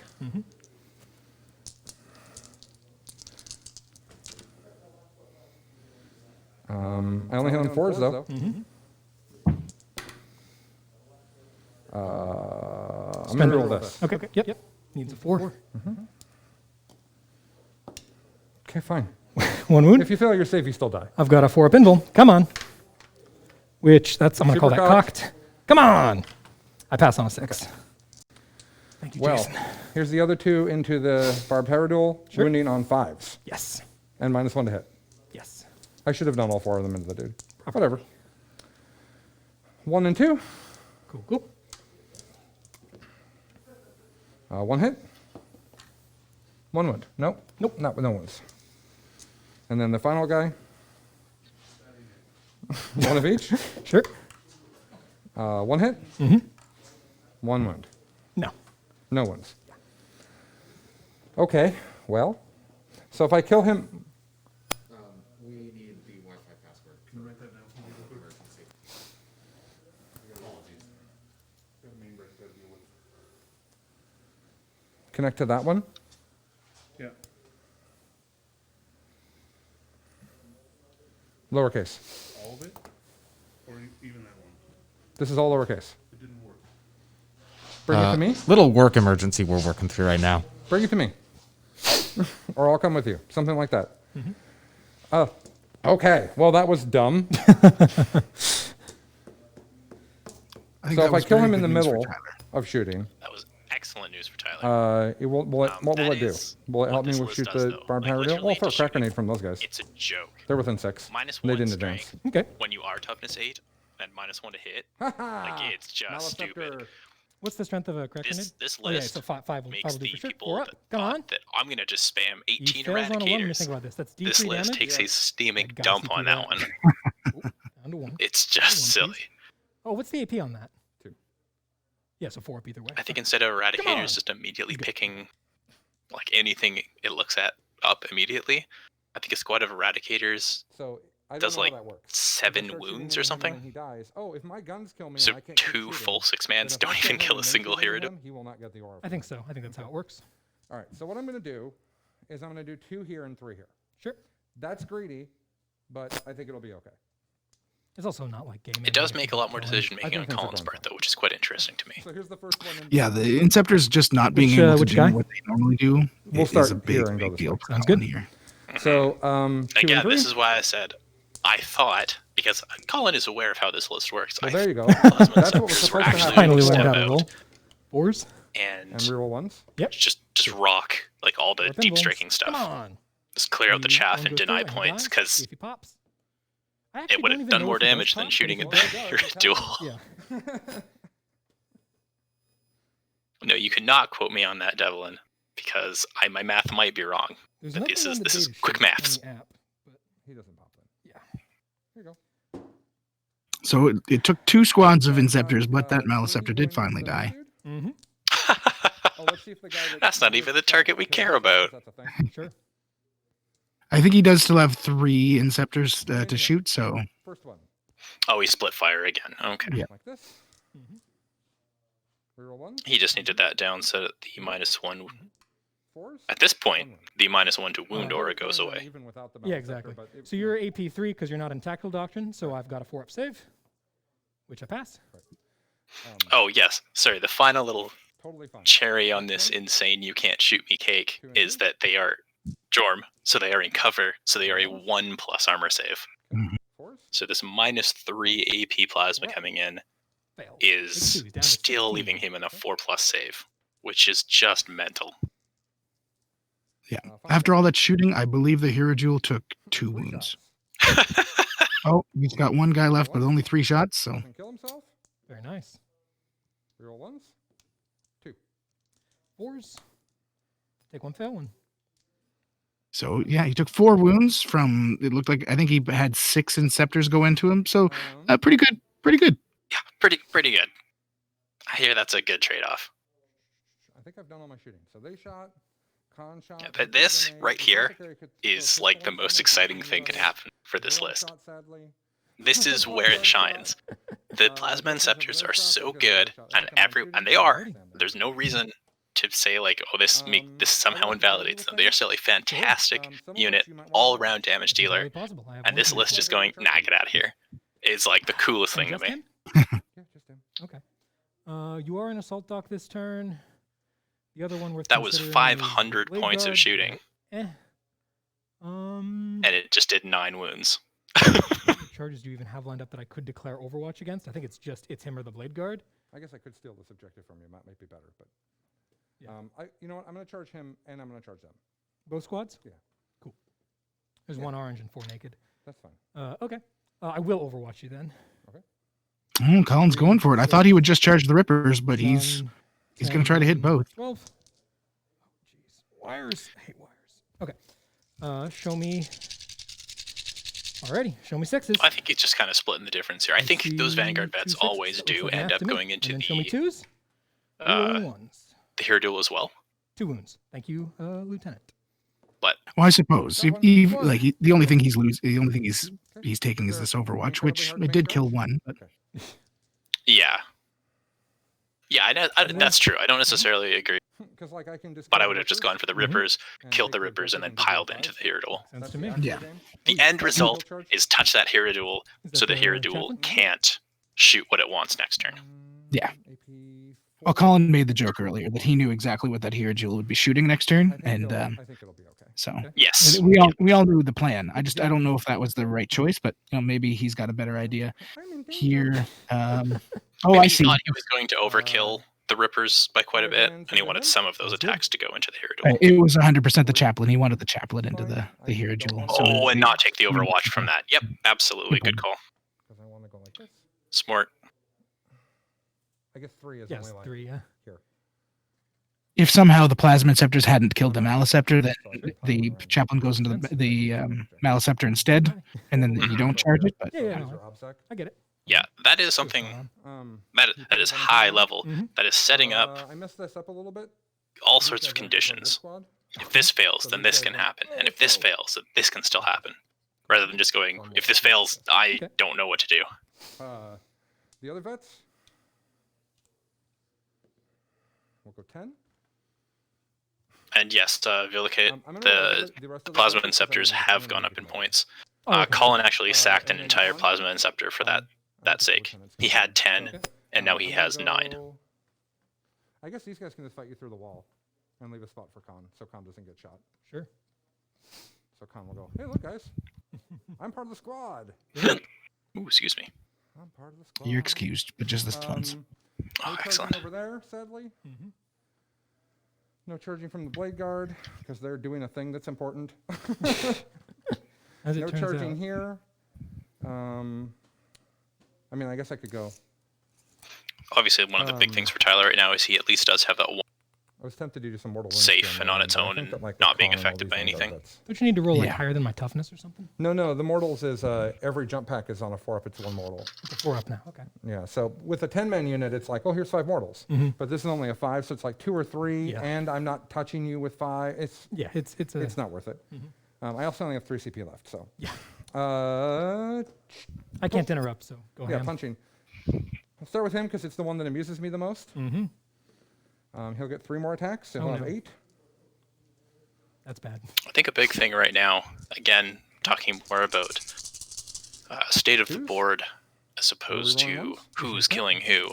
I only hit on 4s though. I'm going to roll this. Okay. Yep. Needs a 4. Okay, fine. 1 wound. If you fail your save, you still die. I've got a 4-up invul. Come on. Which, I'm going to call that Super cocked. Come on. I pass on a 6. Thank you, Well, Jason. here's the other 2 into the Barbed Hierodule, wounding on 5s, Yes. and -1 to hit. Yes. I should have done all 4 of them into the dude. Whatever. 1 and 2. Cool. 1 hit. 1 wound. Nope. Not with no wounds. And then the final guy. 1 of each. Sure. 1 hit. 1 wound. No. No wounds. Okay. Well, so if I kill him, We need the Wi-Fi password. Can you write that down for me? Emergency. connect to that one. Yeah. Lowercase. All of it? Or even that one? This is all lowercase. It didn't work. Bring it to me. Little work emergency we're working through right now. Bring it to me. Or I'll come with you. Something like that. Okay. Well, that was dumb. So if I kill him in the middle of shooting, That was excellent news for Tyler. what will That it do? is Will it help what me this with list shoot does, the though. Barbed Like, Hierodule? literally Well, for a just crack shooting. grenade from those guys. It's a joke. They're within 6. Minus They 1 didn't advance. strength Okay. when you are toughness 8 and -1 to hit. Like it's just stupid. What's the strength of a crack grenade? This Oh, yeah, list so five will makes probably the do for sure. people 4 up. that Come thought on. that I'm gonna just spam He 18 fails on a 1 when you eradicators. think about this. That's D3 This list damage. takes a steaming That guy dump CP on that that. one. Down to 1. It's One, just please. silly. Oh, what's the AP on that? 2. Yeah, so 4 up either way. I think instead of on. eradicators just immediately picking like anything it looks at up immediately, I think a squad of eradicators So I don't does know like how that works. If I 7 start shooting wounds him or and something. He dies. Oh, if my guns kill me, So and I can't keep 2 shooting, full 6 then mans if I don't kill even him kill a and then single shoot hero. him, he will not get the aura. I think so. I think that's how it works. All right. So what I'm going to do is I'm going to do 2 here and 3 here. Sure. That's greedy, but I think it'll be okay. It's also not like game. It does make a lot more decision I making on think things are Colin's going part, fine. though, which is quite interesting to me. So here's the first one. Yeah, the Inceptors just not being Which, able to which do guy? what they normally do We'll is start a here big, and go big this deal way. for Sounds that one good. here. So 2 and Again, 3. this is why I said I thought, because Colin is aware of how this list works. Well, I there you go. Plasma That's what was Inceptors supposed were to actually happen. Finally gonna learned step how to roll. out 4s. And and reroll 1s. Yep. just rock like all the Four deep pinballs. striking Come stuff. on. Just clear out the chaff One and goes deny through, points, he dies. because See if he pops. I it actually would don't have even done know more if he does damage than pop, shooting a but if he Barbed does, it's Hierodule. Yeah. No, you could not quote me on that, Devlin, because my math might be wrong. There's But this nothing on the is data quick sheet maths. on the app, but He doesn't pop then. yeah. Here you go. So it took 2 squads of Inceptors, but that Maleceptor did finally die. Mm-hmm. Oh, let's see if the guy that That's not even the target we care about. That's a thing. Sure. I think he does still have 3 Inceptors to shoot, so First one. Oh, he split fire again. Okay. Yeah. Like this. Mhm. Reroll 1. He just needed that down so that the -1. 4s. At this point, the -1 to wound aura goes away. Even without the Yeah, Maleceptor, exactly. but it- So you're AP3 because you're not in Tactical Doctrine, so I've got a 4-up save, which I passed. Oh, yes. Sorry, the final little Totally fine. cherry on this insane you can't shoot me cake is that they are Jorm, so they are in cover, so they are a 1+ armor save. 4s. So this -3 AP plasma coming in Failed. is He's down to still 16. leaving him in a 4+ save, which is just mental. yeah. After all that shooting, I believe the Hierodule took 2 wounds. Oh, he's got 1 guy left, but only 3 shots, so Doesn't kill himself. Very nice. Reroll 1s. 2. 4s. Take 1 fail one. So yeah, he took 4 wounds from. It looked like I think he had 6 Inceptors go into him. So pretty good, pretty good. Yeah, pretty good. I hear that's a good trade-off. I think I've done all my shooting. So they shot. Con shot. Yeah, but this right here is like the most exciting thing could happen for this list. This is where it shines. The Plasma Inceptors are so good, and they are. There's no reason to say like, oh, this somehow invalidates them. They are still a fantastic unit, all-around damage dealer, Very possible. I have and one this for list you. just going, nah, get out of here, is like the coolest thing to Just me. him? Yeah, just him. Okay. You are in Assault Dock this turn. The other one worth That was considering is 500 Blade points of Guard. shooting, Eh. and it just did 9 wounds. What charges do you even have lined up that I could declare Overwatch against? I think it's him or the Blade Guard. I guess I could steal this objective from you. Might be better, but Yeah. you know what? I'm gonna charge him, and I'm gonna charge them. Both squads? Yeah. Cool. There's 1 orange and 4 naked. That's fine. Okay. I will Overwatch you then. Colin's going for it. I thought he would just charge the Rippers, but he's 9, going to try to hit 10, both. 12. Oh, jeez. Wires. I hate wires. Okay. Show me. Alrighty. Show me 6s. I think it's just kind of splitting the difference here. I think those Vanguard vets always do end up going into and then show me 2s. the 1s. Hierodule as well. 2 wounds. Thank you, Lieutenant. But Well, I suppose That if one- like the only thing the only thing he's taking is this Overwatch, which it did kill 1. But yeah, that's true. I don't necessarily agree, Because like I can just. but I would have just gone for the Rippers, and killed the take Rippers, and then objective piled and into the do Hierodule. Sounds to me. Yeah. The end result is touch that Hierodule, Is so that the Hierodule chaplain? can't shoot what it wants next turn. Yeah. AP well, Colin made the joke earlier that he knew exactly what that Hierodule would be shooting next turn, and I think it'll be okay. so Yes. we all knew the plan. I don't know if that was the right choice, but maybe he's got a better idea here. Oh, Maybe I he see. thought he was going to overkill the Rippers by quite a bit, and he wanted some of those attacks to go into the Hierodule. It was 100% the chaplain. He wanted the chaplain into the Hierodule. So Oh, and not take the Overwatch from that. Yep, absolutely. Good call. Because I want to go like this. Smart. I guess 3 is Yes, only like 3, yeah. here. if somehow the Plasma Inceptors hadn't killed the Maleceptor, then the chaplain goes into the Maleceptor instead, and then you don't charge it. But Yeah, These no, are obsec. I get it. Yeah, that is Just something on. that is high level. Mhm. That is setting up I messed this up a little bit. all These sorts guys of aren't controlling this conditions. squad. If this fails, then this can happen, and if this fails, then this can still happen. Rather than just going, if this fails, I Okay. don't know what to do. The other vets. We'll go 10. And yes, Villicate, I'm gonna roll the rest of Plasma vets because I Inceptors need- I'm have gonna gone need up to in get more. points. Colin actually sacked an entire Plasma Inceptor for that sake. He had 10, and now he has 9. I guess these guys can just fight you through the wall and leave a spot for Con, so Con doesn't get shot. Sure. So Con will go, hey, look, guys. I'm part of the squad. Ooh, excuse me. I'm part of the squad. You're excused, but just this once. No charging Excellent. over there, sadly. No charging from the Blade Guard, because they're doing a thing that's important. As it No turns charging out. here. I mean, I guess I could go. Obviously, one of the big things for Tyler right now is he at least does have that one I was tempted to do some Mortal Wounds safe here and on then, its but I own think and that, like, not the being Con and all affected these by Vanguard anything. bits- Don't you need to roll like Yeah. higher than my toughness or something? No, the Mortals is every jump pack is on a 4-up, it's 1 Mortal. It's a 4 up now. Okay. Yeah, so with a 10-man unit, it's like, oh, here's 5 Mortals. But this is only a 5, so it's like 2 or 3, Yeah. and I'm not touching you with 5. Yeah, it's a. It's not worth it. I also only have 3 CP left, so. Yeah. I I can't interrupt, so go Yeah, ahead. punching. I'll start with him because it's the one that amuses me the most. He'll get 3 more attacks, so Oh, he'll have no. 8. That's bad. I think a big thing right now, again, talking more about state of the Who's? board as opposed rolling to ones? who's killing who,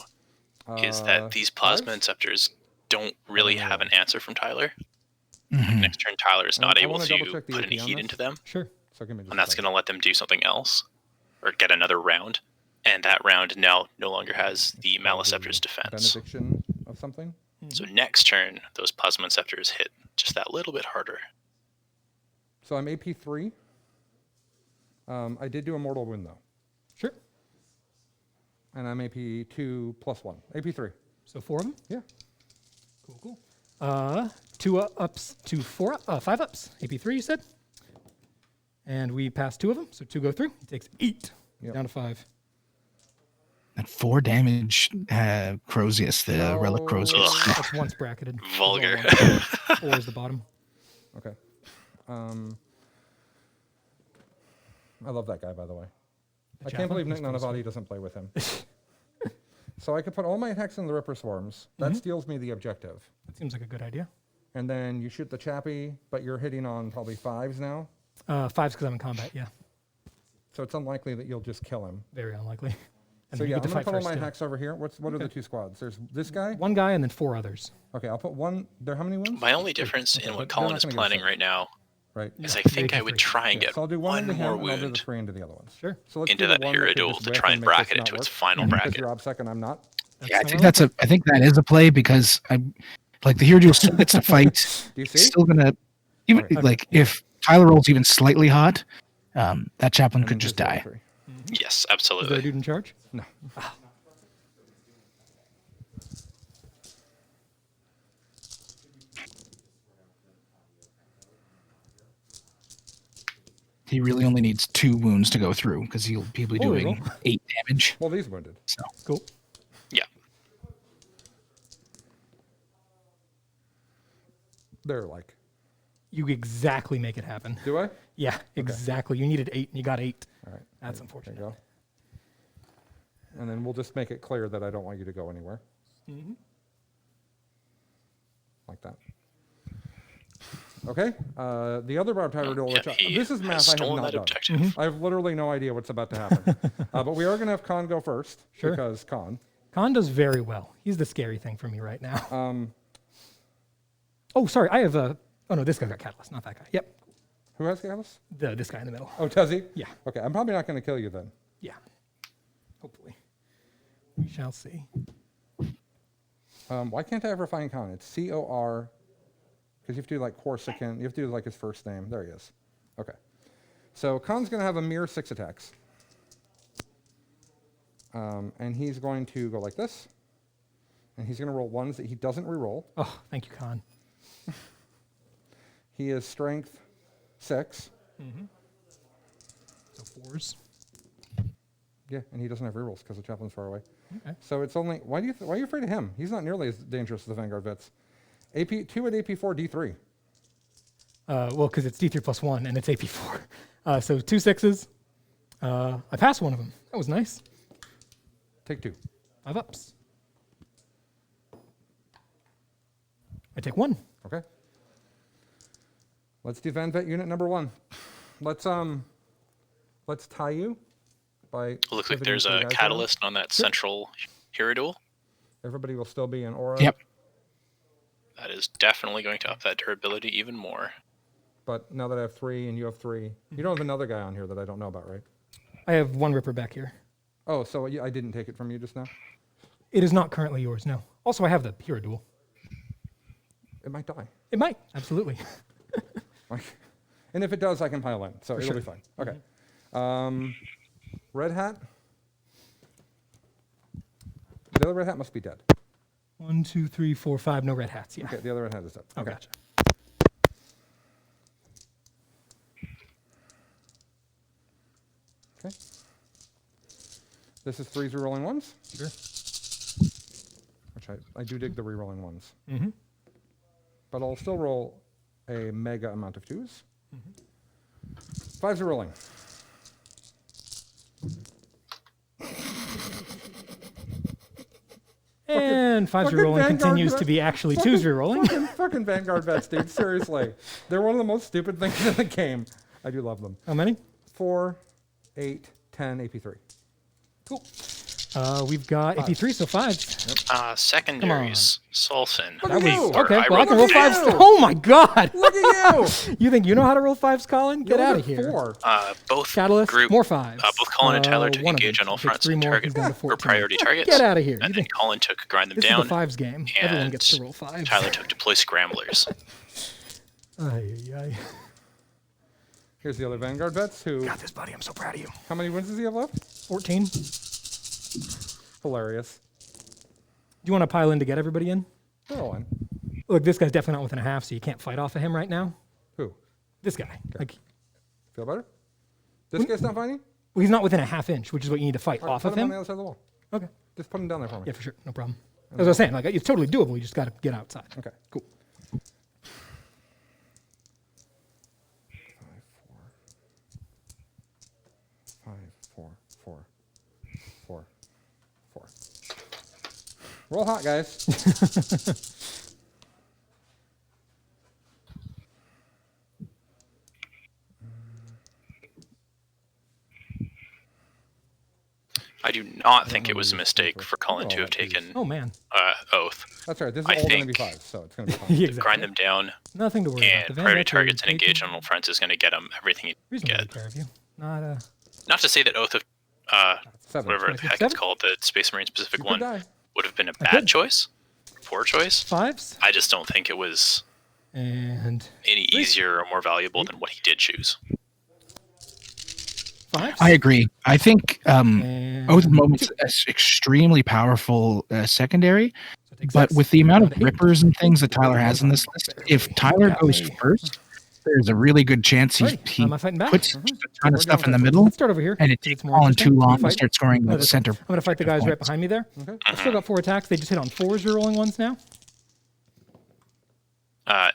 is that these Plasma 5s? Inceptors don't really have an answer from Tyler. Mhm. Next turn, Tyler is not I able wanna to double-check the put any AP on heat this. into them, Sure. So give me just and that's a going to let them do something else, or get another round. And that round now no longer has the Maleceptor's defense. benediction of something. So next turn, those Plasma Inceptors hit just that little bit harder. So I'm AP 3. I did do a mortal wound though, Sure. and I'm AP 2 plus 1. AP 3. So 4 of them. Yeah. Cool. 2 ups to 5 ups. AP3, you said. And we passed 2 of them, so 2 go through. He takes 8 Yep. down to 5. That 4 damage Crozius, the relic No. Crozius. That's once bracketed. Vulgar. 4 is the bottom. Okay. I love that guy, by the way. I can't believe Nick Nanavati doesn't play with him. So I could put all my attacks in the Ripper Swarms. That steals me the objective. That seems like a good idea. And then you shoot the Chappie, but you're hitting on probably 5s now. 5's because I'm in combat, yeah. So it's unlikely that you'll just kill him. Very unlikely. And So then you yeah, get I'm to going fight to put all first, my too. attacks over here. What are the 2 squads? There's this guy. 1 guy and then 4 others. Okay, I'll put 1. There, how many wounds? My only difference in but what they're Colin not is gonna go planning first. right now Right. is I Yeah, think I AP3. would try and Yeah, get so I'll do 1 one into more him, and I'll do the wound 3 into the other ones. Sure. So let's into do the that one that could Hierodule just to whiff try and and make this bracket it not to its work. final Because bracket. you're OBSEC and I'm not. That's Yeah, I how think I like I think that is a play because like the Hierodule still gets to fight. Do you see? It's still gonna even Okay. like if Tyler rolls even slightly hot, that chaplain And could then just the other die. 3. Yes, Is there a absolutely. dude in charge? No. He really only needs 2 wounds to go through because he'll be Holy doing roll. 8 damage. Well, these wounded. So Cool. Yeah. They're like. You exactly make it happen. Do I? Yeah, exactly. You needed 8 and you got 8. All right. That's there unfortunate. you go. And then we'll just make it clear that I don't want you to go anywhere. Like that. Okay. The other Barbed Hierodule, which He this is has math I have stolen not that done. objective. I have literally no idea what's about to happen. But we are going to have Khan go first. Sure. Because Khan. Khan does very well. He's the scary thing for me right now. Oh, sorry. I have a. Oh, no, this guy got Catalyst, not that guy. Yep. Who has Catalyst? This guy in the middle. Oh, does he? Yeah. Okay, I'm probably not going to kill you then. Yeah. Hopefully. We shall see. Why can't I ever find Khan? It's C-O-R, because you have to do like Corsican. You have to do like his first name. There he is. Okay. So Khan's going to have a mere 6 attacks. And he's going to go like this. And he's going to roll 1s that he doesn't reroll. Oh, thank you, Khan. He is strength 6. So 4s. Yeah, and he doesn't have rerolls because the chaplain's far away. Okay. So it's only why are you afraid of him? He's not nearly as dangerous as the Vanguard vets. AP 2 at AP4 D3. Well, because it's D3 plus 1 and it's AP4. So 2 6s. I passed one of them. That was nice. Take 2. 5 ups. I take 1. Okay. Let's do Van Vet unit number 1. Let's let's tie you by. It looks like pivoting there's to the a guys catalyst on that central Hierodule. Everybody will still be in aura. Yep. That is definitely going to up that durability even more. But now that I have 3 and you have 3, you don't have another guy on here that I don't know about, right? I have 1 Ripper back here. Oh, so I didn't take it from you just now? It is not currently yours, no. Also, I have the Hierodule. It might die. It might, absolutely. And if it does, I can pile in, so it'll sure. be fine. Okay. Red hat. The other red hat must be dead. 1, 2, 3, 4, 5. No red hats. Yeah. Okay, the other red hat is dead. Oh, Okay. gotcha. Okay. This is 3s rerolling 1s. Sure. Which I do dig the rerolling 1s. Mm-hmm. But I'll still roll a mega amount of 2s. 5s are rolling. And 5s fucking rerolling Vanguard continues vet. to be actually 2s rerolling. Fucking Vanguard vets, dude. Seriously. They're one of the most stupid things in the game. I do love them. How many? 4, 8, 10, AP3. Cool. We've got AP3, so 5s. Secondaries. Sulfin. Look at you. Okay, well, I can roll roll Look at 5s. you. Oh my god! Look at you! You think you know how to roll 5s, Colin? Get You out only of got here. 4. Both Catalyst, group, more 5s. both Colin and Tyler took one of engage them. on all Takes fronts 3 and more, target he's down to for 14. priority targets. Get out of here. And You then think Colin took grind them this down. is the 5s game. Everyone gets to roll 5s. Tyler took deploy scramblers. Ay, ay, ay. Here's the other Vanguard vets who. Got this, buddy. I'm so proud of you. How many wins does he have left? 14. Do Hilarious. you want to pile in to get everybody in? They're all in. Look, this guy's definitely not within a half, so you can't fight off of him right now. Who? This guy. Like, Feel better? This guy's not fighting? well, he's not within a half inch, which is what you need to fight All right, off put of him on him. the other side of the wall. Okay. Just put him down there for me. Yeah, for sure. No problem. As I was saying, like, it's totally doable. You just got to get outside. Okay. Cool. 5, 4, 4, 4, 4. Roll hot, guys. I do not think it was a mistake for Colin to have taken Oh, man. Oath. That's right. This is I all going to be think- 5s, so it's going to be fine. Yeah, exactly. Grind them down, Nothing to worry about. and The priority Vanguards are targets and engage taking on all fronts is going to get him everything he can reasonably get. care of you. Not 'Not to say that Oath of, 7. whatever the heck Seven? it's called, the Space Marine specific You could one, die. would have been a I bad could. choice, poor choice. 5s. I just don't think it was And any easier or more valuable than what he did choose. 5s. I agree. I think And Oath of Moments is extremely powerful secondary, so take but 6. with the amount of Down to 8. rippers and things that Tyler has in this list, if Tyler Got goes me. first, there's a really good chance he Alright, am I fighting back? puts just a ton of stuff in the middle, Let's start over here. and it It's takes more Colin interesting. too long Fight. to start scoring No, the this- center. I'm going to fight the guys right points. behind me there. Okay. I've still got 4 attacks. They just hit on 4s rolling ones now.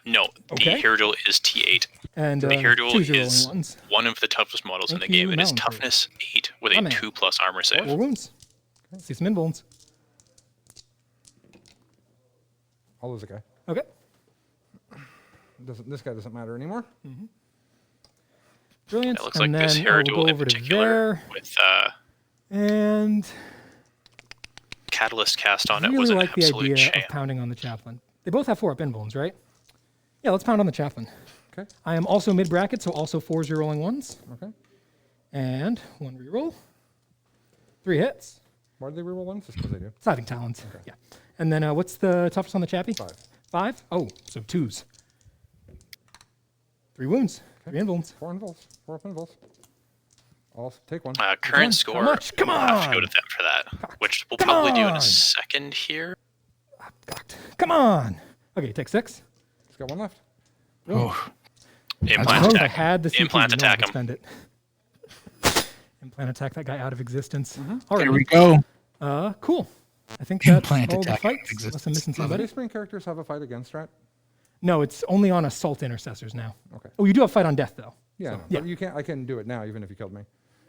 No, Okay. the Hierodule is T8. And The Hierodule 2s rolling is ones. one of the toughest models in Thank the game. you, It is Malanthrope. toughness 8 with My a man. 2+ armor save. 4 wounds. See some invulns. I'll lose a guy. Okay. This guy doesn't matter anymore. Brilliant. It looks and like this then I will go Hierodule in over to particular there. with And Catalyst cast on it really was an like the absolute idea sham. of pounding on the chaplain. They both have 4 up invulns, right? Yeah, let's pound on the chaplain. Okay. I am also mid bracket, so also 4s rolling ones. Okay. And 1 reroll. 3 hits. Why do they reroll 1s? Just because they do. Sizing talents. Yeah. And then what's the toughest on the chappy? 5. 5? Oh, so 2s. 3 wounds. 3 invulns. 4 involves. 4 up involves. I'll take 1. Done. Current score, How much? Come we'll have to go on! to them for that, which we'll Come probably do in on! a second here. Come on! Okay, take 6. He's got 1 left. Oh, Implant Suppose I attack. had the CP, Implant you know I attack could him. spend it. Implant attack that guy out of existence. All there right. we go. Cool. I think that's Implant all the attack out of fights, unless existence. I'm missing Do somebody. Space Marine characters have a fight against Rat? No, it's only on assault intercessors now. Okay. Oh, you do have fight on death, though. Yeah, So, no, yeah. but you can't. I can do it now, even if you killed me,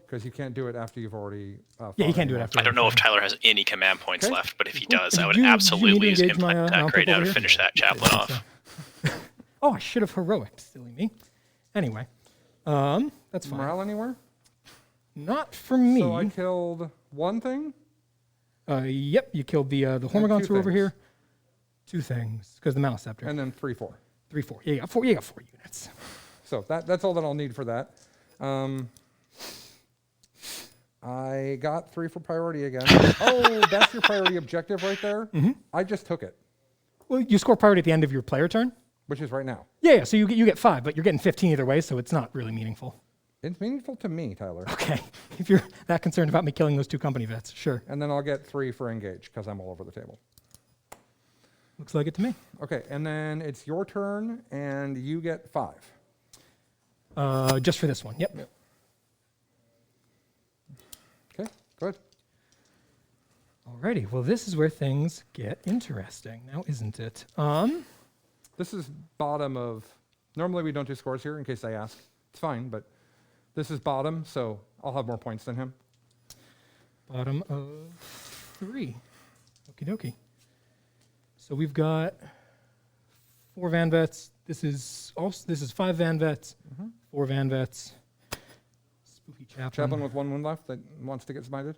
because you can't do it after you've already. Yeah, you fought can't do it anyone. after. I don't know if Tyler has any command points Okay. left, but if he Cool. does, I would Do you need absolutely to use engage my, Implant Attack Malanthrope right now over to here? finish that chaplain off. Oh, I should have heroic. Silly me. Anyway, that's fine. Morale anywhere? Not for me. So I killed one thing? Yep, you killed the Hormagaunts who are over things. here. 2 things, because the Maleceptor. And then 3-4. 3, 4. Yeah, you got 4. You got 4 units. So that's all that I'll need for that. I got 3 for priority again. Oh, that's your priority objective right there? Mm-hmm. I just took it, Well, you score priority at the end of your player turn. which is right now. Yeah, so you get 5, but you're getting 15 either way, so it's not really meaningful. It's meaningful to me, Tyler. Okay, if you're that concerned about me killing those 2 company vets, sure. And then I'll get 3 for engage because I'm all over the table. Looks like it to me. Okay, and then it's your turn, and you get 5. Just for this one, yep. Okay, good. Alrighty, well, this is where things get interesting now, isn't it? This is bottom of... Normally we don't do scores here in case they ask. It's fine, but this is bottom, so I'll have more points than him. Bottom of 3. Okie dokie. So we've got 4 Van Vets. This is 5 Van Vets, 4 Van Vets. Spooky Chaplain. Chaplain with 1 wound left that wants to get smited.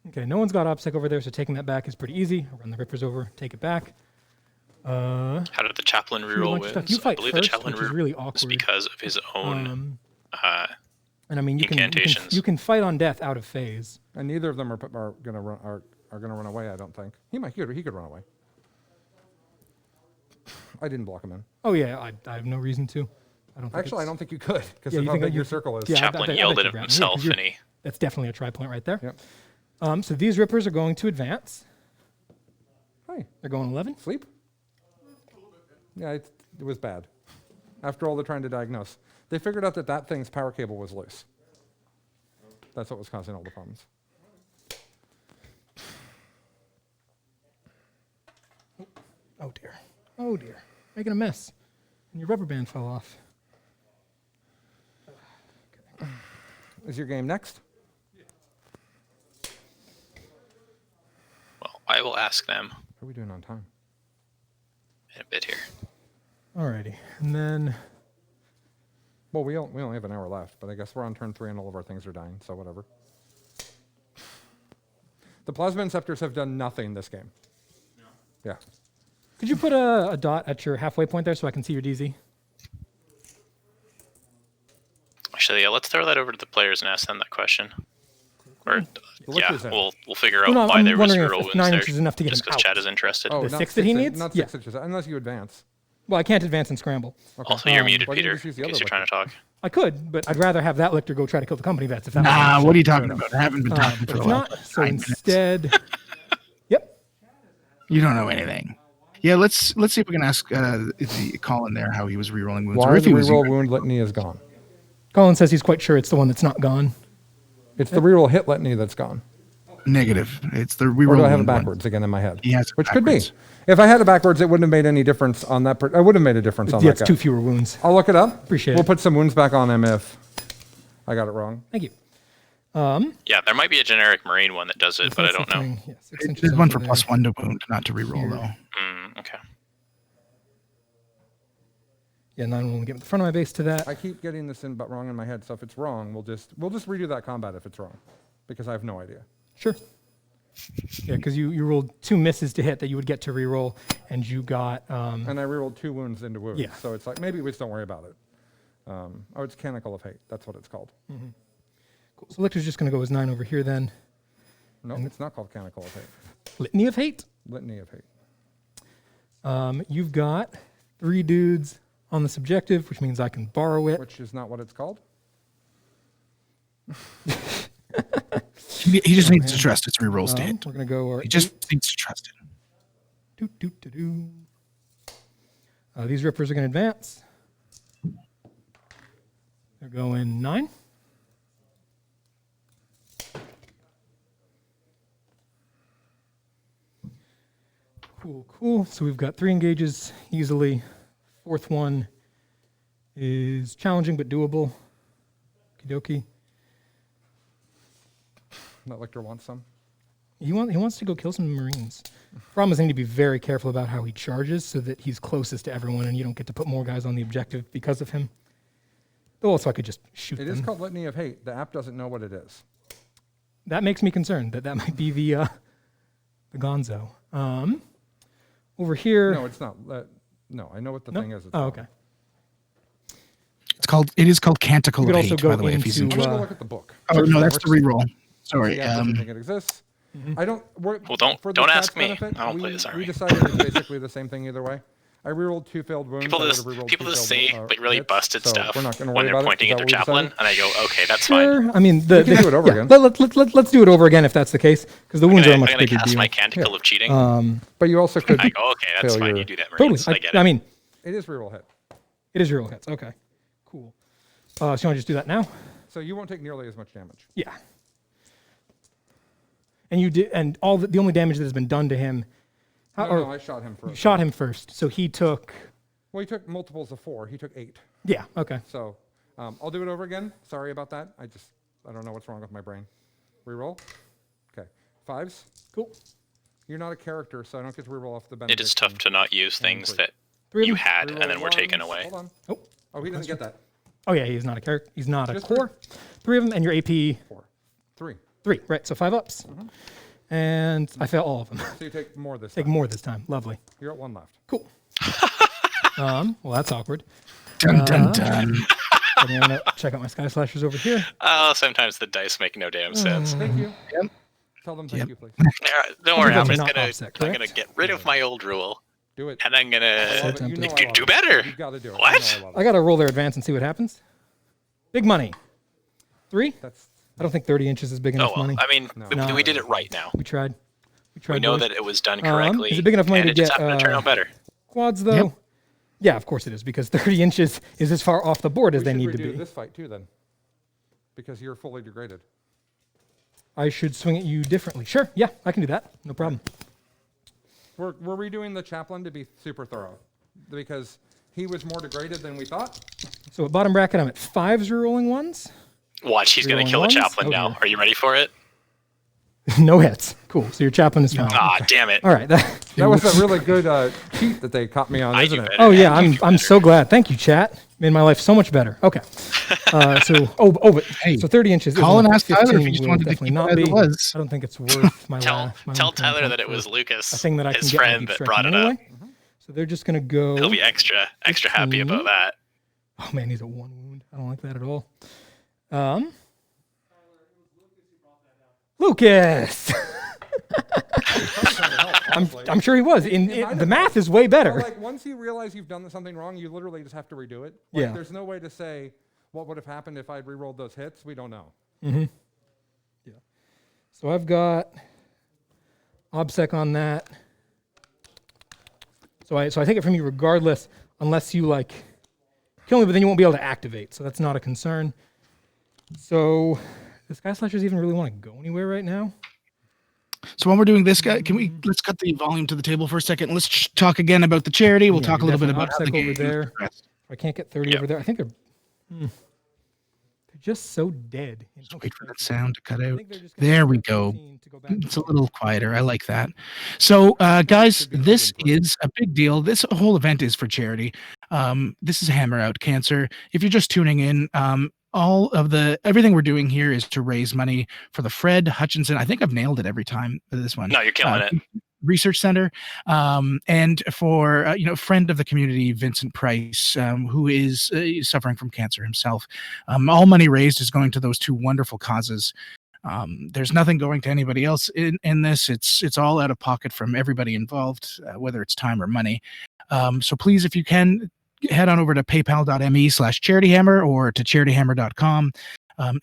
Okay, no one's got OPSEC over there, so taking that back is pretty easy. I'll run the Rippers over, take it back. How did the chaplain bunch reroll of stuff. wins? You fight I believe first, the chaplain which is reroll really is awkward. because of his own. And I mean, you Incantations. can fight on death out of phase. And neither of them are gonna run away. I don't think he could run away. I didn't block him in. Oh yeah, I have no reason to. I don't. Think Actually, I it's- don't think you could because Yeah, of you how think big that your you- circle is. Yeah, Chaplain I yelled bet at you grab it. himself, Yeah, 'cause and he. That's definitely a tri point right there. Yep. So these Rippers are going to advance. Hey, They're going 11. sleep? Yeah, it was bad. After all the trying to diagnose, they figured out that thing's power cable was loose. That's what was causing all the problems. Oh dear. Oh dear. Making a mess. And your rubber band fell off. Is your game next? Well, I will ask them How are we doing on time? in a bit here. Alrighty. And then Well, we only have an hour left, but I guess we're on turn 3 and all of our things are dying, so whatever. The Plasma Inceptors have done nothing this game. Yeah. could you put a dot at your halfway point there so I can see your DZ? Actually, yeah, let's throw that over to the players and ask them that question. Or, yeah, Lictor's out. we'll figure out Well, no, why I'm there was wondering reroll if wounds 9 there. inches is enough to get Just him because out. Chad is interested. Oh, The not 6 that he in- needs? Not Yeah. 6 inches, unless you advance. Well, I can't advance and scramble. Okay. Also, you're muted, why don't you Peter, just use the in case other you're trying to talk. I could, but I'd rather have that Lictor go try to kill the company vets if that Nah, was what are you talking about? I haven't been an talking option. for But the if last not, so 9 minutes. instead, yep. You don't know anything. Yeah, let's see if we can ask Colin there how he was rerolling wounds. Why or if the he was reroll wound litany is gone. Colin says he's quite sure it's the one that's not gone. It's the reroll hit litany that's gone. negative. It's the Or reroll. do I have it wound one. backwards again in my head? He has it Which backwards. could be. If I had it backwards, it wouldn't have made any difference on that. I would have made a difference on Yeah, that it's guy. 2 fewer wounds. I'll look it up. Appreciate We'll it. put some wounds back on him if I got it wrong. Thank you. Yeah, there might be a generic Marine one that does it, but I That's don't the know. thing. Yeah, 6 inches There's one for over there. +1 to wound, not to reroll Here. though. Okay. Yeah, 9 will get in the front of my base to that. I keep getting this in but wrong in my head, so if it's wrong, we'll just redo that combat if it's wrong, because I have no idea. Sure. Yeah, because you rolled 2 misses to hit that you would get to reroll, and you got And I rerolled 2 wounds into wounds, Yeah. so it's like maybe we just don't worry about it. Oh, it's Canonical of Hate. That's what it's called. cool. So Lictor's just going to go as 9 over here then. No, it's not called Canonical of Hate. Litany of Hate. Litany of Hate. You've got 3 dudes on the subjective, which means I can borrow it. Which is not what it's called. He just needs to trust its rerolls to hit. We're going to go. He just needs to trust it. Doo, doo, doo, doo. These Rippers are going to advance. They're going 9. Cool, cool. So we've got 3 engages easily. 4th one is challenging but doable. Okie dokie. That Lictor wants some. He wants to go kill some Marines. Problem is, I need to be very careful about how he charges so that he's closest to everyone and you don't get to put more guys on the objective because of him. Oh, so I could just shoot It them. is called Litany of Hate. The app doesn't know what it is. That makes me concerned that might be the Gonzo. Over here. No, it's not. No, I know what the No? thing is. It's Oh, wrong. okay. It is called Canticle You of could also Hate, go by the way, if he's into, I'm interested. gonna go look at the book. Oh, no, that's the reroll. Sorry. Yeah, doesn't think it exists. I don't. Well, don't ask me. I don't play this We army. decided it's basically the same thing either way. I rerolled 2 failed wounds. People I just would've rerolled people 2 just failed, say like really hits, busted so stuff we're not gonna when worry they're about it. pointing Is at that their what we chaplain, decided? and I go, okay, that's fine. Sure. I mean, We can do it over again. Let's do it over again if that's the case, because the wounds are a I'm much gonna bigger cast deal. my Canticle of Cheating. But you also could. I go, okay, that's fail fine. your- You do that, Totally. Marines. I get it. I mean, It is reroll hit. it is real hits. Okay. Cool. So you want to just do that now? So you won't take nearly as much damage. Yeah. And you did, and all the only damage that has been done to him. No, I shot him You first. shot him first, so he took. Well, he took multiples of 4. He took 8. Yeah. Okay. So I'll do it over again. Sorry about that. I don't know what's wrong with my brain. Reroll. Okay. 5s. Cool. You're not a character, so I don't get to reroll off the It benediction. is tough to not use things three. that 3 of you them. had Reroll and then were taken ones. away. Hold on. Oh. Oh, he doesn't get that. Oh yeah, he's not a character. He's not a Just core. 3 of them, and your AP 4. 3. 3. Right. So 5 ups. And I fail all of them. So you take more this Take time. more this time. Lovely. You're at 1 left. Cool. Well, that's awkward. Dun, dun, dun. I'm gonna check out my Sky Slashers over here. Oh, sometimes the dice make no damn sense. Thank you. Tell them thank you, please. Don't worry, I'm Those are just not gonna offset, I'm gonna correct? get rid of my old rule, Do it. and I'm I gonna love it. You know I do, love do it. better. You've got to do it. What? You know I love I it. gotta roll their advance and see what happens. Big money. 3. That's I don't think 30 inches is big Oh enough well, money. I mean, No. we did it right now. We tried. We know boys. that it was done correctly. is it big enough money and to it just get, happened to turn out better. Quads though. Yep. Yeah, of course it is, because 30 inches is as far off the board as we they should need to redo be. this fight too then, because you're fully degraded. I should swing at you differently. Sure. Yeah, I can do that. No problem. We're redoing the chaplain to be super thorough, because he was more degraded than we thought. So at bottom bracket, I'm at 5s rolling 1s. Watch, he's gonna Reroll kill a ones? chaplain Oh, now. dear. Are you ready for it? No hits. Cool. So your chaplain is fine. Ah, damn it. All right. That was a really good cheat that they caught me on, I isn't do it? better. Oh yeah, and you do I'm better. so glad. Thank you, chat. Made my life so much better. Okay. But Hey, so 30 inches. Colin isn't asked enough. Tyler if 15 he just will wanted to definitely keep it not as be. it was. I don't think it's worth my Tell my tell long-term Tyler that point it was for Lucas, a thing that I his can friend, get that brought it up. So they're just gonna go. He'll be extra happy 15. about that. Oh man, he's at 1 wound. I don't like that at all. Lucas. I'm sure he was. The math is way But, better. like, once you realize you've done something wrong, you literally just have to redo it. Like, Yeah. There's no way to say what would have happened if I'd rerolled those hits. We don't know. So I've got OBSEC on that. So I take it from you regardless, unless you like kill me, but then you won't be able to activate. So that's not a concern. So does Sky Slashers even really want to go anywhere right now? So while we're doing this, guy, let's cut the volume to the table for a second. Let's talk again about the charity. We'll Yeah, talk a little bit definitely about how the obstacle over game there. is progressed. I can't get 30 Yep. over there. I think they're just so dead. Just wait for that sound to cut I out. think they're just gonna There use we that go. 15 to go back It's a to- little quieter. I like that. So, guys, Should be this good input. is a big deal. This whole event is for charity. This is Hammer Out Cancer. If you're just tuning in, everything we're doing here is to raise money for the Fred Hutchinson. I think I've nailed it every time for this one. No, you're killing it. Research Center, and for friend of the community, Vincent Price, who is suffering from cancer himself. All money raised is going to those two wonderful causes. There's nothing going to anybody else in this. It's all out of pocket from everybody involved, whether it's time or money. So please, if you can, head on over to paypal.me/charityhammer or to charityhammer.com.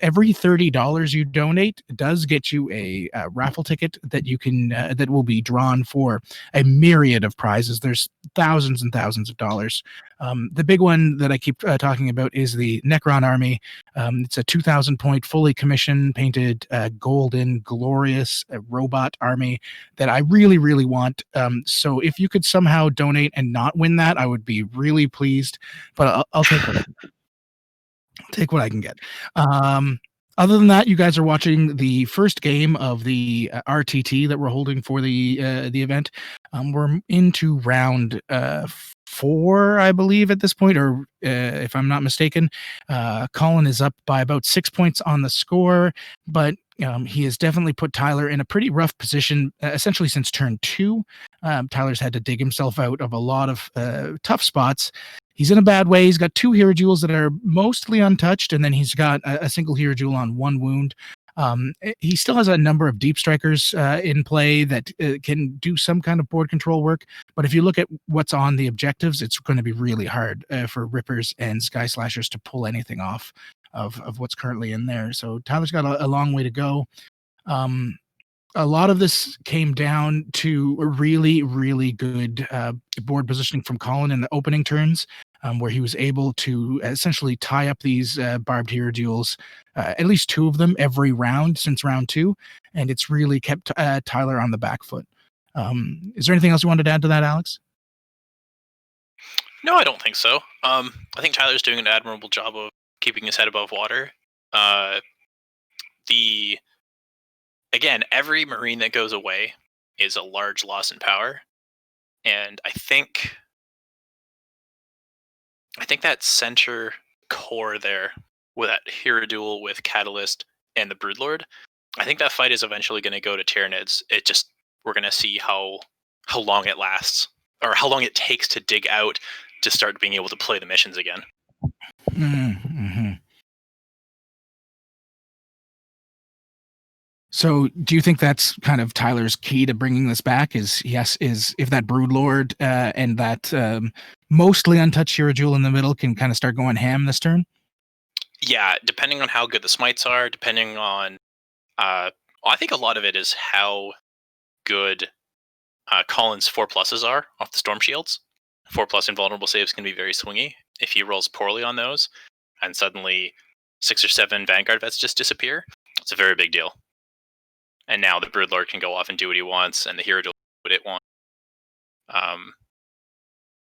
Every $30 you donate does get you a raffle ticket that you can that will be drawn for a myriad of prizes. There's thousands and thousands of dollars. The big one that I keep talking about is the Necron Army. It's a 2,000 point, fully commissioned, painted, golden, glorious robot army that I really, really want. So if you could somehow donate and not win that, I would be really pleased. But I'll take it. Take what I can get. Other than that, you guys are watching the first game of the RTT that we're holding for the event. We're into round 4, I believe, at this point, or if I'm not mistaken. Colin is up by about 6 points on the score, but he has definitely put Tyler in a pretty rough position, essentially since turn 2. Tyler's had to dig himself out of a lot of tough spots. He's in a bad way. He's got 2 Hierodules that are mostly untouched, and then he's got a single Hierodule on 1 wound. He still has a number of deep strikers in play that can do some kind of board control work, but if you look at what's on the objectives, it's going to be really hard for Rippers and Sky Slashers to pull anything off of what's currently in there. So Tyler's got a long way to go. A lot of this came down to a really, really good board positioning from Colin in the opening turns, where he was able to essentially tie up these Barbed Hierodules, at least 2 of them every round since round 2, and it's really kept Tyler on the back foot. Is there anything else you wanted to add to that, Alex? No, I don't think so. I think Tyler's doing an admirable job of keeping his head above water. Again, every Marine that goes away is a large loss in power, and I think that center core there with that Hierodule with Catalyst and the Broodlord, I think that fight is eventually going to go to Tyranids. We're going to see how long it lasts, or how long it takes to dig out to start being able to play the missions again. Mm-hmm. So do you think that's kind of Tyler's key to bringing this back is if that Broodlord and that mostly untouched Hierodule in the middle can kind of start going ham this turn? Yeah, depending on how good the smites are, depending on... I think a lot of it is how good Colin's 4+s are off the Storm Shields. 4+ invulnerable saves can be very swingy. If he rolls poorly on those, and suddenly 6 or 7 Vanguard vets just disappear, it's a very big deal. And now the Broodlord can go off and do what he wants, and the Hierodule do what it wants.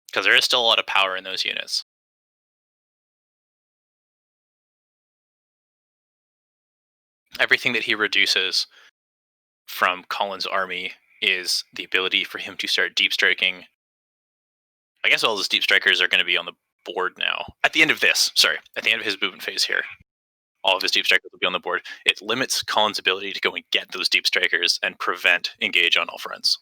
Because there is still a lot of power in those units. Everything that he reduces from Colin's army is the ability for him to start deep striking. I guess all his deep strikers are going to be on the board now. At the end of his movement phase here, all of his deep strikers will be on the board. It limits Colin's ability to go and get those deep strikers and prevent engage on all fronts.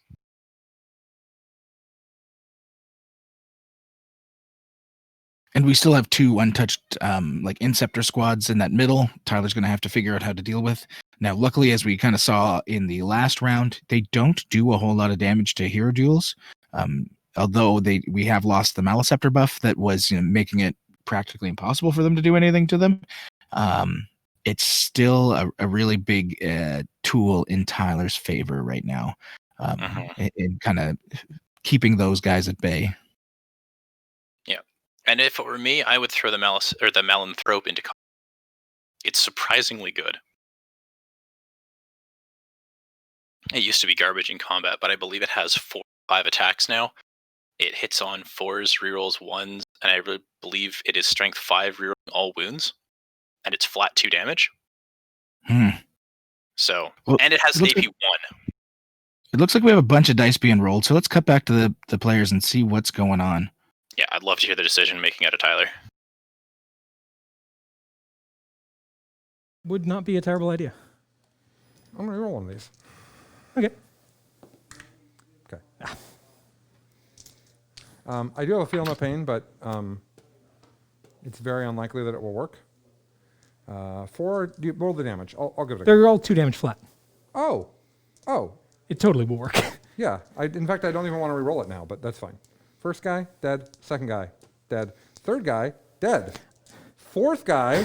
And we still have 2 untouched Inceptor squads in that middle. Tyler's going to have to figure out how to deal with. Now, luckily, as we kind of saw in the last round, they don't do a whole lot of damage to Hierodules. Although we have lost the Maleceptor buff that was making it practically impossible for them to do anything to them. It's still a really big tool in Tyler's favor right now, in kind of keeping those guys at bay. Yeah, and if it were me, I would throw the Malanthrope into. It's surprisingly good. It used to be garbage in combat, but I believe it has 4 or 5 attacks now. It hits on 4s, rerolls 1s, and I really believe it is strength 5 rerolling all wounds, and it's flat 2 damage. So, and it has an AP 1. It looks like we have a bunch of dice being rolled, so let's cut back to the players and see what's going on. Yeah, I'd love to hear the decision making out of Tyler. Would not be a terrible idea. I'm going to roll one of these. Okay. Okay. I do have a feel no pain, but it's very unlikely that it will work. 4, roll the damage. I'll give it a go. They're all 2 damage flat. Oh. It totally will work. Yeah. In fact, I don't even want to re-roll it now, but that's fine. First guy, dead. Second guy, dead. Third guy, dead. Fourth guy,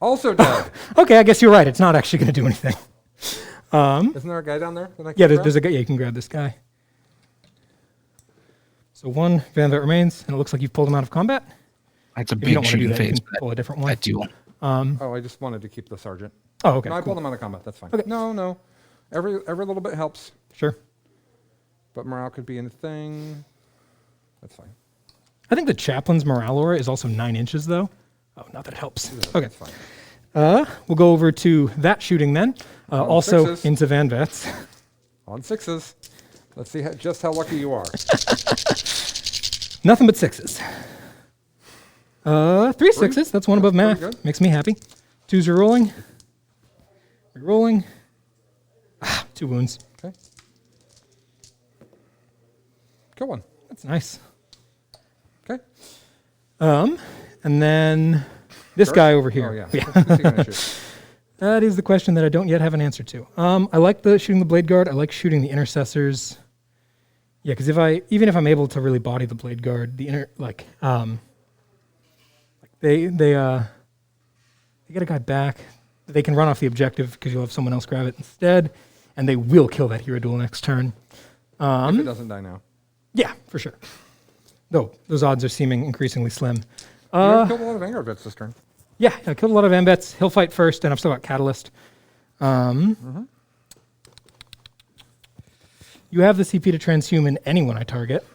also dead. Okay, I guess you're right. It's not actually going to do anything. Isn't there a guy down there that I can grab? There's a guy. Yeah, you can grab this guy. So 1 Vanguard remains, and it looks like you've pulled him out of combat. That's a If you don't big want to do shooting that, you phase. can pull a different one. That duel. I just wanted to keep the sergeant. Oh, okay. No, I cool. pulled him out of combat. That's fine. Okay. No. Every little bit helps, Sure. but morale could be a thing. That's fine. I think the chaplain's morale aura is also 9 inches, though. Oh, not that it helps. Yeah, Okay. That's fine. We'll go over to that shooting then. Also 6s. into Van Vets. On 6s. Let's see just how lucky you are. Nothing but sixes. 3 sixes. That's one above pretty math. good. Makes me happy. 2s are rolling. Rolling. 2 wounds. Okay. Kill one. That's nice. Okay. And then this Sure. guy over here. Oh, yeah. What's he gonna shoot? That is the question that I don't yet have an answer to. I like shooting the Blade Guard. I like shooting the Intercessors. Yeah, because even if I'm able to really body the Blade Guard, they get a guy back. They can run off the objective because you'll have someone else grab it instead, and they will kill that Hierodule next turn. If it doesn't die now. Yeah, for sure. Though those odds are seeming increasingly slim. You already killed a lot of Vanguard vets this turn. Yeah, I killed a lot of Ambets. He'll fight first, and I've still got Catalyst. You have the CP to transhuman anyone I target.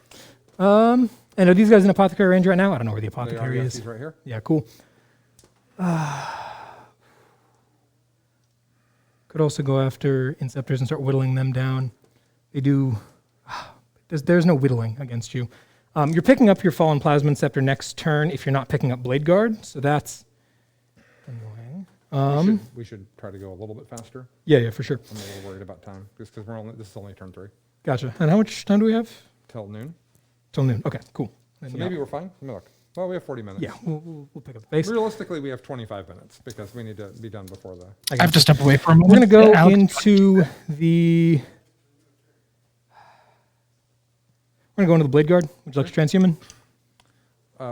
And are these guys in Apothecary range right now? I don't know where the They are, Apothecary yes, is. he's right here. Yeah, cool. Could also go after Inceptors and start whittling them down. They do... There's no whittling against you. You're picking up your Fallen Plasma Scepter next turn if you're not picking up Blade Guard, so that's annoying. We should try to go a little bit faster. Yeah, for sure. I'm a little worried about time, just because this is only turn 3. Gotcha. And how much time do we have? Till noon. Till noon. Okay, cool. Then, So yeah. maybe we're fine. Let me look. Well, we have 40 minutes. Yeah, we'll pick up the pace. Realistically, we have 25 minutes because we need to be done before the... I have to step away for a moment. We're going to go Alex, into the... We're going to go into the Blade Guard. Would you like to transhuman?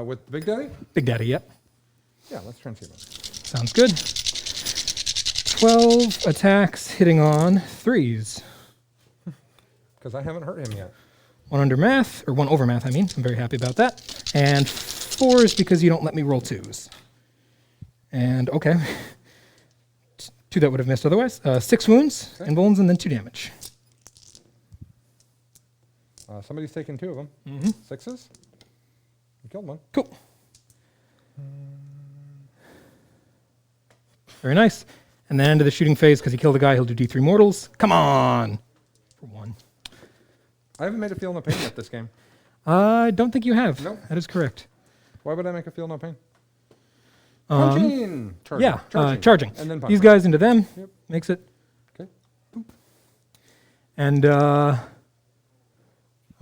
With Big Daddy? Big Daddy, yep. Yeah, let's transhuman. Sounds good. 12 attacks hitting on 3s. Because I haven't hurt him yet. 1 under math, or 1 over math, I mean. I'm very happy about that. And 4s because you don't let me roll 2s. And, okay. 2 that would have missed otherwise. 6 wounds, and bones, and then 2 damage. Somebody's taken 2 of them. 6s. You killed one. Cool. Very nice. And then into the shooting phase, because he killed a guy, he'll do D3 mortals. Come on! For 1. I haven't made a feel no pain yet this game. I don't think you have. Nope. That is correct. Why would I make a feel no pain? Punching! Charging. Yeah, charging. And then punching. These guys into them. Yep. Makes it. Okay. And I'm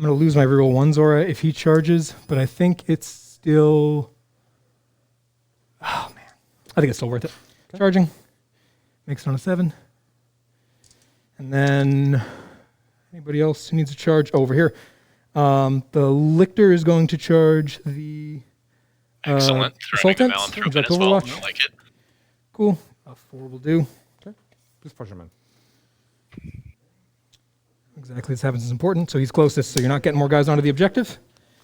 going to lose my reroll 1 Zora if he charges, but I think it's still... Oh, man. I think it's still worth it. Okay. Charging. Makes it on a 7. And then anybody else who needs to charge? Oh, over here. The Lictor is going to charge the... Excellent. Throwing the Assaultants. Malanthrope Would in you like as well. Overwatch? I like it. Cool. A 4 will do. Okay. Just push him in. Exactly, this happens is important. So he's closest, so you're not getting more guys onto the objective.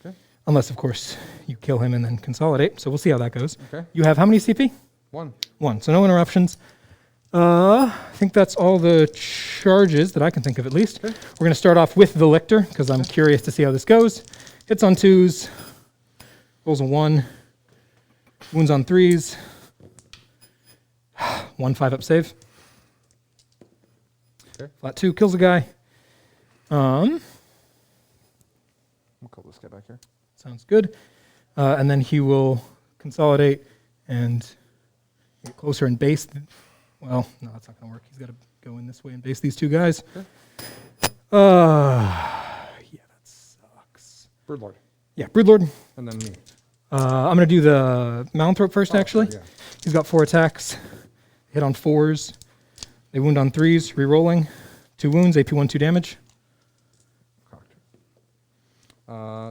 Okay. Unless, of course, you kill him and then consolidate. So we'll see how that goes. Okay. You have how many CP? 1. 1, so no interruptions. I think that's all the charges that I can think of at least. Okay. We're going to start off with the Lictor, because I'm curious to see how this goes. Hits on 2s, rolls a 1, wounds on 3s, 1 5-up save. Okay. Flat 2, kills a guy. We'll call this guy back here. Sounds good. And then he will consolidate and get closer and base. Well, no, that's not going to work. He's got to go in this way and base these 2 guys. Okay. Yeah, that sucks. Broodlord. Yeah, Broodlord. And then me. I'm going to do the Malanthrope first, actually. Sorry, yeah. He's got 4 attacks. Hit on 4s. They wound on 3s, re-rolling. 2 wounds, AP 1, 2 damage. Cocked.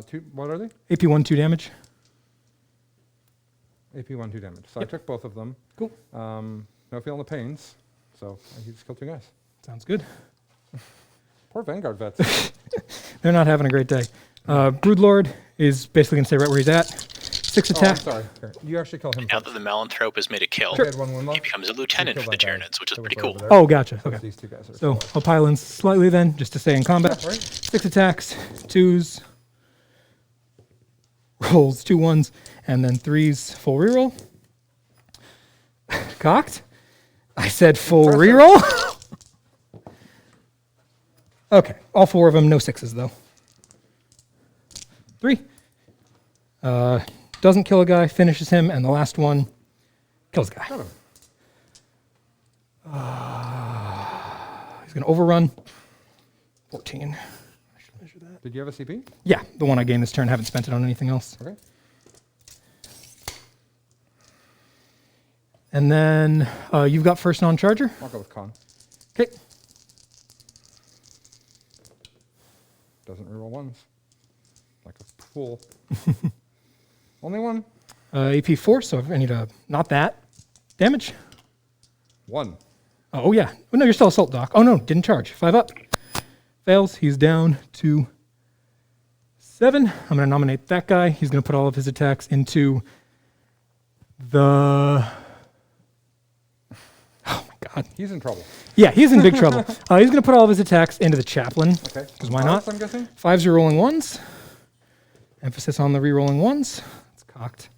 2, what are they? AP 1, 2 damage. AP 1, 2 damage. So I took both of them. Cool. No feeling the pains. So he just killed 2 guys. Sounds good. Poor Vanguard vets. They're not having a great day. Broodlord is basically going to stay right where he's at. 6 Oh, I'm attack. sorry. Here, you actually kill him Now first. that the Malanthrope has made a kill, He had 1 wound he left. becomes a lieutenant You for the kill that guy Tyranids, which is that was pretty over cool. there. Oh, gotcha. So Okay. These 2 guys are So I'll pile in slightly then, just to stay in combat. Yeah, right. 6 attacks, 2s, rolls 2 1s, and then 3s, full reroll. Cocked? I said full reroll? Okay, all 4 of them, no 6s though. 3, Doesn't kill a guy, finishes him, and the last one kills a guy. Got him. He's going to overrun. 14. I should measure that. Did you have a CP? Yeah, the one I gained this turn. Haven't spent it on anything else. Okay. And then you've got first non-charger. I'll go with con. Okay. Doesn't reroll ones. Like a fool. Only one. AP 4, so I need a... Not that. Damage. 1. Oh, yeah. Oh, no, you're still Assault Doc. Oh, no, didn't charge. 5 up. Fails. He's down to 7. I'm going to nominate that guy. He's going to put all of his attacks into the... Oh, my God. He's in trouble. Yeah, he's in big trouble. He's going to put all of his attacks into the Chaplain. Okay. Because why not? I'm guessing? 5s are rolling 1s. Emphasis on the re-rolling 1s. It's cocked.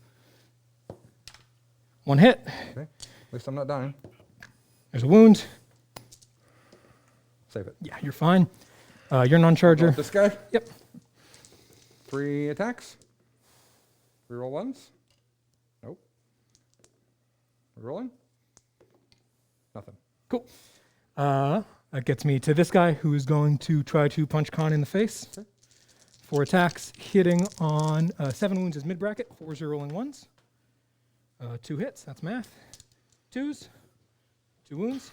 1 hit. Okay. At least I'm not dying. There's a wound. Save it. Yeah, you're fine. You're non-charger. This guy? Yep. 3 attacks. Reroll ones. Nope. Rerolling. Nothing. Cool. That gets me to this guy who's going to try to punch Con in the face. Okay. 4 attacks, hitting on 7 wounds is mid-bracket. 4s are rolling 1s. 2 hits, that's math. 2s. 2 wounds.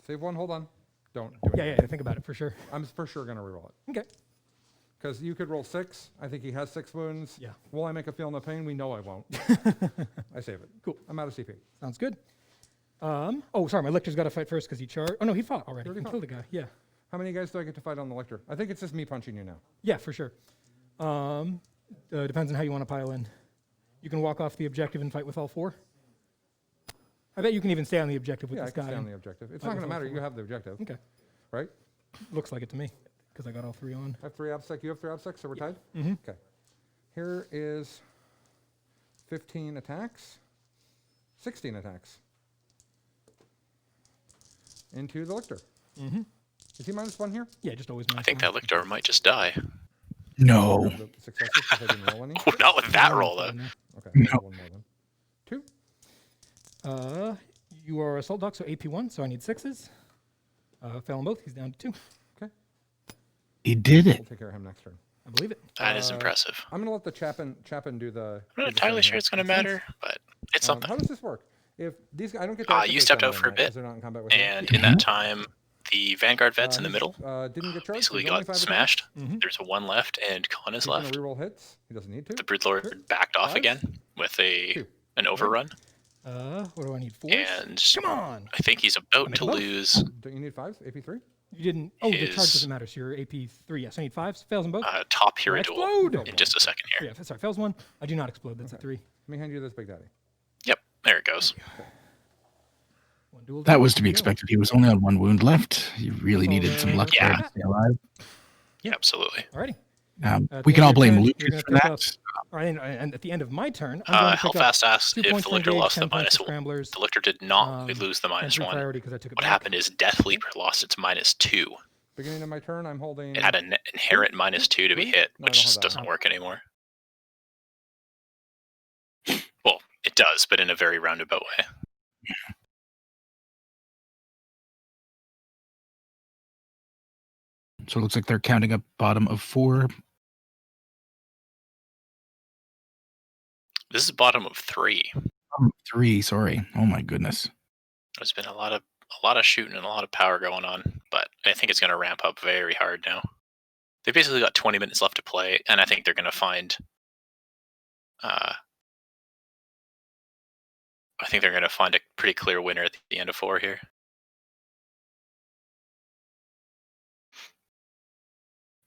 Save 1, hold on. Don't do it. Yeah, think about it for sure. I'm for sure going to reroll it. Okay. Because you could roll 6. I think he has 6 wounds. Yeah. Will I make a feel no pain? We know I won't. I save it. Cool. I'm out of CP. Sounds good. Oh, sorry, my Lictor's got to fight first because he charged. Oh, no, he fought already. Already He fought. killed the guy. Yeah. How many guys do I get to fight on the Lictor? I think it's just me punching you now. Yeah, for sure. Depends on how you want to pile in. You can walk off the objective and fight with all 4. I bet you can even stay on the objective with Yeah, I this can guy. stay on and the objective. It's fight not going with to all matter. 4. You have the objective, Okay. right? Looks like it to me because I got all 3 on. I have 3 absec. You have 3 absec, so we're tied? Mm-hmm. Okay. Here is 15 attacks. 16 attacks. Into the Lictor. Mm-hmm. Is he -1 here? Yeah, just always. I think that Lictor might just die. No. The successes, 'cause I didn't roll any. Not with that roll, though. Okay, No. I rolled 1 more then. 2. You are Assault Doc, so AP 1, so I need 6s. Fail on both. He's down to 2. He did We'll it. take care of him next turn. I believe it. That is impressive. I'm going to let the Chapin do the... I'm not entirely sure it's going to matter, but it's something. How does this work? If these guys, I don't get to You activate stepped some out of for a them, right, bit, 'cause they're not in combat with me. And in that time, the Vanguard vets in the middle Didn't get charged. basically There's only got 5 attacks. smashed. Mhm. There's 1 left, and Colin is He's gonna left. reroll hits. He doesn't need to. The Broodlord backed off 5s. again with 2. an overrun, What do I need? 4s? and Come on! I think he's about make to both? lose Don't you need 5s? AP3? You didn't. Oh, the charge Is- doesn't matter, so you're AP 3. Yes, I need 5s. Fails in both. top Or Hierodule explode! in just a second here. Yeah, sorry, fails 1. I do not explode. That's a 3. Let me hand you this Big Daddy. Yep, there it goes. 1 dual. That was to be Go. expected. He was only on 1 wound left. He really needed some luck Yeah. there to stay alive. Yeah, absolutely. Alrighty. We can all blame You're Lucas gonna for pick that. up- All right, and at the end of my turn, I'm going to pick up Hellfast asked 2 if points the to Lictor engage, lost 10 the points to -1. scramblers. The Lictor did not lose the and 3 -1. priority because I took it What back. happened is Death Leaper lost its -2. Beginning of my turn, I'm holding... It had an inherent -2 to be hit, No, I which don't have just that. doesn't work anymore. Well, it does, but in a very roundabout way. So it looks like they're counting a bottom of 4. This is bottom of 3. 3, sorry. Oh my goodness. There's been a lot of shooting and a lot of power going on, but I think it's going to ramp up very hard now. They basically got 20 minutes left to play, and I think they're going to find. I think they're going to find a pretty clear winner at the end of 4 here.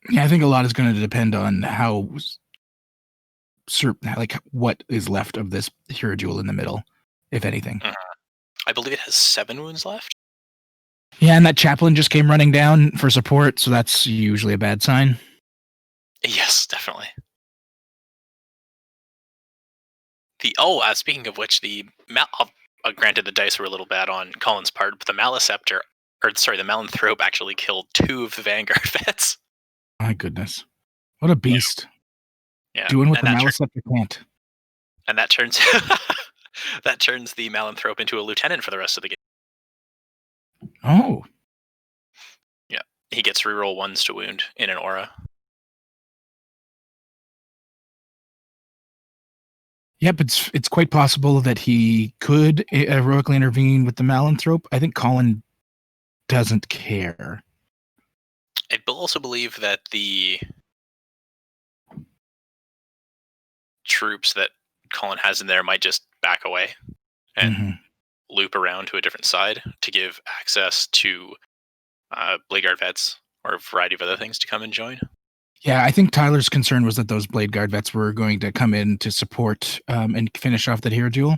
Yeah, I think a lot is going to depend on how, like, what is left of this Hierodule in the middle, if anything. I believe it has 7 wounds left. Yeah, and that Chaplain just came running down for support, so that's usually a bad sign. Yes, definitely. Speaking of which, granted the dice were a little bad on Colin's part, but the Malanthrope actually killed 2 of the Vanguard vets. My goodness. What a beast. Yeah. Doing what and the that Maleceptor can't. and that turns that turns the Malanthrope into a lieutenant for the rest of the game. Oh. Yeah. He gets reroll 1s to wound in an aura. Yep, it's quite possible that he could heroically intervene with the Malanthrope. I think Colin doesn't care. I also believe that the troops that Colin has in there might just back away and loop around to a different side to give access to Blade Guard vets or a variety of other things to come and join. Yeah, I think Tyler's concern was that those Blade Guard vets were going to come in to support and finish off that Hierodule.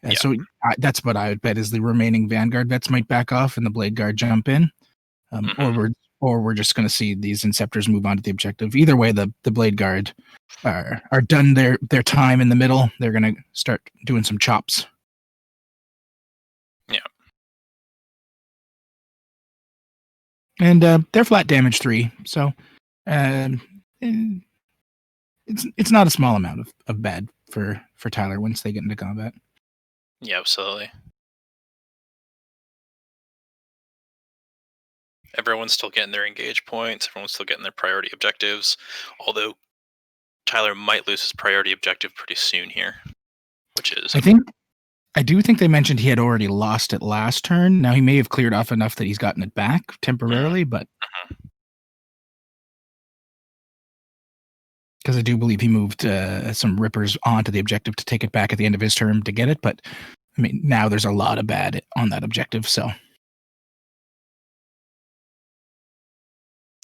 Yeah. So that's what I would bet is the remaining Vanguard vets might back off and the Blade Guard jump in, or we're just going to see these Inceptors move on to the objective. Either way, the Blade Guard are done their time in the middle. They're going to start doing some chops. Yeah. And they're flat damage 3, so it's not a small amount of bad for Tyler once they get into combat. Yeah, absolutely. Everyone's still getting their engage points. Everyone's still getting their priority objectives. Although Tyler might lose his priority objective pretty soon here, which is I do think they mentioned he had already lost it last turn. Now he may have cleared off enough that he's gotten it back temporarily, but because I do believe he moved some rippers onto the objective to take it back at the end of his turn to get it. But I mean, now there's a lot of bad on that objective. So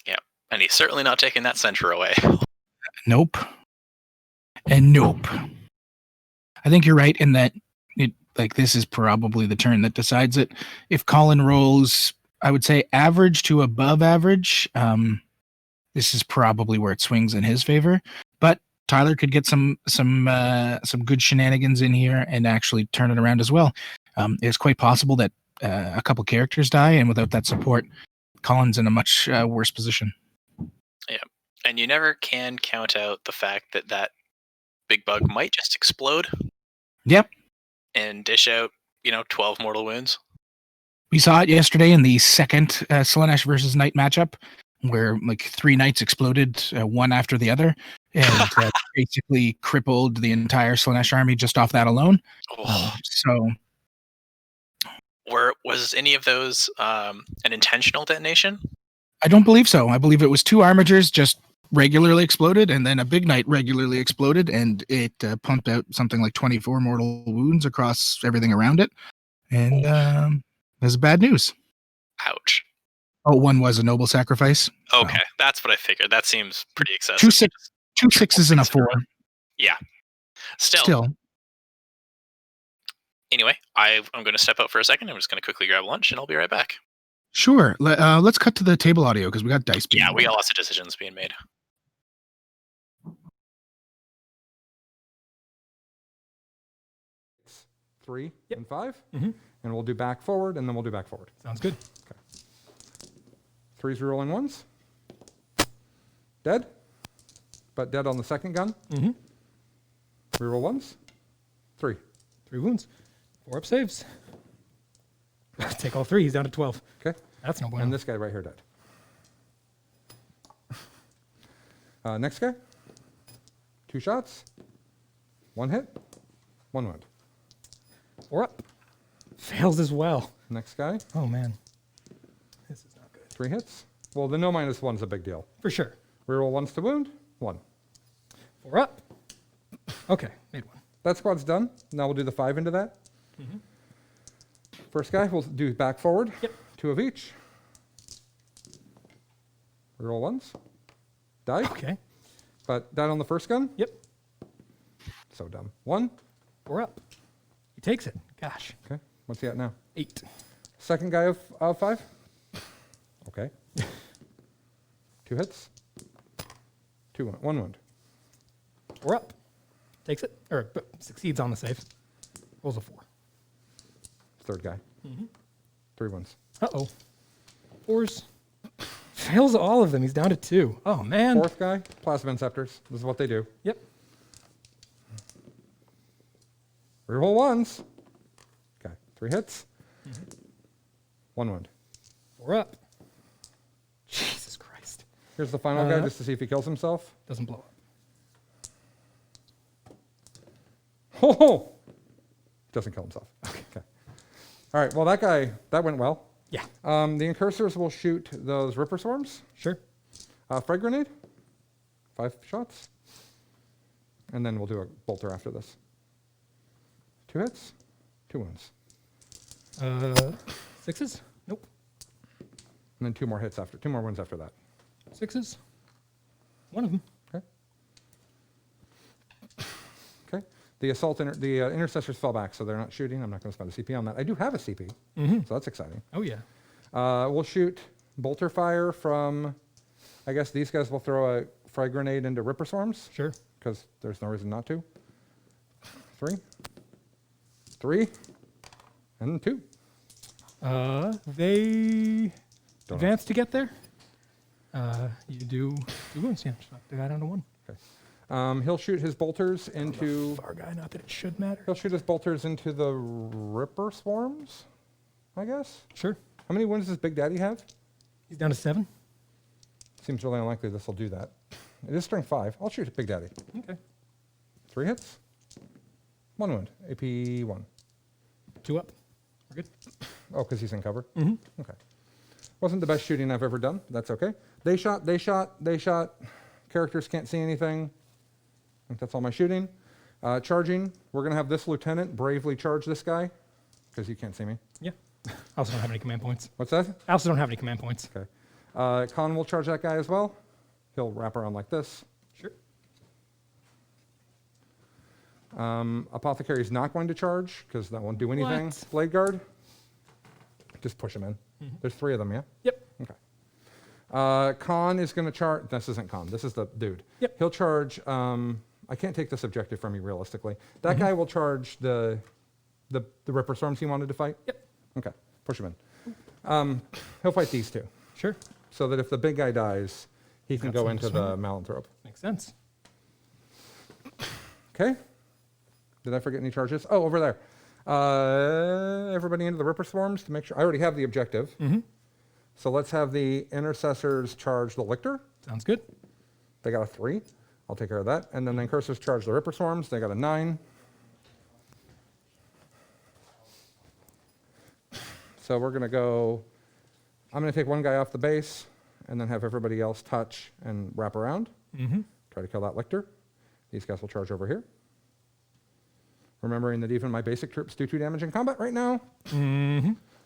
yeah, and he's certainly not taking that center away. Nope. And nope. I think you're right in that this is probably the turn that decides it. If Colin rolls, I would say average to above average, this is probably where it swings in his favor. But Tyler could get some good shenanigans in here and actually turn it around as well. It's quite possible that a couple characters die, and without that support, Colin's in a much worse position. Yeah, and you never can count out the fact that big bug might just explode. Yep. And dish out, 12 mortal wounds. We saw it yesterday in the second Slaanesh versus Knight matchup, where 3 knights exploded one after the other, and basically crippled the entire Slaanesh army just off that alone. So, was any of those an intentional detonation? I don't believe so. I believe it was 2 armigers just regularly exploded, and then a big knight regularly exploded, and it pumped out something like 24 mortal wounds across everything around it. And that's bad news. Ouch. Oh, one was a noble sacrifice. Okay, that's what I figured. That seems pretty excessive. 2 6s and a 4. Yeah. Still. Anyway, I'm going to step out for a second. I'm just going to quickly grab lunch, and I'll be right back. Sure. Let's cut to the table audio because we got dice. Yeah, we got lots of decisions being made. Three and 5, and we'll do back forward, and then we'll do back forward. Sounds good. Okay. 3s rerolling 1s. Dead, but dead on the second gun. Reroll 1s. 3. 3 wounds. 4 up saves. Take all 3. He's down to 12. Okay. That's no bueno. And this guy right here dead. Next guy. 2 shots. 1 hit. 1 wound. 4 up. Fails as well. Next guy. Oh, man. This is not good. 3 hits. Well, the no -1's a big deal. For sure. Reroll 1s to wound. 1. 4 up. Okay, made 1. That squad's done. Now we'll do the 5 into that. First guy, we'll do back forward. Yep. 2 of each. Reroll 1s. Die. Okay. But died on the first gun. Yep. So dumb. 1. 4 up. He takes it. Gosh. Okay. What's he at now? 8. Second guy of 5. Okay. 2 hits. 1 wound. 4 up. Takes it. Or succeeds on the save. Rolls a 4. Third guy. 3 wounds. Uh-oh. 4s. fails all of them. He's down to 2. Oh, man. Fourth guy, Plasma Inceptors. This is what they do. Yep. Reroll ones. Okay, 3 hits. 1 wound. 4 up. Jesus Christ. Here's the final guy just to see if he kills himself. Doesn't blow up. Oh! Doesn't kill himself. Okay. All right, well, that went well. Yeah. The incursors will shoot those Ripper Swarms. Sure. Frag Grenade. 5 shots. And then we'll do a Bolter after this. 2 hits. 2 wounds. 6s? Nope. And then 2 more hits after. 2 more wounds after that. 6s? 1 of them. Okay. Okay. The intercessors fell back, so they're not shooting. I'm not going to spend a CP on that. I do have a CP, so that's exciting. Oh, yeah. We'll shoot Bolter Fire from, I guess these guys will throw a Frag Grenade into Ripper Swarms, Sure. because there's no reason not to. 3, and 2. They Don't advance to get there. You do 2 wounds. Yeah, just knock the guy down to 1. Okay. He'll shoot his bolters into. Far guy, not that it should matter. He'll shoot his bolters into the Ripper Swarms, I guess. Sure. How many wounds does Big Daddy have? He's down to 7. Seems really unlikely this will do that. It is strength 5. I'll shoot Big Daddy. Okay. 3 hits. 1 wound. AP 1. 2 up. We're good. Oh, because he's in cover? Mm-hmm. Okay. Wasn't the best shooting I've ever done. That's okay. They shot. Characters can't see anything. I think that's all my shooting. Charging. We're going to have this lieutenant bravely charge this guy, because you can't see me. Yeah. I also don't have any command points. What's that? I also don't have any command points. Okay. Colin will charge that guy as well. He'll wrap around like this. Sure. Apothecary is not going to charge, because that won't do anything. What? Blade Guard. Just push him in. There's 3 of them, yeah? Yep. Okay. Con is going to charge. This isn't Con. This is the dude. Yep. He'll charge. I can't take this objective from you realistically. That guy will charge the Ripper Storms he wanted to fight. Yep. Okay. Push him in. He'll fight these 2, Sure. so that if the big guy dies, he can Got go some into to the swing. Malanthrope. Makes sense. Okay. Did I forget any charges? Oh, over there. Everybody into the Ripper Swarms to make sure. I already have the objective. So let's have the intercessors charge the Lictor. Sounds good. They got a 3. I'll take care of that. And then the incursors charge the Ripper Swarms. They got a 9. So we're going to go. I'm going to take one guy off the base and then have everybody else touch and wrap around. Try to kill that Lictor. These guys will charge over here. Remembering that even my basic troops do 2 damage in combat right now,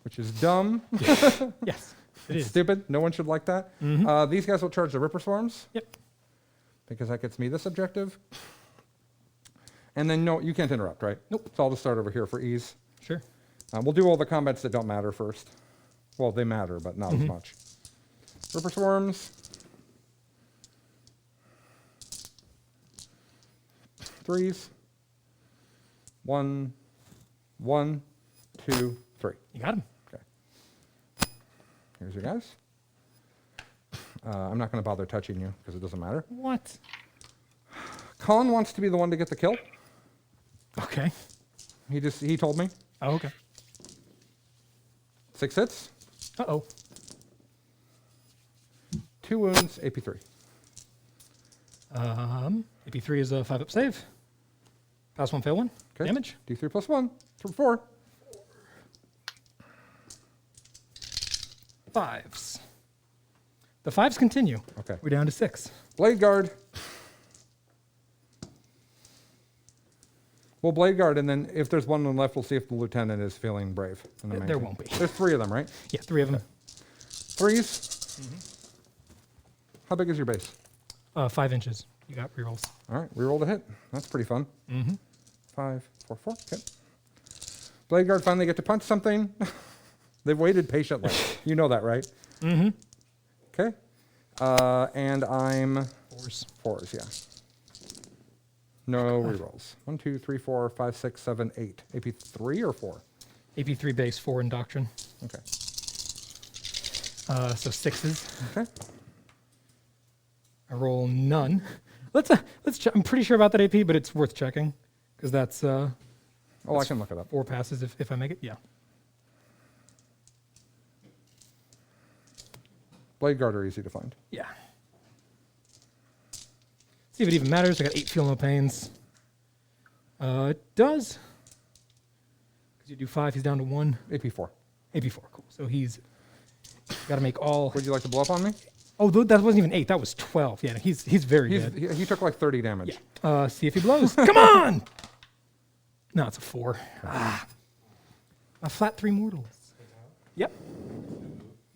which is dumb. Yes, it It's is. stupid. No one should like that. These guys will charge the Ripper Swarms. Yep. Because that gets me this objective. And then, no, you can't interrupt, right? Nope. So I'll just start over here for ease. Sure. We'll do all the combats that don't matter first. Well, they matter, but not as much. Ripper Swarms. 3s. 1, 1, 2, 3. You got him. Okay. Here's your guys. I'm not going to bother touching you because it doesn't matter. What? Colin wants to be the one to get the kill. Okay. He told me. Oh, okay. 6 hits, Uh-oh. 2 wounds, AP3. AP3 is a 5-up save. Pass 1, fail 1. Okay. Damage. D3 plus 1 for 4. 5s. The 5s continue. Okay. We're down to 6. Blade Guard. We'll Blade Guard, and then if there's one left, we'll see if the lieutenant is feeling brave. in the main There team. won't be. There's 3 of them, right? Yeah, 3 of them. 3s. How big is your base? 5 inches. You got rerolls. All right, reroll to hit. That's pretty fun. 5, 4, 4. Okay. Blade Guard finally get to punch something. They've waited patiently. You know that, right? Okay. And I'm 4s. 4s, yeah. No rerolls. 1, 2, 3, 4, 5, 6, 7, 8. AP 3 or 4? AP3 base, 4 in Doctrine. Okay. So 6s. Okay. I roll none. Let's check. I'm pretty sure about that AP, but it's worth checking because that's Oh, I can look it up. 4 passes if I make it. Yeah. Blade Guard are easy to find. Yeah. See if it even matters. I got 8 feel no pains. It does. Because you do 5, he's down to 1. AP4. AP4, cool. So he's got to make all. Would you like to blow up on me? Oh, that wasn't even 8. That was 12. Yeah, he's very good. He took like 30 damage. Yeah. See if he blows. Come on! No, it's a 4. A flat 3 mortals. Yep.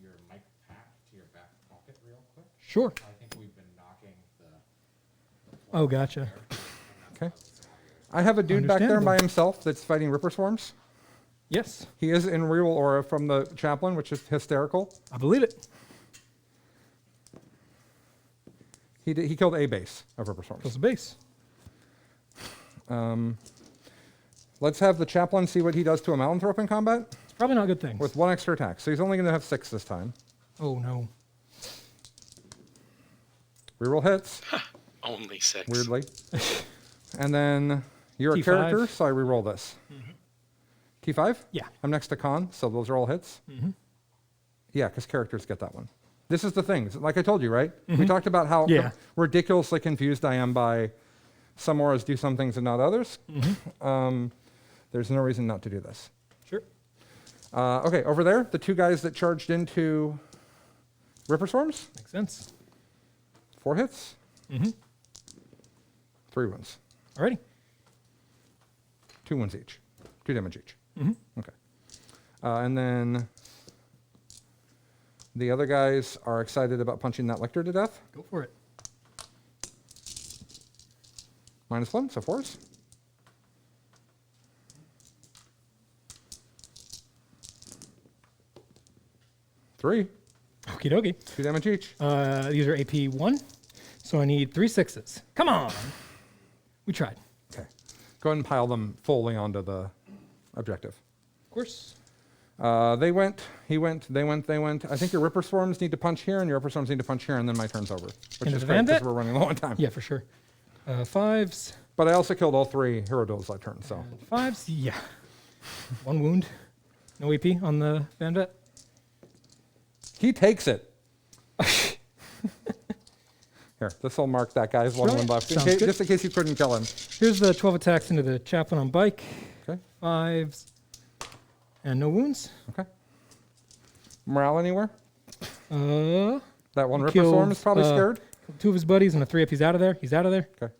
Your mic pack to your back pocket real quick. Sure. I think we've been knocking the Oh, gotcha. Okay. I have a dude back there by Understandable. himself that's fighting Ripper Swarms. Yes, He is in real aura from the chaplain, which is hysterical. I believe it. He killed a base of Ripper Kills Swarms. the base. Let's have the chaplain see what he does to a Malanthrope in combat It's probably not a good thing. with 1 extra attack. So he's only going to have 6 this time. Oh, no. Reroll hits, Only 6. weirdly. And then you're a T5. character, so I reroll this. T5? Yeah. I'm next to Con, so those are all hits. Yeah, because characters get that one. This is the thing. Like I told you, right? We talked about how Yeah. ridiculously confused I am by some auras do some things and not others. There's no reason not to do this. Sure. Okay, over there, the 2 guys that charged into Ripper Swarms, Makes sense. 4 hits, 3 wounds, Alrighty. 2 wounds each, 2 damage each. Okay. And then the other guys are excited about punching that Lictor to death. Go for it. -1, so 4s. 3, Okie dokie. 2 damage each. These are AP 1, so I need 3 6s. Come on. We tried. Okay. Go ahead and pile them fully onto the objective. Of course. They went, he went, they went, they went. I think your Ripper Swarms need to punch here, and your Ripper Swarms need to punch here, and then my turn's over. Which Into is the great, because Bandit? we're running low on time. Yeah, for sure. 5s. But I also killed all 3 Hierodules that turn, so. 5s. Yeah. 1 wound. No AP on the Bandit. He takes it. Here, this will mark that guy's 1 wound left, Sounds good. just in case you couldn't kill him. Here's the 12 attacks into the chaplain on bike. Okay, 5s. And no wounds. okay. Morale anywhere? Uh, That 1 Ripper killed, Swarm is probably scared. 2 of his buddies and a 3 up. He's out of there. He's out of there. Okay.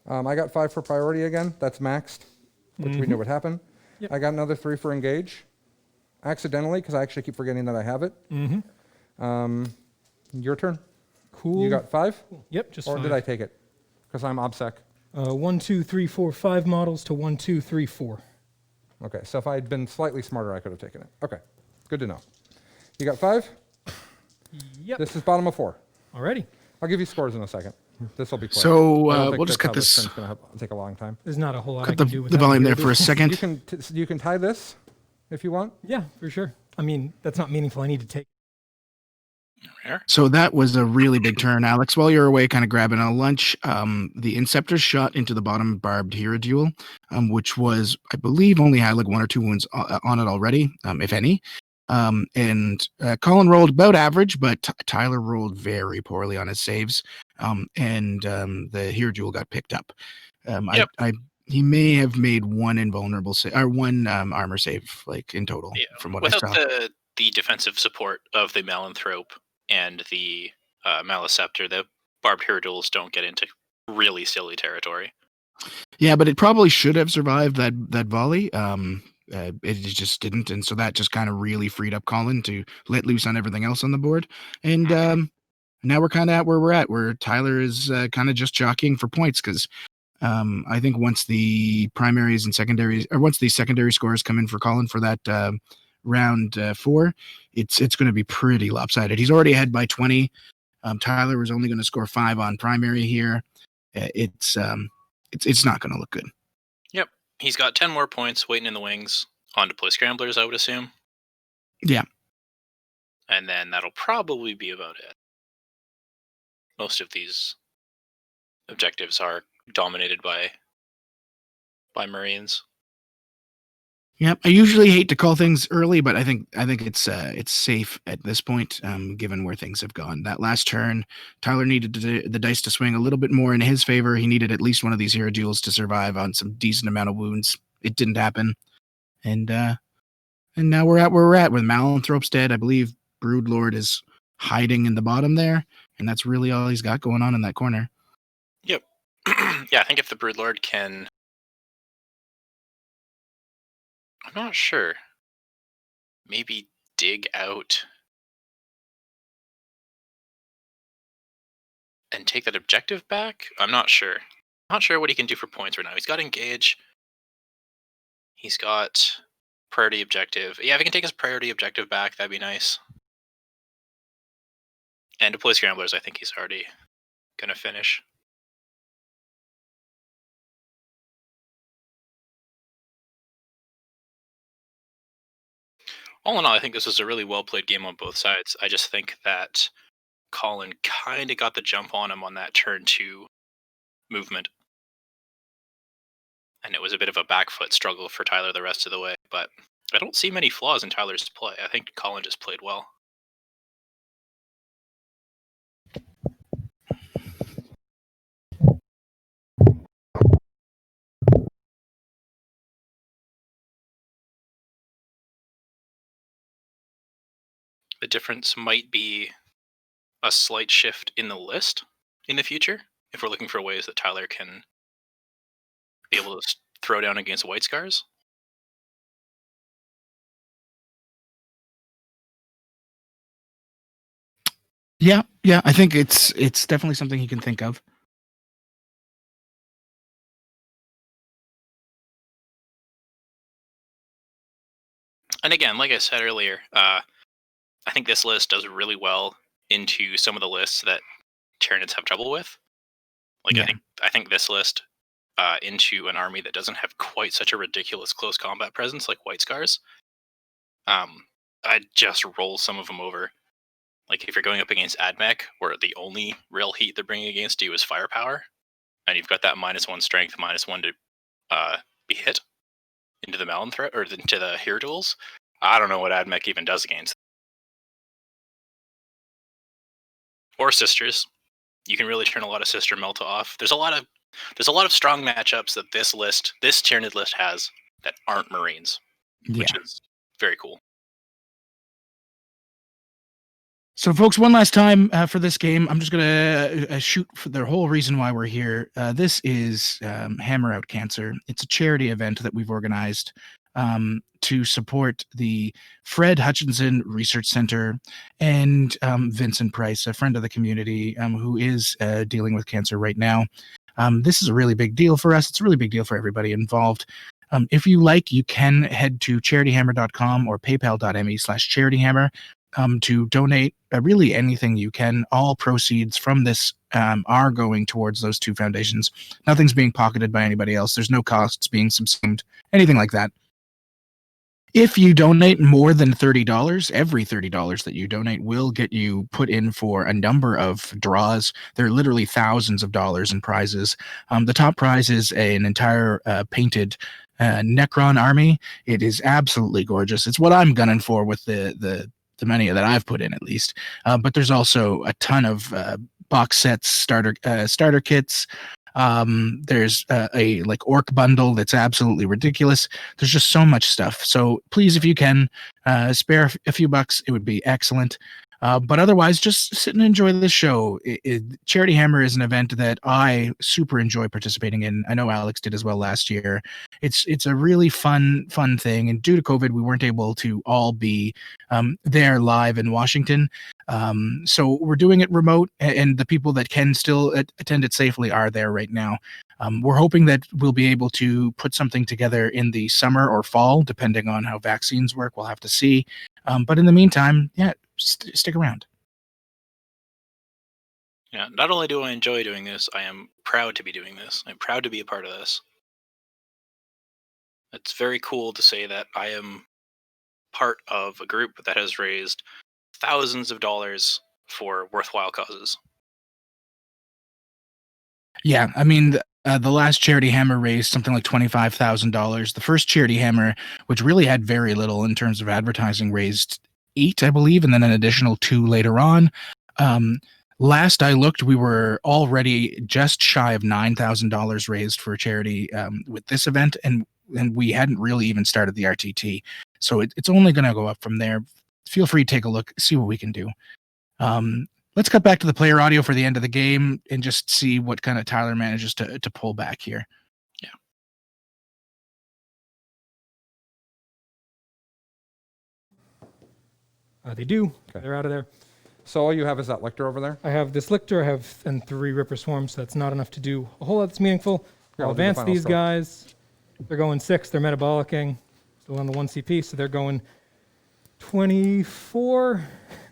I got 5 for priority again. That's maxed, which we knew would happen. Yep. I got another 3 for engage, accidentally, because I actually keep forgetting that I have it. Your turn. Cool. You got 5? Yep, just Or 5. did I take it? Because I'm OBSEC. 1, 2, 3, 4, 5 models to 1, 2, 3, 4. Okay, so if I had been slightly smarter, I could have taken it. Okay, good to know. You got 5? Yep. This is bottom of 4. Alrighty. I'll give you scores in a second. This will be quick. So, I don't think we'll just that's cut how this- thing's gonna take a long time. There's not a whole lot I Cut can the, do with the that. volume there for a second. You can tie this if you want. Yeah, for sure. I mean, that's not meaningful. I need to take. Rare. So that was a really big turn, Alex. While you're away, kind of grabbing a lunch, the Inceptor shot into the bottom Barbed Hierodule, which was, I believe, only had like 1 or 2 wounds on it already, if any. And Colin rolled about average, but Tyler rolled very poorly on his saves, and the Hierodule got picked up. Yep. He may have made 1 invulnerable save or 1 armor save, like in total, Yeah. from what Without I saw. the defensive support of the Malanthrope and the Maleceptor, the Barbed Hierodules don't get into really silly territory. Yeah, but it probably should have survived that volley. It just didn't, and so that just kind of really freed up Colin to let loose on everything else on the board. And now we're kind of at where we're at, where Tyler is kind of just jockeying for points because I think once the primaries and secondaries, or once the secondary scores come in for Colin for that round 4, it's going to be pretty lopsided. He's already ahead by 20. Tyler was only going to score 5 on primary here. It's not going to look good. Yep. He's got 10 more points waiting in the wings on to play Scramblers, I would assume. Yeah. And then that'll probably be about it. Most of these objectives are dominated by Marines. Yep. I usually hate to call things early, but I think it's safe at this point, given where things have gone. That last turn, Tyler needed the dice to swing a little bit more in his favor. He needed at least one of these Hierodules to survive on some decent amount of wounds. It didn't happen, and now we're at where we're at with Malanthrope's dead. I believe Broodlord is hiding in the bottom there, and that's really all he's got going on in that corner. Yep. Yeah, I think if the Broodlord can... I'm not sure. Maybe dig out and take that objective back? I'm not sure. Not sure what he can do for points right now. He's got engage. He's got priority objective. Yeah, if he can take his priority objective back, that'd be nice. And deploy scramblers, I think he's already gonna finish. All in all, I think this was a really well played game on both sides. I just think that Colin kind of got the jump on him on that turn 2 movement. And it was a bit of a back foot struggle for Tyler the rest of the way. But I don't see many flaws in Tyler's play. I think Colin just played well. The difference might be a slight shift in the list in the future, if we're looking for ways that Tyler can be able to throw down against White Scars. Yeah, I think it's definitely something he can think of. And again, like I said earlier, I think this list does really well into some of the lists that Tyranids have trouble with. Like, Yeah. I think this list into an army that doesn't have quite such a ridiculous close combat presence like White Scars, I'd just roll some of them over. Like, if you're going up against AdMech, where the only real heat they're bringing against you is firepower, and you've got that -1 strength, -1 to be hit into the Malanthrope or into the Hierodules, I don't know what AdMech even does against. Or Sisters. You can really turn a lot of Sister Melta off. There's a lot of strong matchups that this Tyranid list has that aren't Marines, which is very cool. So, folks, one last time for this game, I'm just going to shoot for the whole reason why we're here. This is Hammer Out Cancer. It's a charity event that we've organized to support the Fred Hutchinson Research Center and Vincent Price, a friend of the community who is dealing with cancer right now. This is a really big deal for us. It's a really big deal for everybody involved. If you like, you can head to charityhammer.com or paypal.me/charityhammer to donate really anything you can. All proceeds from this are going towards those two foundations. Nothing's being pocketed by anybody else. There's no costs being subsumed, anything like that. If you donate more than $30, every $30 that you donate will get you put in for a number of draws. There are literally thousands of dollars in prizes. The top prize is an entire painted Necron army. It is absolutely gorgeous. It's what I'm gunning for with the money that I've put in, at least. But there's also a ton of box sets, starter kits. There's a like orc bundle that's absolutely ridiculous. There's just so much stuff. So please, if you can spare a few bucks, it would be excellent. But otherwise, just sit and enjoy this show. Charity Hammer is an event that I super enjoy participating in. I know Alex did as well last year. It's a really fun thing. And due to COVID, we weren't able to all be there live in Washington. So we're doing it remote, and the people that can still attend it safely are there right now. We're hoping that we'll be able to put something together in the summer or fall, depending on how vaccines work. We'll have to see. But in the meantime, yeah, stick around. Yeah, not only do I enjoy doing this, I am proud to be doing this. I'm proud to be a part of this. It's very cool to say that I am part of a group that has raised thousands of dollars for worthwhile causes. Yeah, I mean, the last charity hammer raised something like $25,000. The first charity hammer, which really had very little in terms of advertising, raised 8, I believe, and then an additional 2 later on. Last I looked, we were already just shy of $9,000 raised for charity with this event, and we hadn't really even started the RTT. So it's only going to go up from there. Feel free to take a look, see what we can do. Let's cut back to the player audio for the end of the game and just see what kind of Tyler manages to pull back here. Yeah. They do. Okay. They're out of there. So all you have is that Lictor over there? I have this Lictor, and 3 Ripper Swarms, so that's not enough to do a whole lot that's meaningful. Here, I'll I'll do the advance final these stroke. guys. They're going 6. They're metabolicking. Still on the 1 CP, so they're going 24.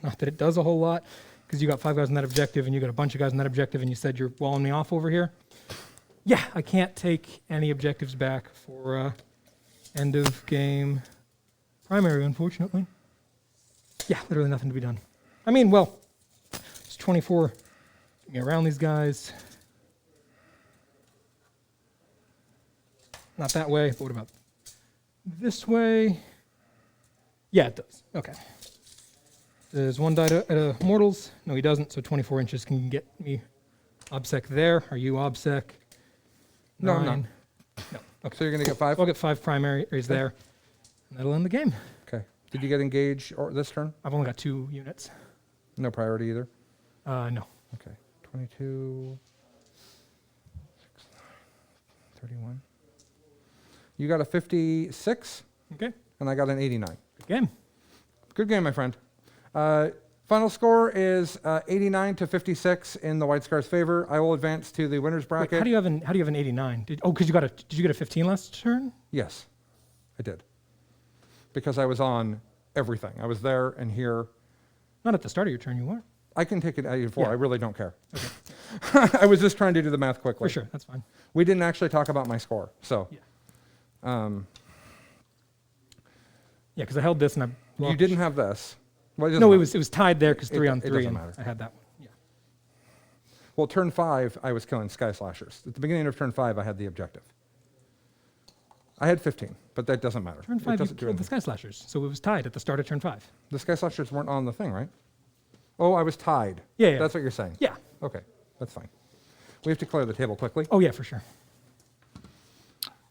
Not that it does a whole lot, because you got 5 guys on that objective, and you got a bunch of guys on that objective, and you said you're walling me off over here. Yeah, I can't take any objectives back for end of game primary, unfortunately. Yeah, literally nothing to be done. I mean, well, it's 24. Get me around these guys. Not that way, but what about this way? Yeah, it does. Okay. Does 1 die to mortals? No, he doesn't, so 24 inches can get me obsec there. Are you obsec? No, I'm not. 9. No. Okay. So you're going to get 5? So I'll get 5 primaries there, and that'll end the game. Okay. Did you get engage or this turn? I've only got 2 units. No priority either? No. Okay. 22, 6, 31. You got a 56, Okay. and I got an 89. Good game. Good game, my friend. Final score is 89 to 56 in the White Scar's favor. I will advance to the winner's Wait, bracket. how do you have an 89? Because did you get a 15 last turn? Yes, I did. Because I was on everything. I was there and here. Not at the start of your turn, you weren't. I can take it at 84. Yeah. I really don't care. Okay. I was just trying to do the math quickly. For sure, that's fine. We didn't actually talk about my score, so. Yeah. Yeah, because I held this and I blocked. you didn't have this. Well, No, matter. it was tied there because 3 on It 3. doesn't and matter. I had that one. Yeah. Well, turn 5, I was killing Sky Slashers. At the beginning of turn 5, I had the objective. I had 15, but that doesn't matter. Turn It 5, you doesn't do killed the anything. Sky Slashers, so it was tied at the start of turn 5. The Sky Slashers weren't on the thing, right? Oh, I was tied. Yeah. That's what you're saying. Yeah. Okay, that's fine. We have to clear the table quickly. Oh yeah, for sure.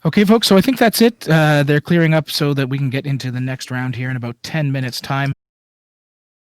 Okay, folks, so I think that's it. They're clearing up so that we can get into the next round here in about 10 minutes' time.